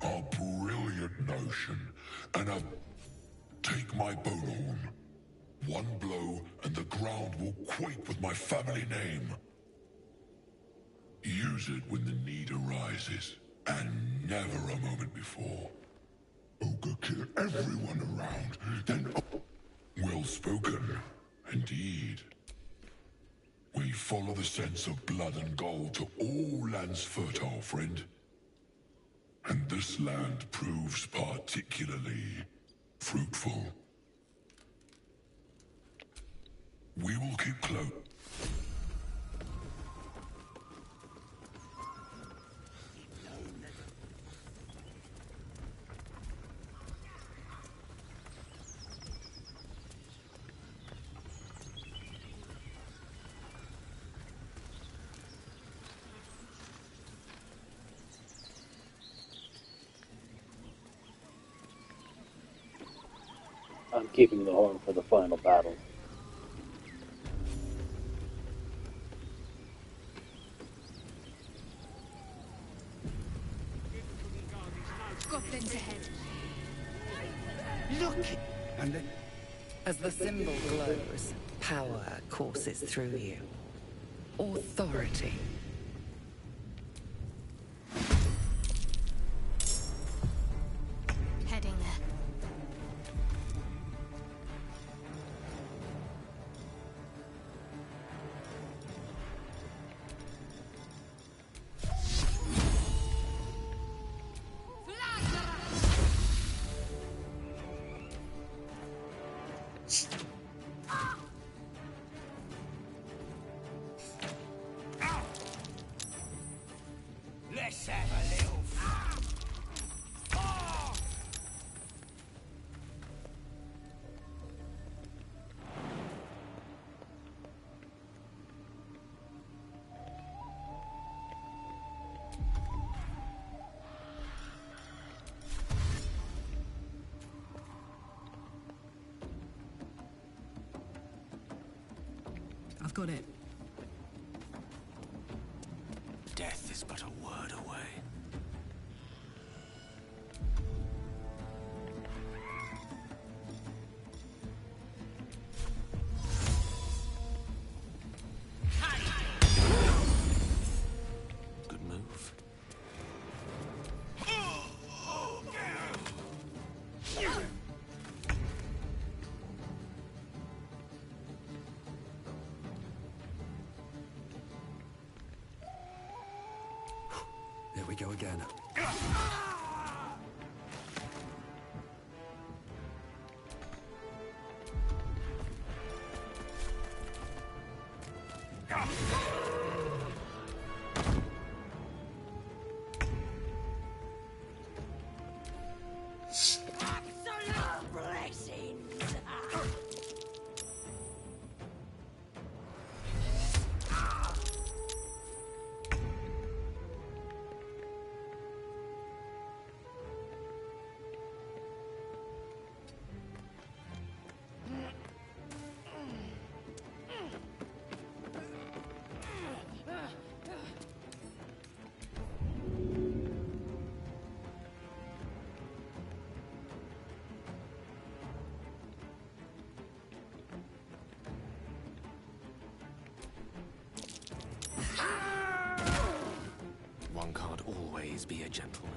A brilliant notion, and take my bowhorn. One blow, and the ground will quake with my family name. Use it when the need arises, and never a moment before. Ogre kill everyone around, then... Well spoken, indeed. We follow the sense of blood and gold to all lands fertile, friend. And this land proves particularly fruitful. We will keep close. I'm keeping the horn for the final battle. Goblins ahead. Look! And then... As the symbol glows, power courses through you. Authority. Heading there. Let's have a little fun. I've got it. Death is but a word away. Good move. Here we go again. Absolute blessings! One can't always be a gentleman.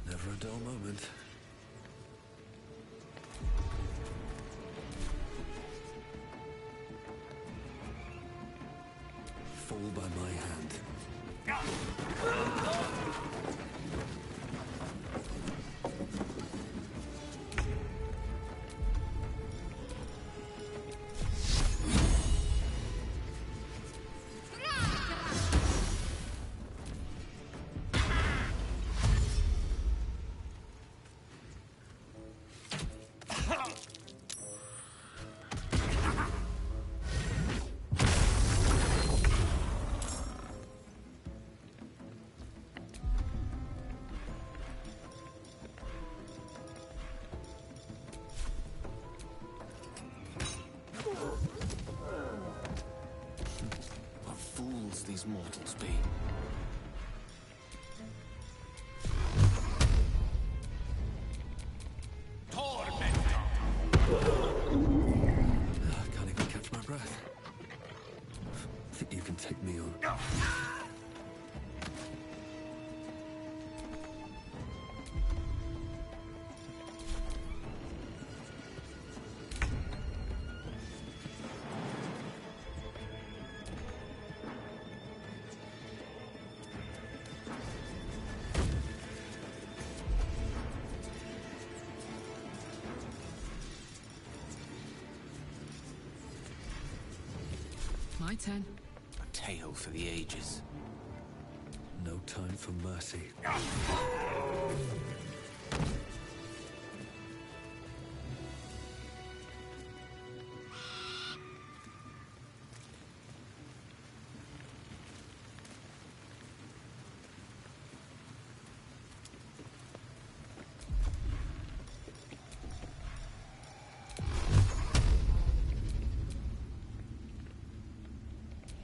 Never a dull moment. Fall by my hand. What fools these mortals be. I can't even catch my breath. Think you can take me on? My turn. A tale for the ages. No time for mercy.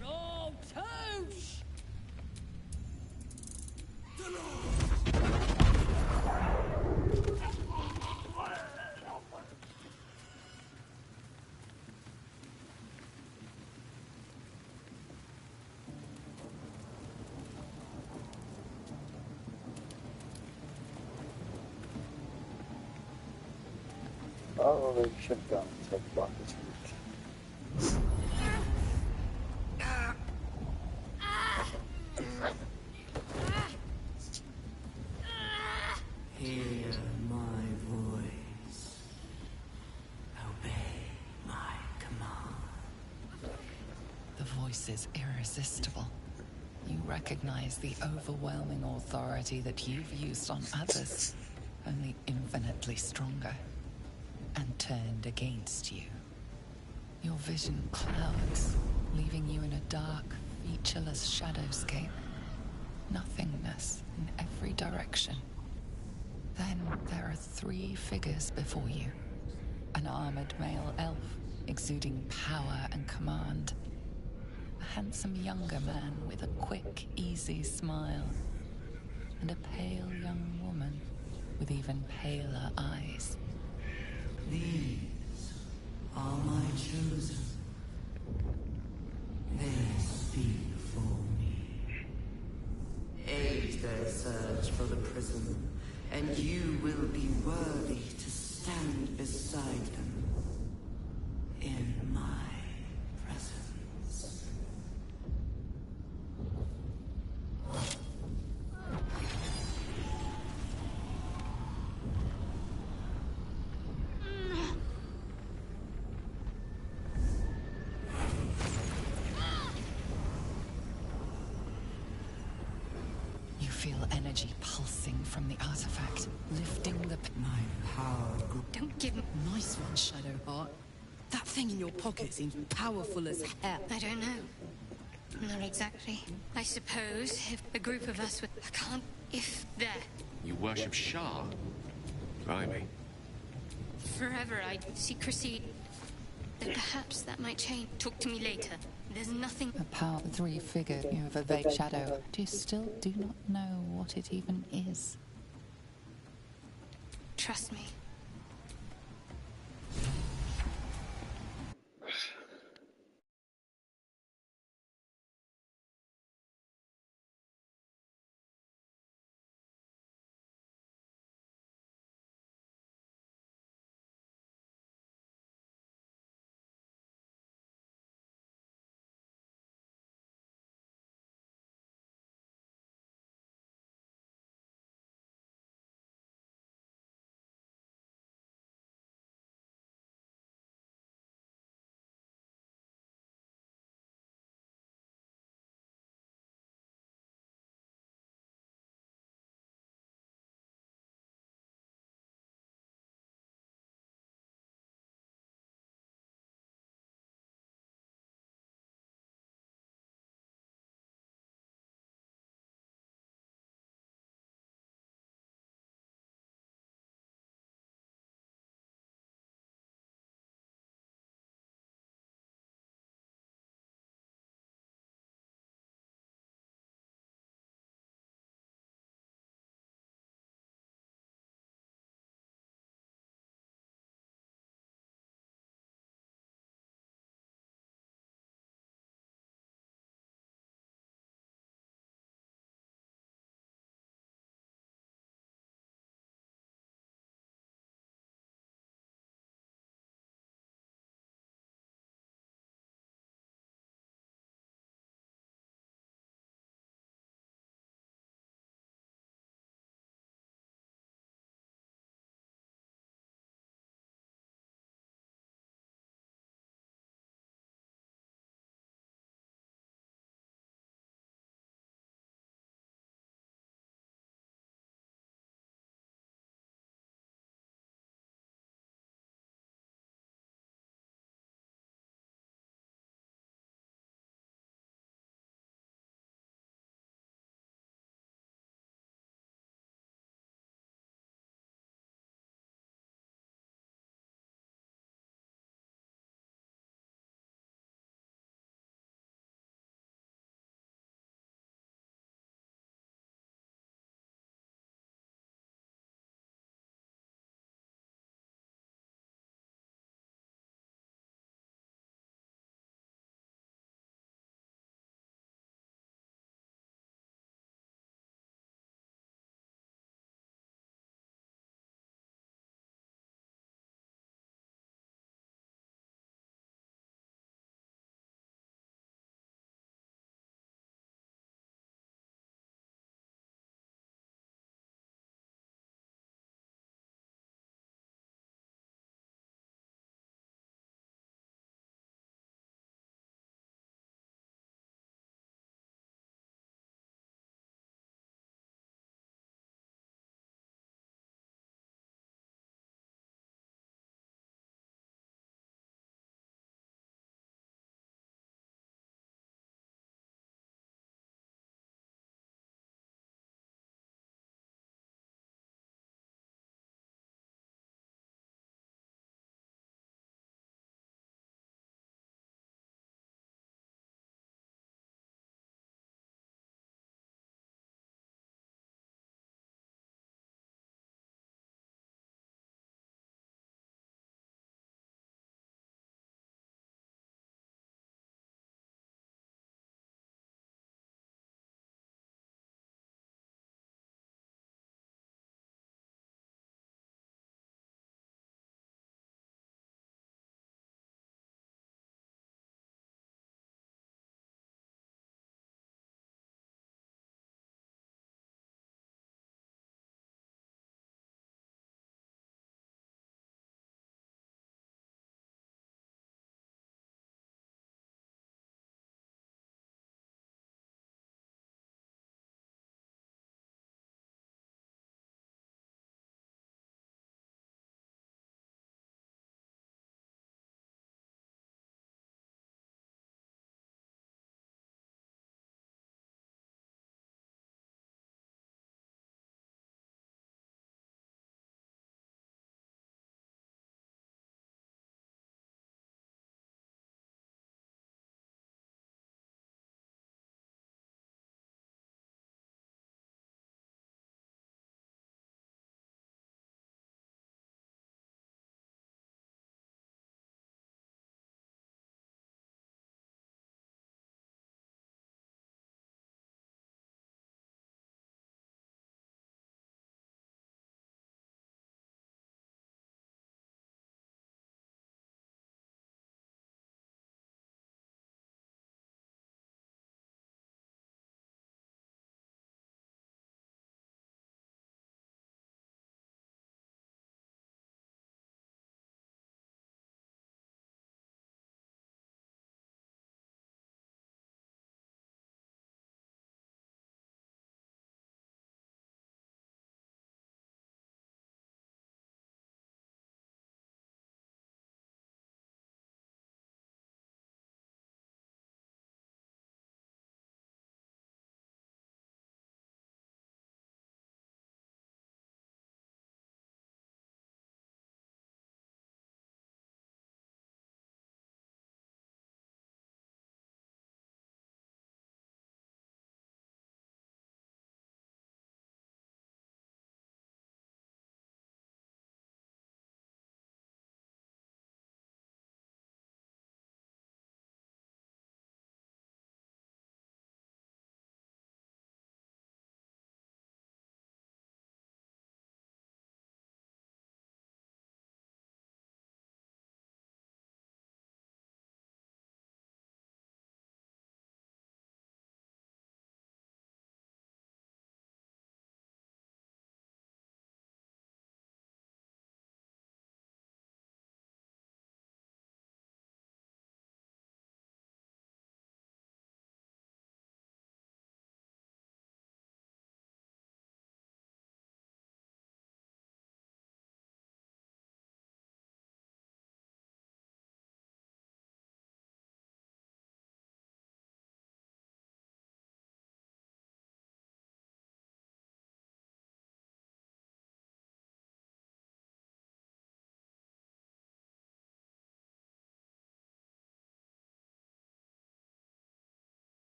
No touch! Oh, I should have gone to the block this week. Hear my voice. Obey my command. The voice is irresistible. You recognize the overwhelming authority that you've used on others, only infinitely stronger, and turned against you. Your vision clouds, leaving you in a dark, featureless shadowscape. Nothingness in every direction. Then there are 3 figures before you. An armored male elf, exuding power and command. A handsome younger man with a quick, easy smile. And a pale young woman with even paler eyes. These are my chosen. They speak for me. Aid their search for the prism, and you will be worthy to stand beside them in my presence. You feel energy pulsing from the artifact, lifting the... My power... Don't give me... Nice one, Shadowheart. That thing in your pocket seems powerful as hell. I don't know. Not exactly. I suppose if a group of us would... I can't... If there. You worship Shah? Blimey. Forever I'd secrecy... But perhaps that might change. Talk to me later. There's nothing... A power 3 figure you have a vague shadow, but you still do not know what it even is. Trust me.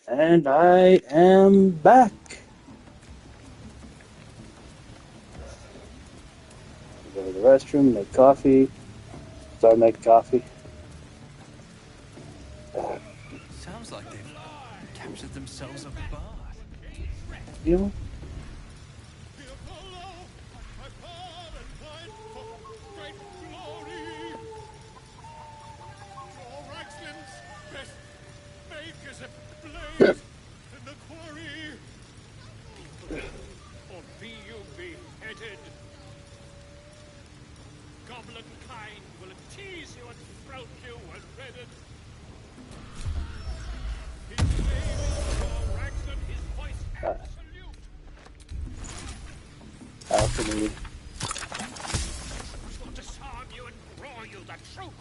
And I am back. Go to the restroom, make coffee. Start making coffee. Sounds like they've captured themselves a bard. You know? Or be you beheaded. Goblin kind will tease you and throat you and redden. His name is Raxton, his voice absolute. Alchemy. Will disarm you and draw you the truth.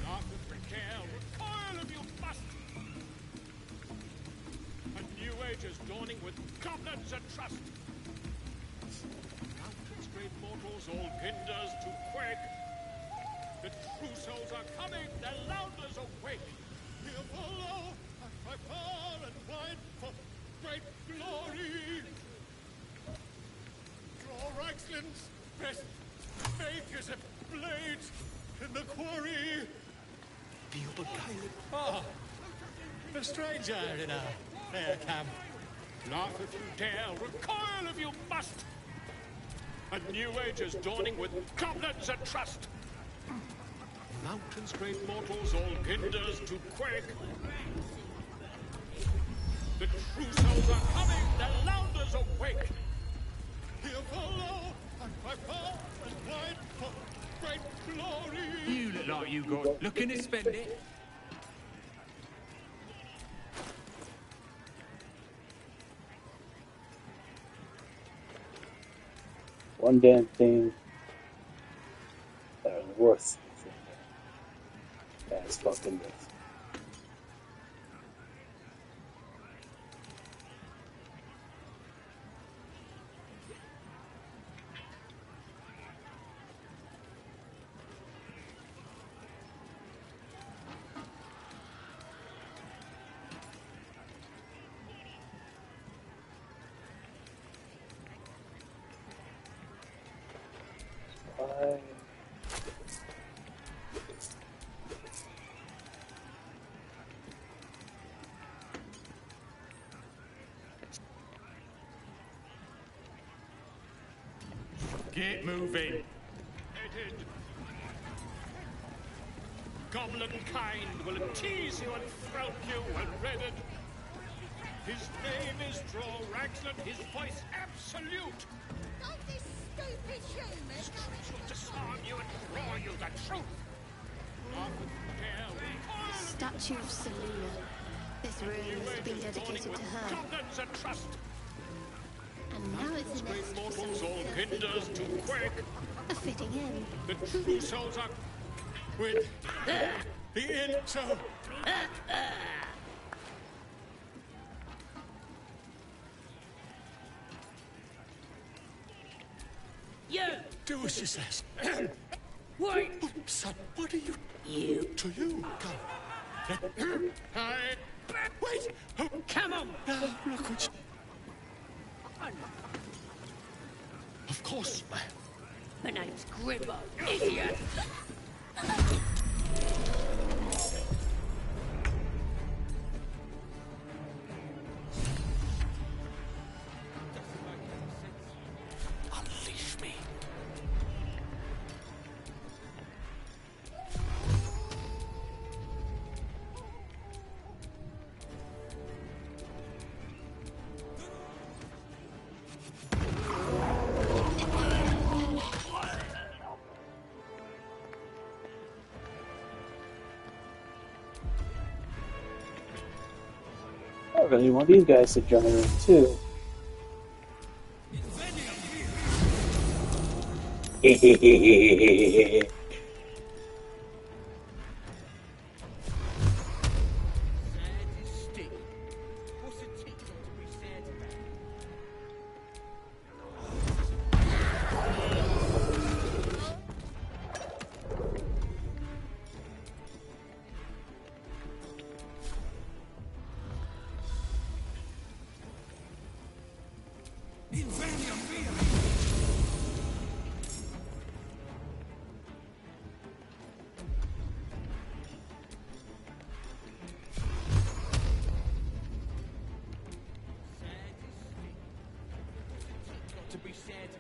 Laugh and regale, recoil if you must. A new age is dawning with goblins and trust. Mountains, great mortals, all hinders to quake. The true souls are coming, their louders awake. Here follow, and by far and wide, for great glory. Draw Raxlin's best, make as a blade in the quarry. Ah, a stranger in a fair camp. Laugh if you dare, recoil if you must. A new age is dawning with goblins and trust. Mountains, great mortals, all hinders to quake. The true souls are coming, their louders awake. Here follow, and by far and wide, for great glory. You look like you got looking to spend it. One damn thing that is worth as fucking this. Get moving. Headed. Goblin kind will tease you and throat you and redden. His name is Draw Raxland, his voice absolute. Don't this stupid human! His truth will disarm you and draw you the truth. Laugh and dare, recoil. Statue of Selena. This room has been dedicated to her. Goblins and trust. And now it's an Great mortals, all hinders to quake. a fitting end. The true souls are with the intro. You! Do as she says. Wait! Oh, son, what are you? You! To you, come. I... Wait! Oh, Come on! look what you... Of course, ma'am. My name's Gripper, idiot! Unleash me. I really want these guys to join in too. To be sad about.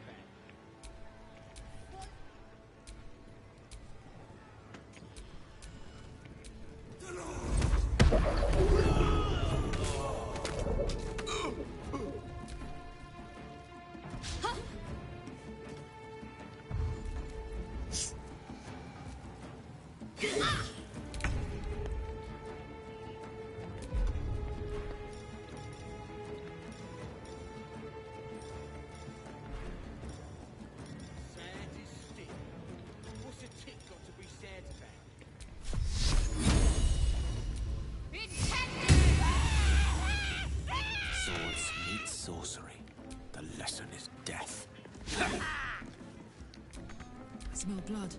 Swords meet sorcery. The lesson is death. I smell blood.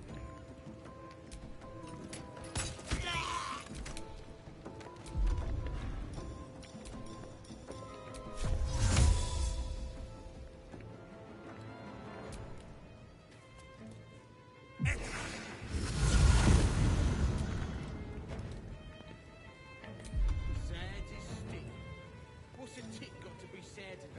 Sad is stick. What's a tick got to be sad about?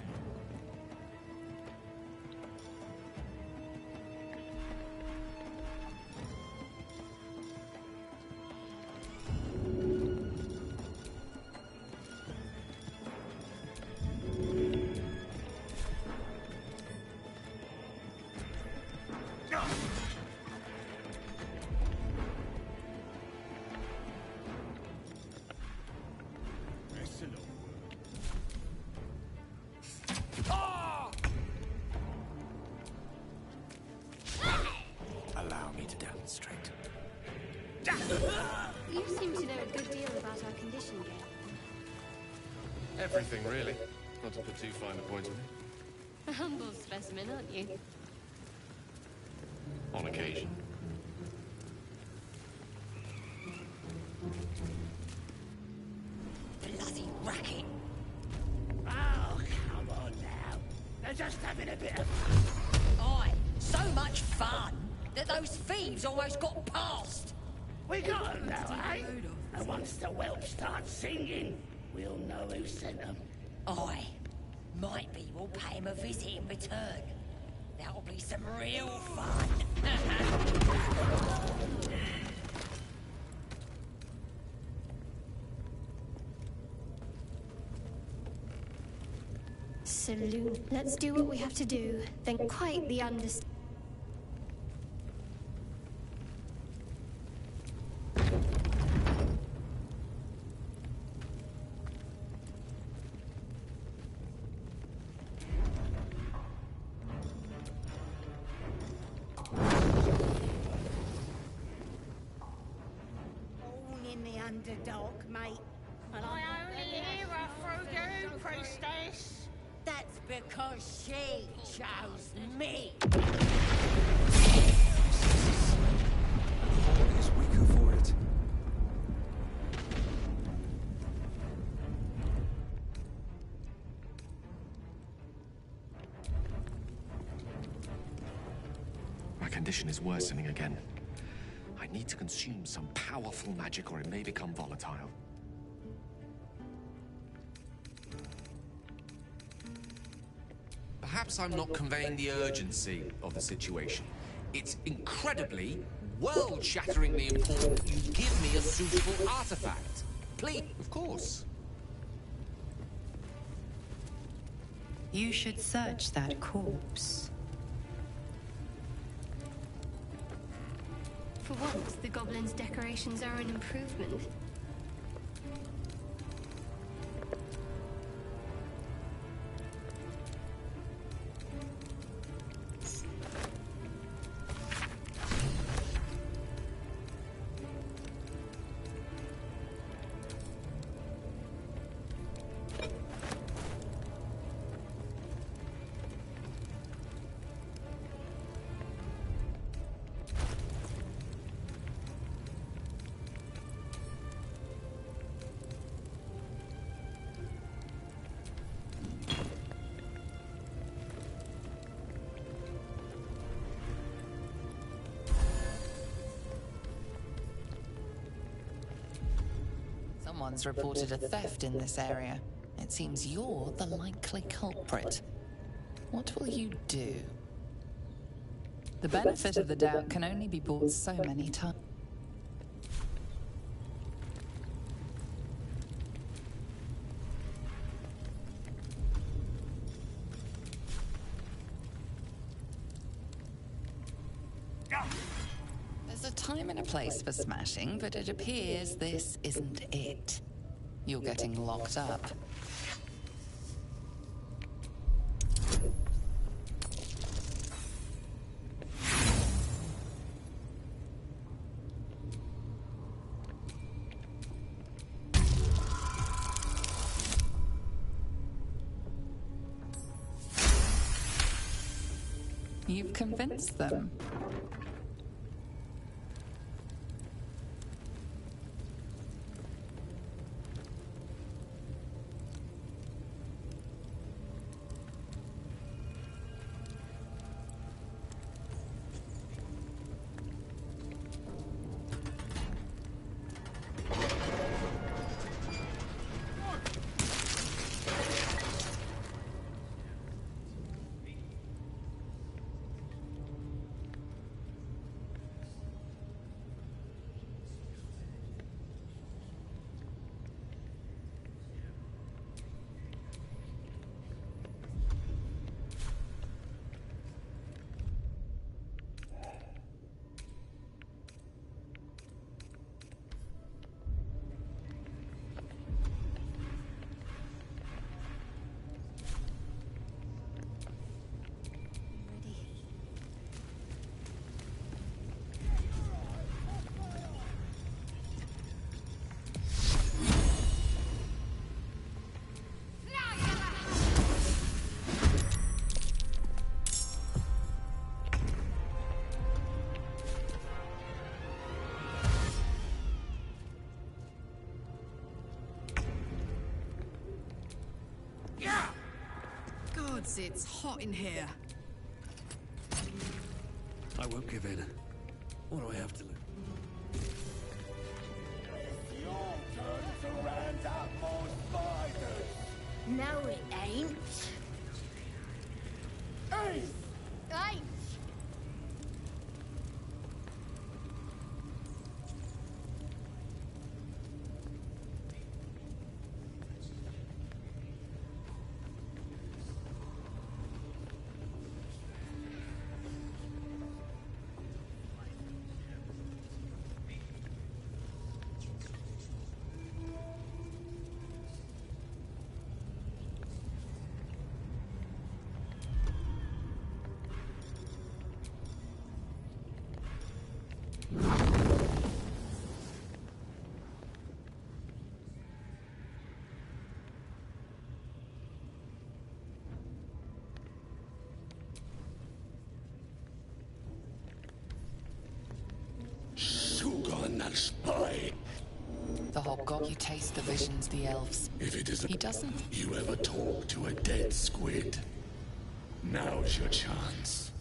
Allow me to demonstrate. You seem to know a good deal about our condition, Gale. Everything, really. Not to put too fine a point on it. A humble specimen, aren't you? On occasion. Bloody racket! Oh, come on now. They're just having a bit of fun. Aye, so much fun that those thieves almost got past. We got them now, eh? And once the whelp starts singing, we'll know who sent them. Aye, might be we'll pay him a visit in return. That'll be some real fun. Saloon. Let's do what we have to do, then quite the understand. In the underdog, mate. And My only hero through you, priestess. That's because she chose me. Is weaker for it. My condition is worsening again. I need to consume some powerful magic or it may become volatile. Perhaps I'm not conveying the urgency of the situation. It's incredibly, world-shatteringly important you give me a suitable artifact. Please, of course. You should search that corpse. For once, the goblin's decorations are an improvement. Someone's reported a theft in this area. It seems you're the likely culprit. What will you do? The benefit of the doubt can only be bought so many times. There's a time and a place for smashing, but it appears this isn't it. You're getting locked up. You've convinced them. Gods, it's hot in here. I won't give in. What do I have to lose? Your turn to round up more spiders! No, it ain't. Hey! Ain't. Spy. The Hobgoblin, you taste the visions, the elves. If it isn't, He doesn't. You ever talk to a dead squid? Now's your chance.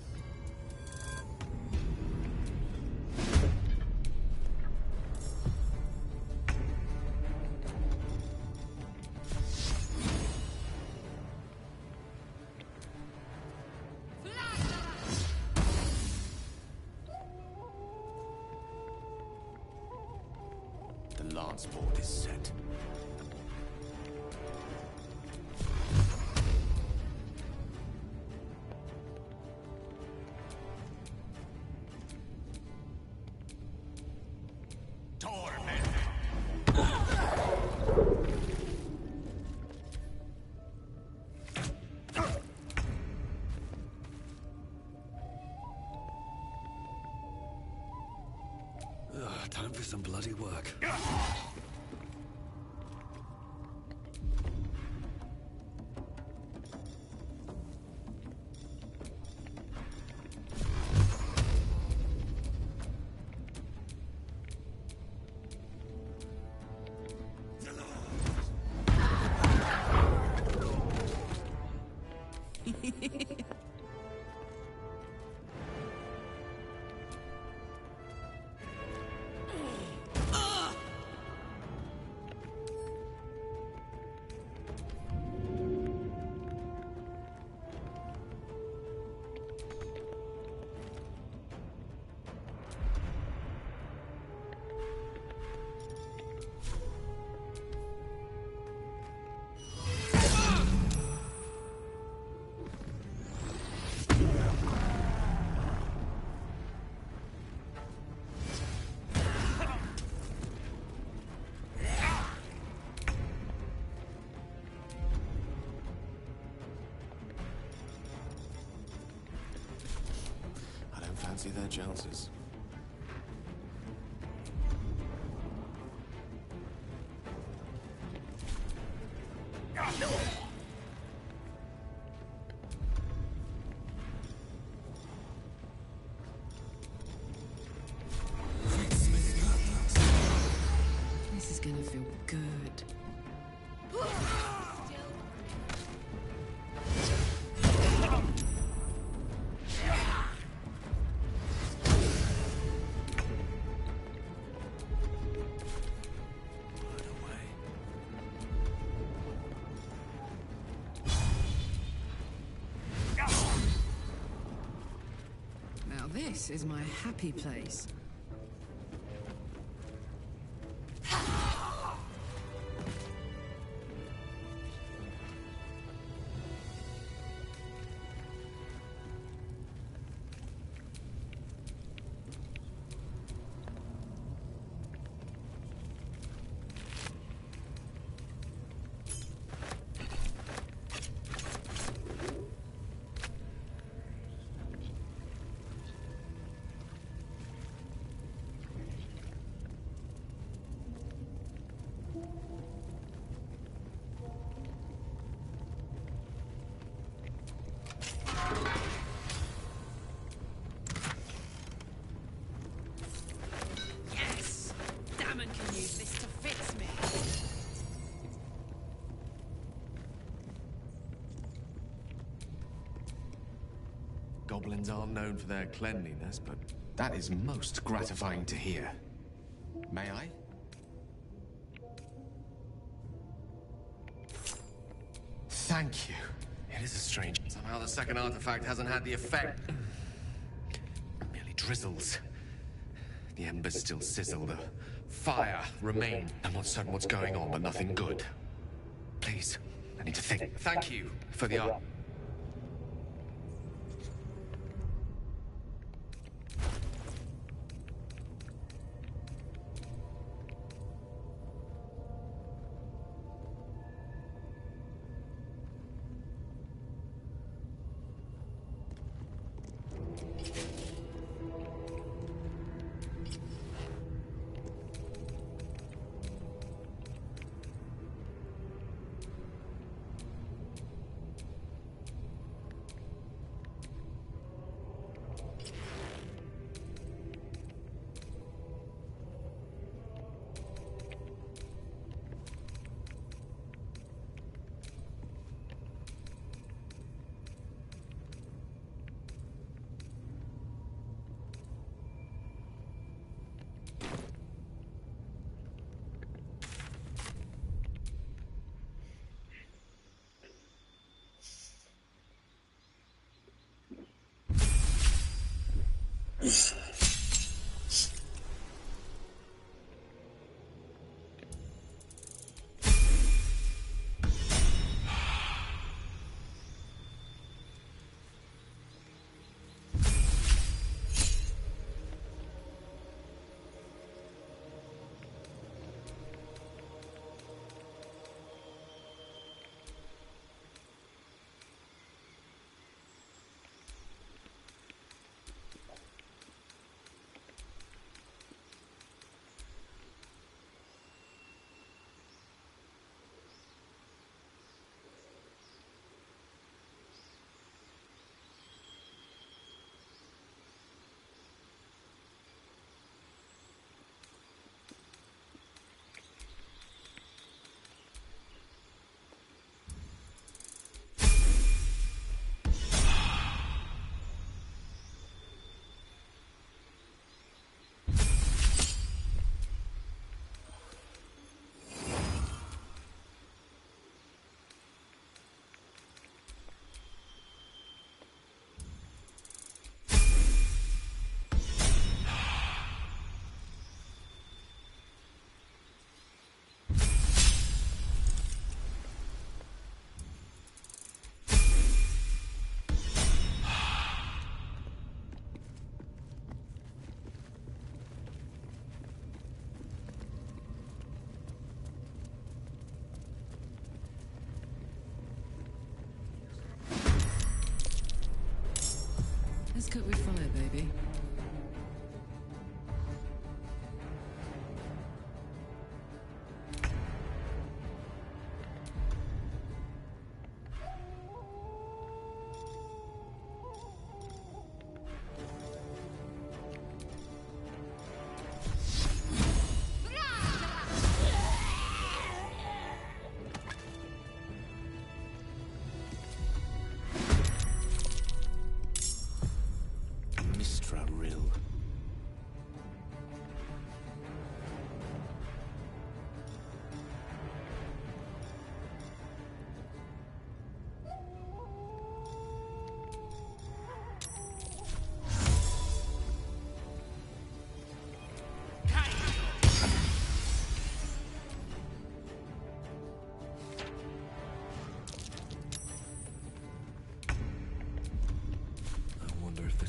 The lance board is set. Time for some bloody work. fancy their chances. This is gonna feel good. Now this is my happy place. Yes! Damon can use this to fix me. Goblins aren't known for their cleanliness, but that is most gratifying to hear. May I? Thank you. It is a strange... Somehow the second artifact hasn't had the effect. It merely drizzles. The embers still sizzle, the fire remain. I'm not certain what's going on, but nothing good. Please, I need to think. Thank you for the art. Let's cook with fire, baby.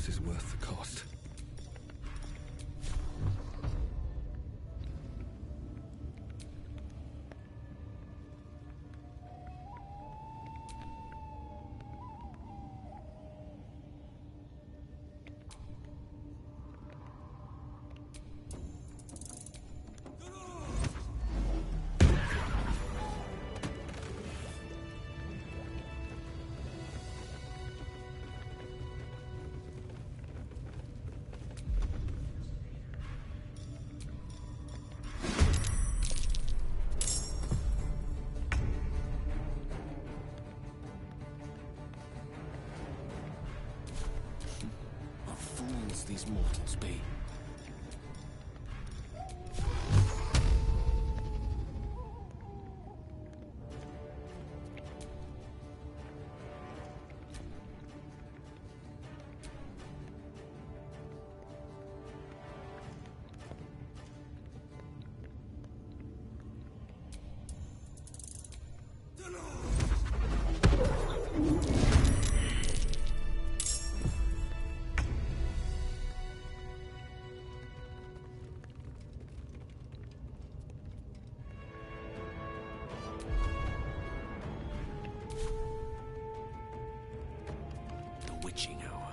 this is worth the cost. These mortals be? Witching hour.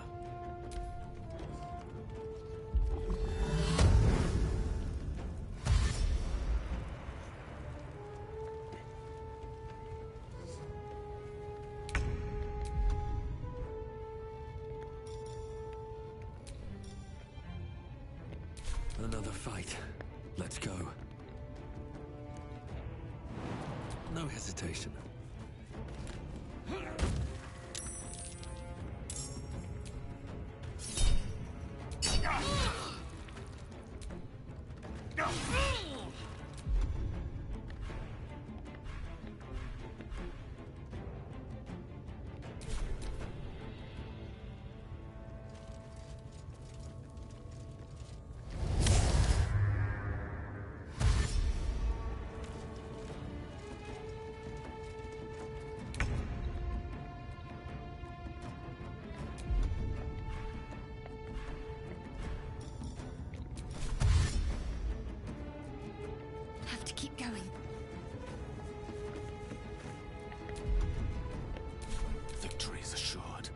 Another fight. Let's go. No hesitation. Have to keep going. Victory is assured.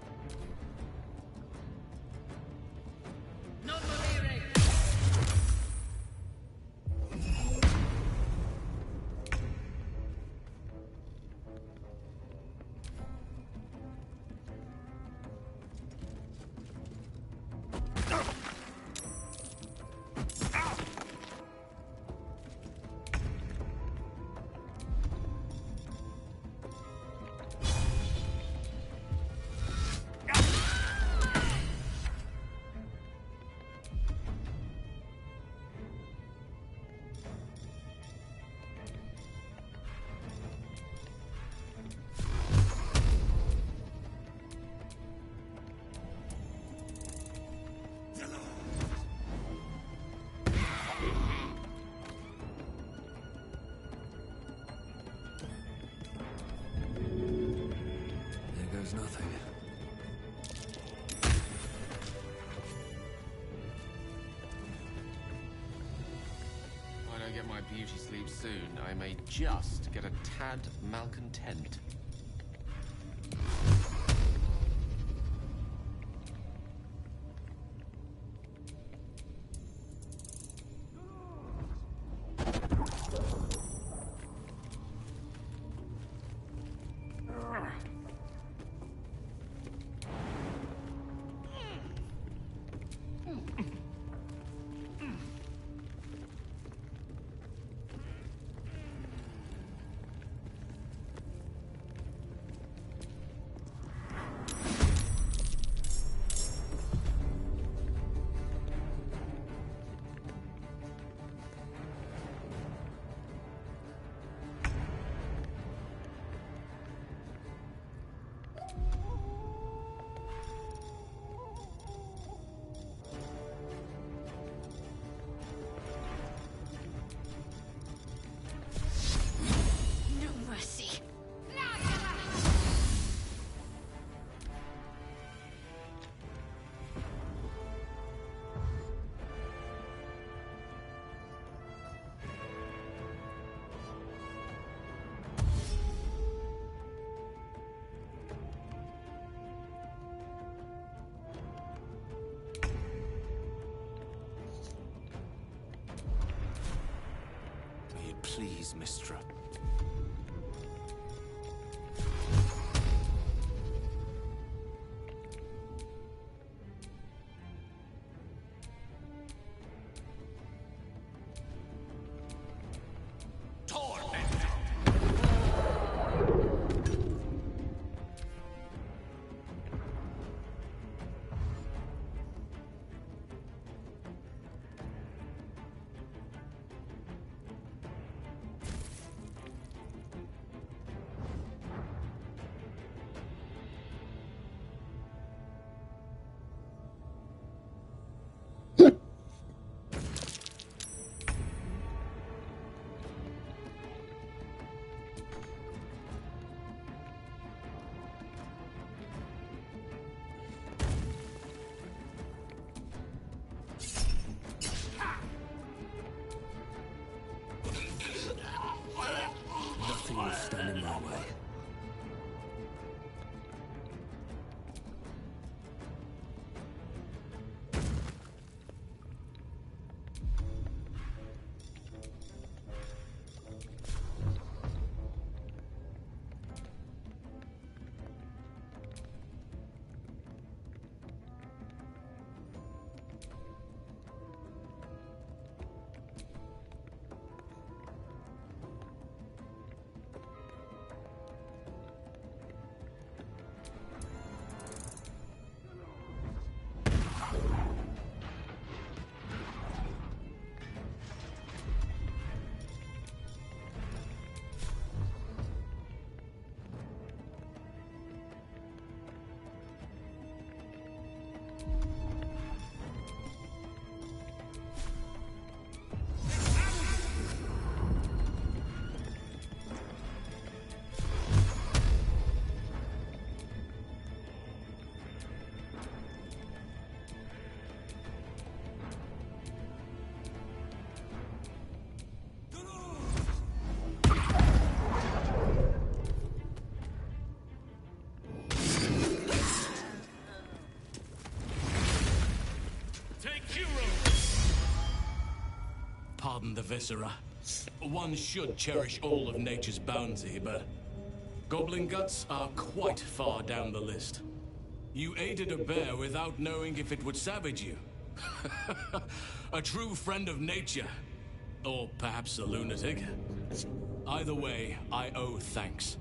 Nothing. If I don't get my beauty sleep soon, I may just get a tad malcontent. Please, Mistra. Nothing will stand in my way. Pardon the viscera. One should cherish all of nature's bounty, but goblin guts are quite far down the list. You aided a bear without knowing if it would savage you. A true friend of nature. Or perhaps a lunatic. Either way, I owe thanks.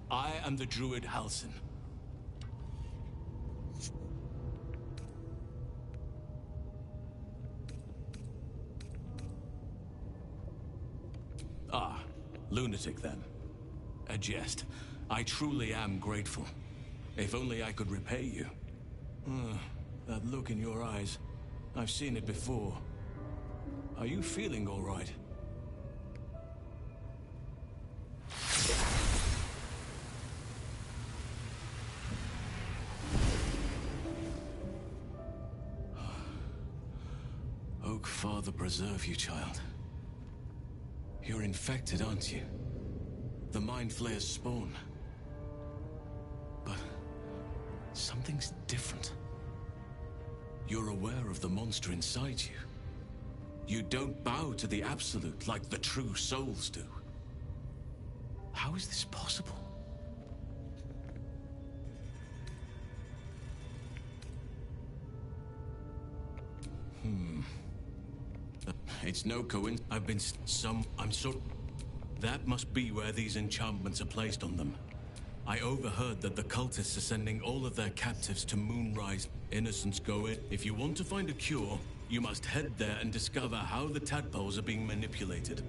I am the druid Halsin. Ah, lunatic then. A jest. I truly am grateful. If only I could repay you. That look in your eyes. I've seen it before. Are you feeling all right? Oak Father preserve you, child. You're infected, aren't you? The Mind Flayer's spawn. But something's different. You're aware of the monster inside you. You don't bow to the Absolute like the true souls do. How is this possible? It's no coincidence. I've been That must be where these enchantments are placed on them. I overheard that the cultists are sending all of their captives to Moonrise. Innocents go in. If you want to find a cure, you must head there and discover how the tadpoles are being manipulated.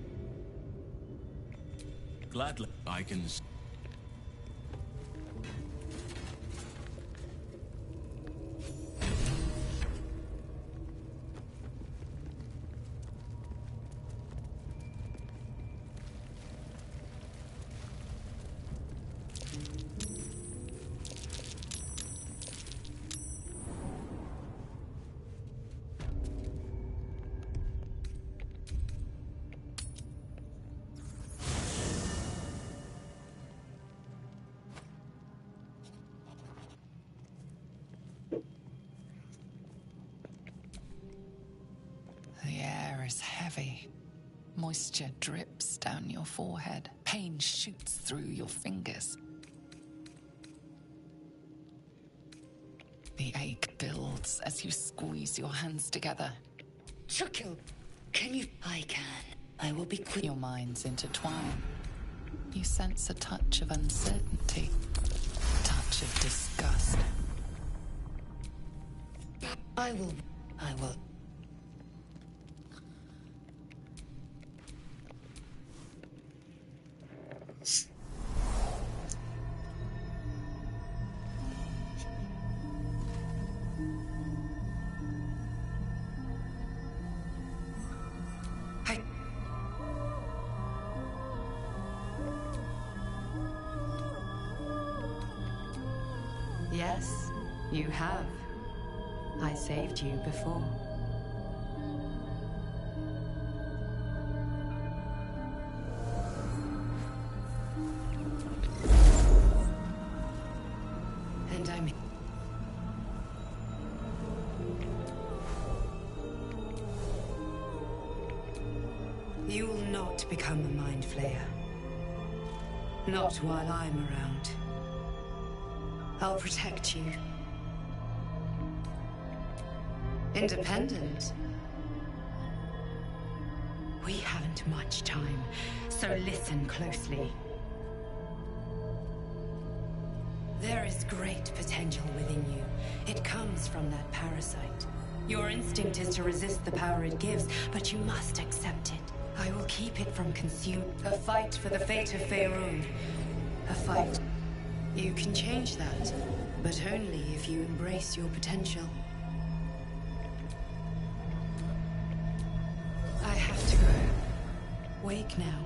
Gladly, I can... The air is heavy. Moisture drips down your forehead. Pain shoots through your fingers. The ache builds as you squeeze your hands together. Chukil, can you? I can. I will be quick. Your minds intertwine. You sense a touch of uncertainty, a touch of disgust. I will. Yes, you have. I saved you before. And I'm... You will not become a Mind Flayer. Not while I'm around. I'll protect you. Independent. We haven't much time, so listen closely. There is great potential within you. It comes from that parasite. Your instinct is to resist the power it gives, but you must accept it. I will keep it from consuming. A fight for the fate of Faerun. A fight. You can change that, but only if you embrace your potential. I have to go. Wake now.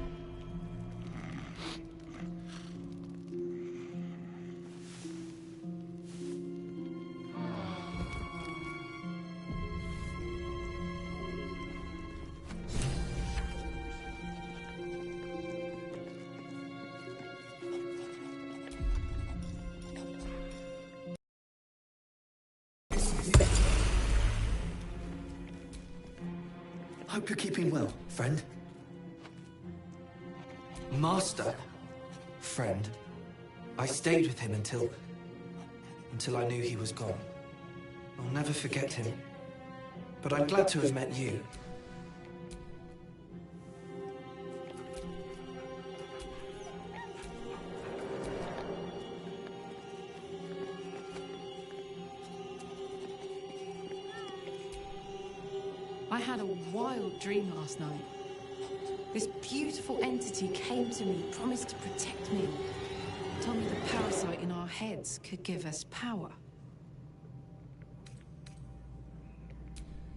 Hope you're keeping well, friend. Master? Friend. I stayed with him until I knew he was gone. I'll never forget him. But I'm glad to have met you. I had a wild dream last night. This beautiful entity came to me, promised to protect me. Told me the parasite in our heads could give us power.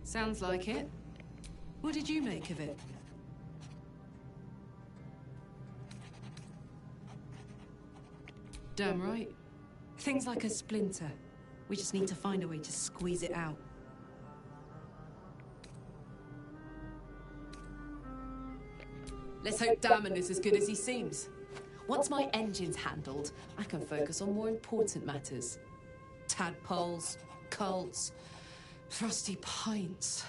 Sounds like it. What did you make of it? Damn right. Things like a splinter. We just need to find a way to squeeze it out. Let's hope Damon is as good as he seems. Once my engine's handled, I can focus on more important matters. Tadpoles, cults, frosty pints.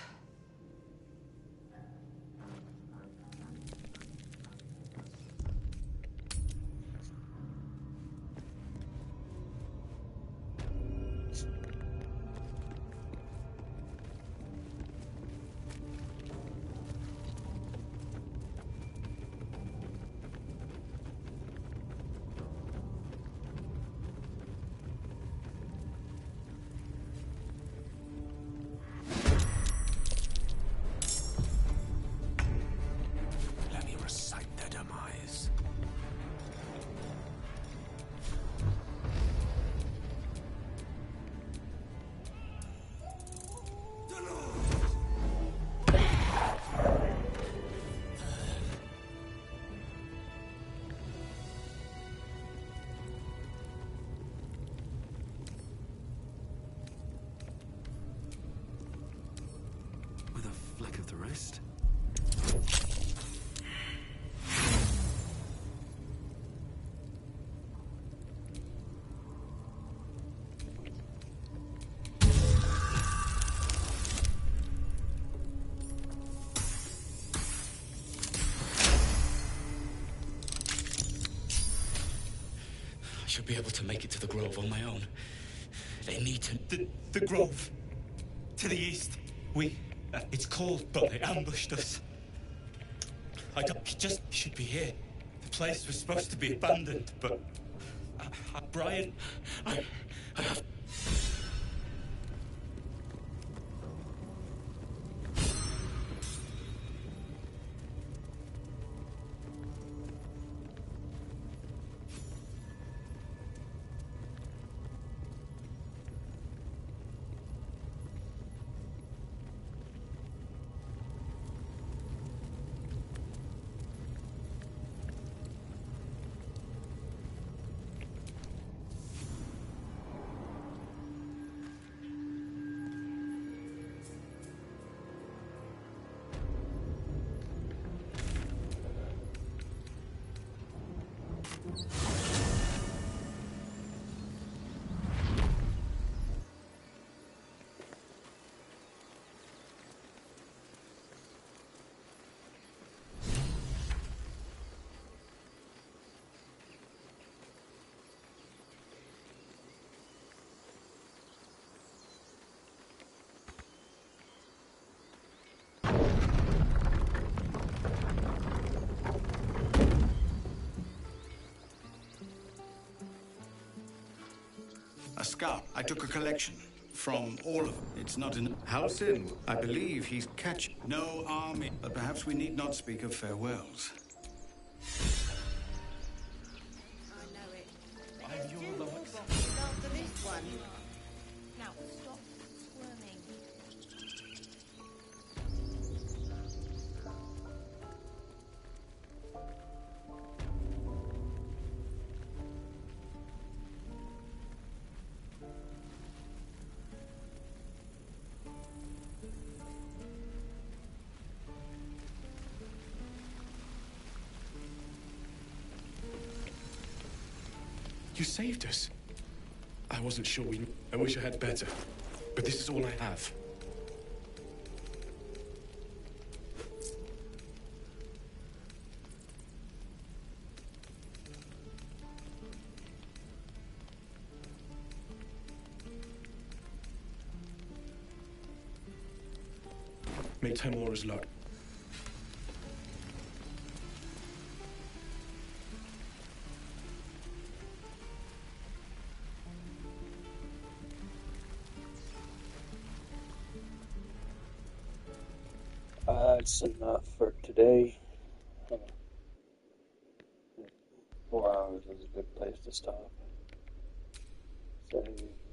should be able to make it to the Grove on my own. They need to... The Grove. To the east. It's called, but they ambushed us. I don't... He just should be here. The place was supposed to be abandoned, but... Brian... I have... A scout. I took a collection from all of them. It's not in Halsin. I believe he's catching no army, but perhaps we need not speak of farewells. I know it. I'm your box after this one. Now stop squirming. You saved us. I wasn't sure we... I wish I had better. But this is all I have. May Temora's luck. That's enough for today. 4 hours is a good place to stop. Save.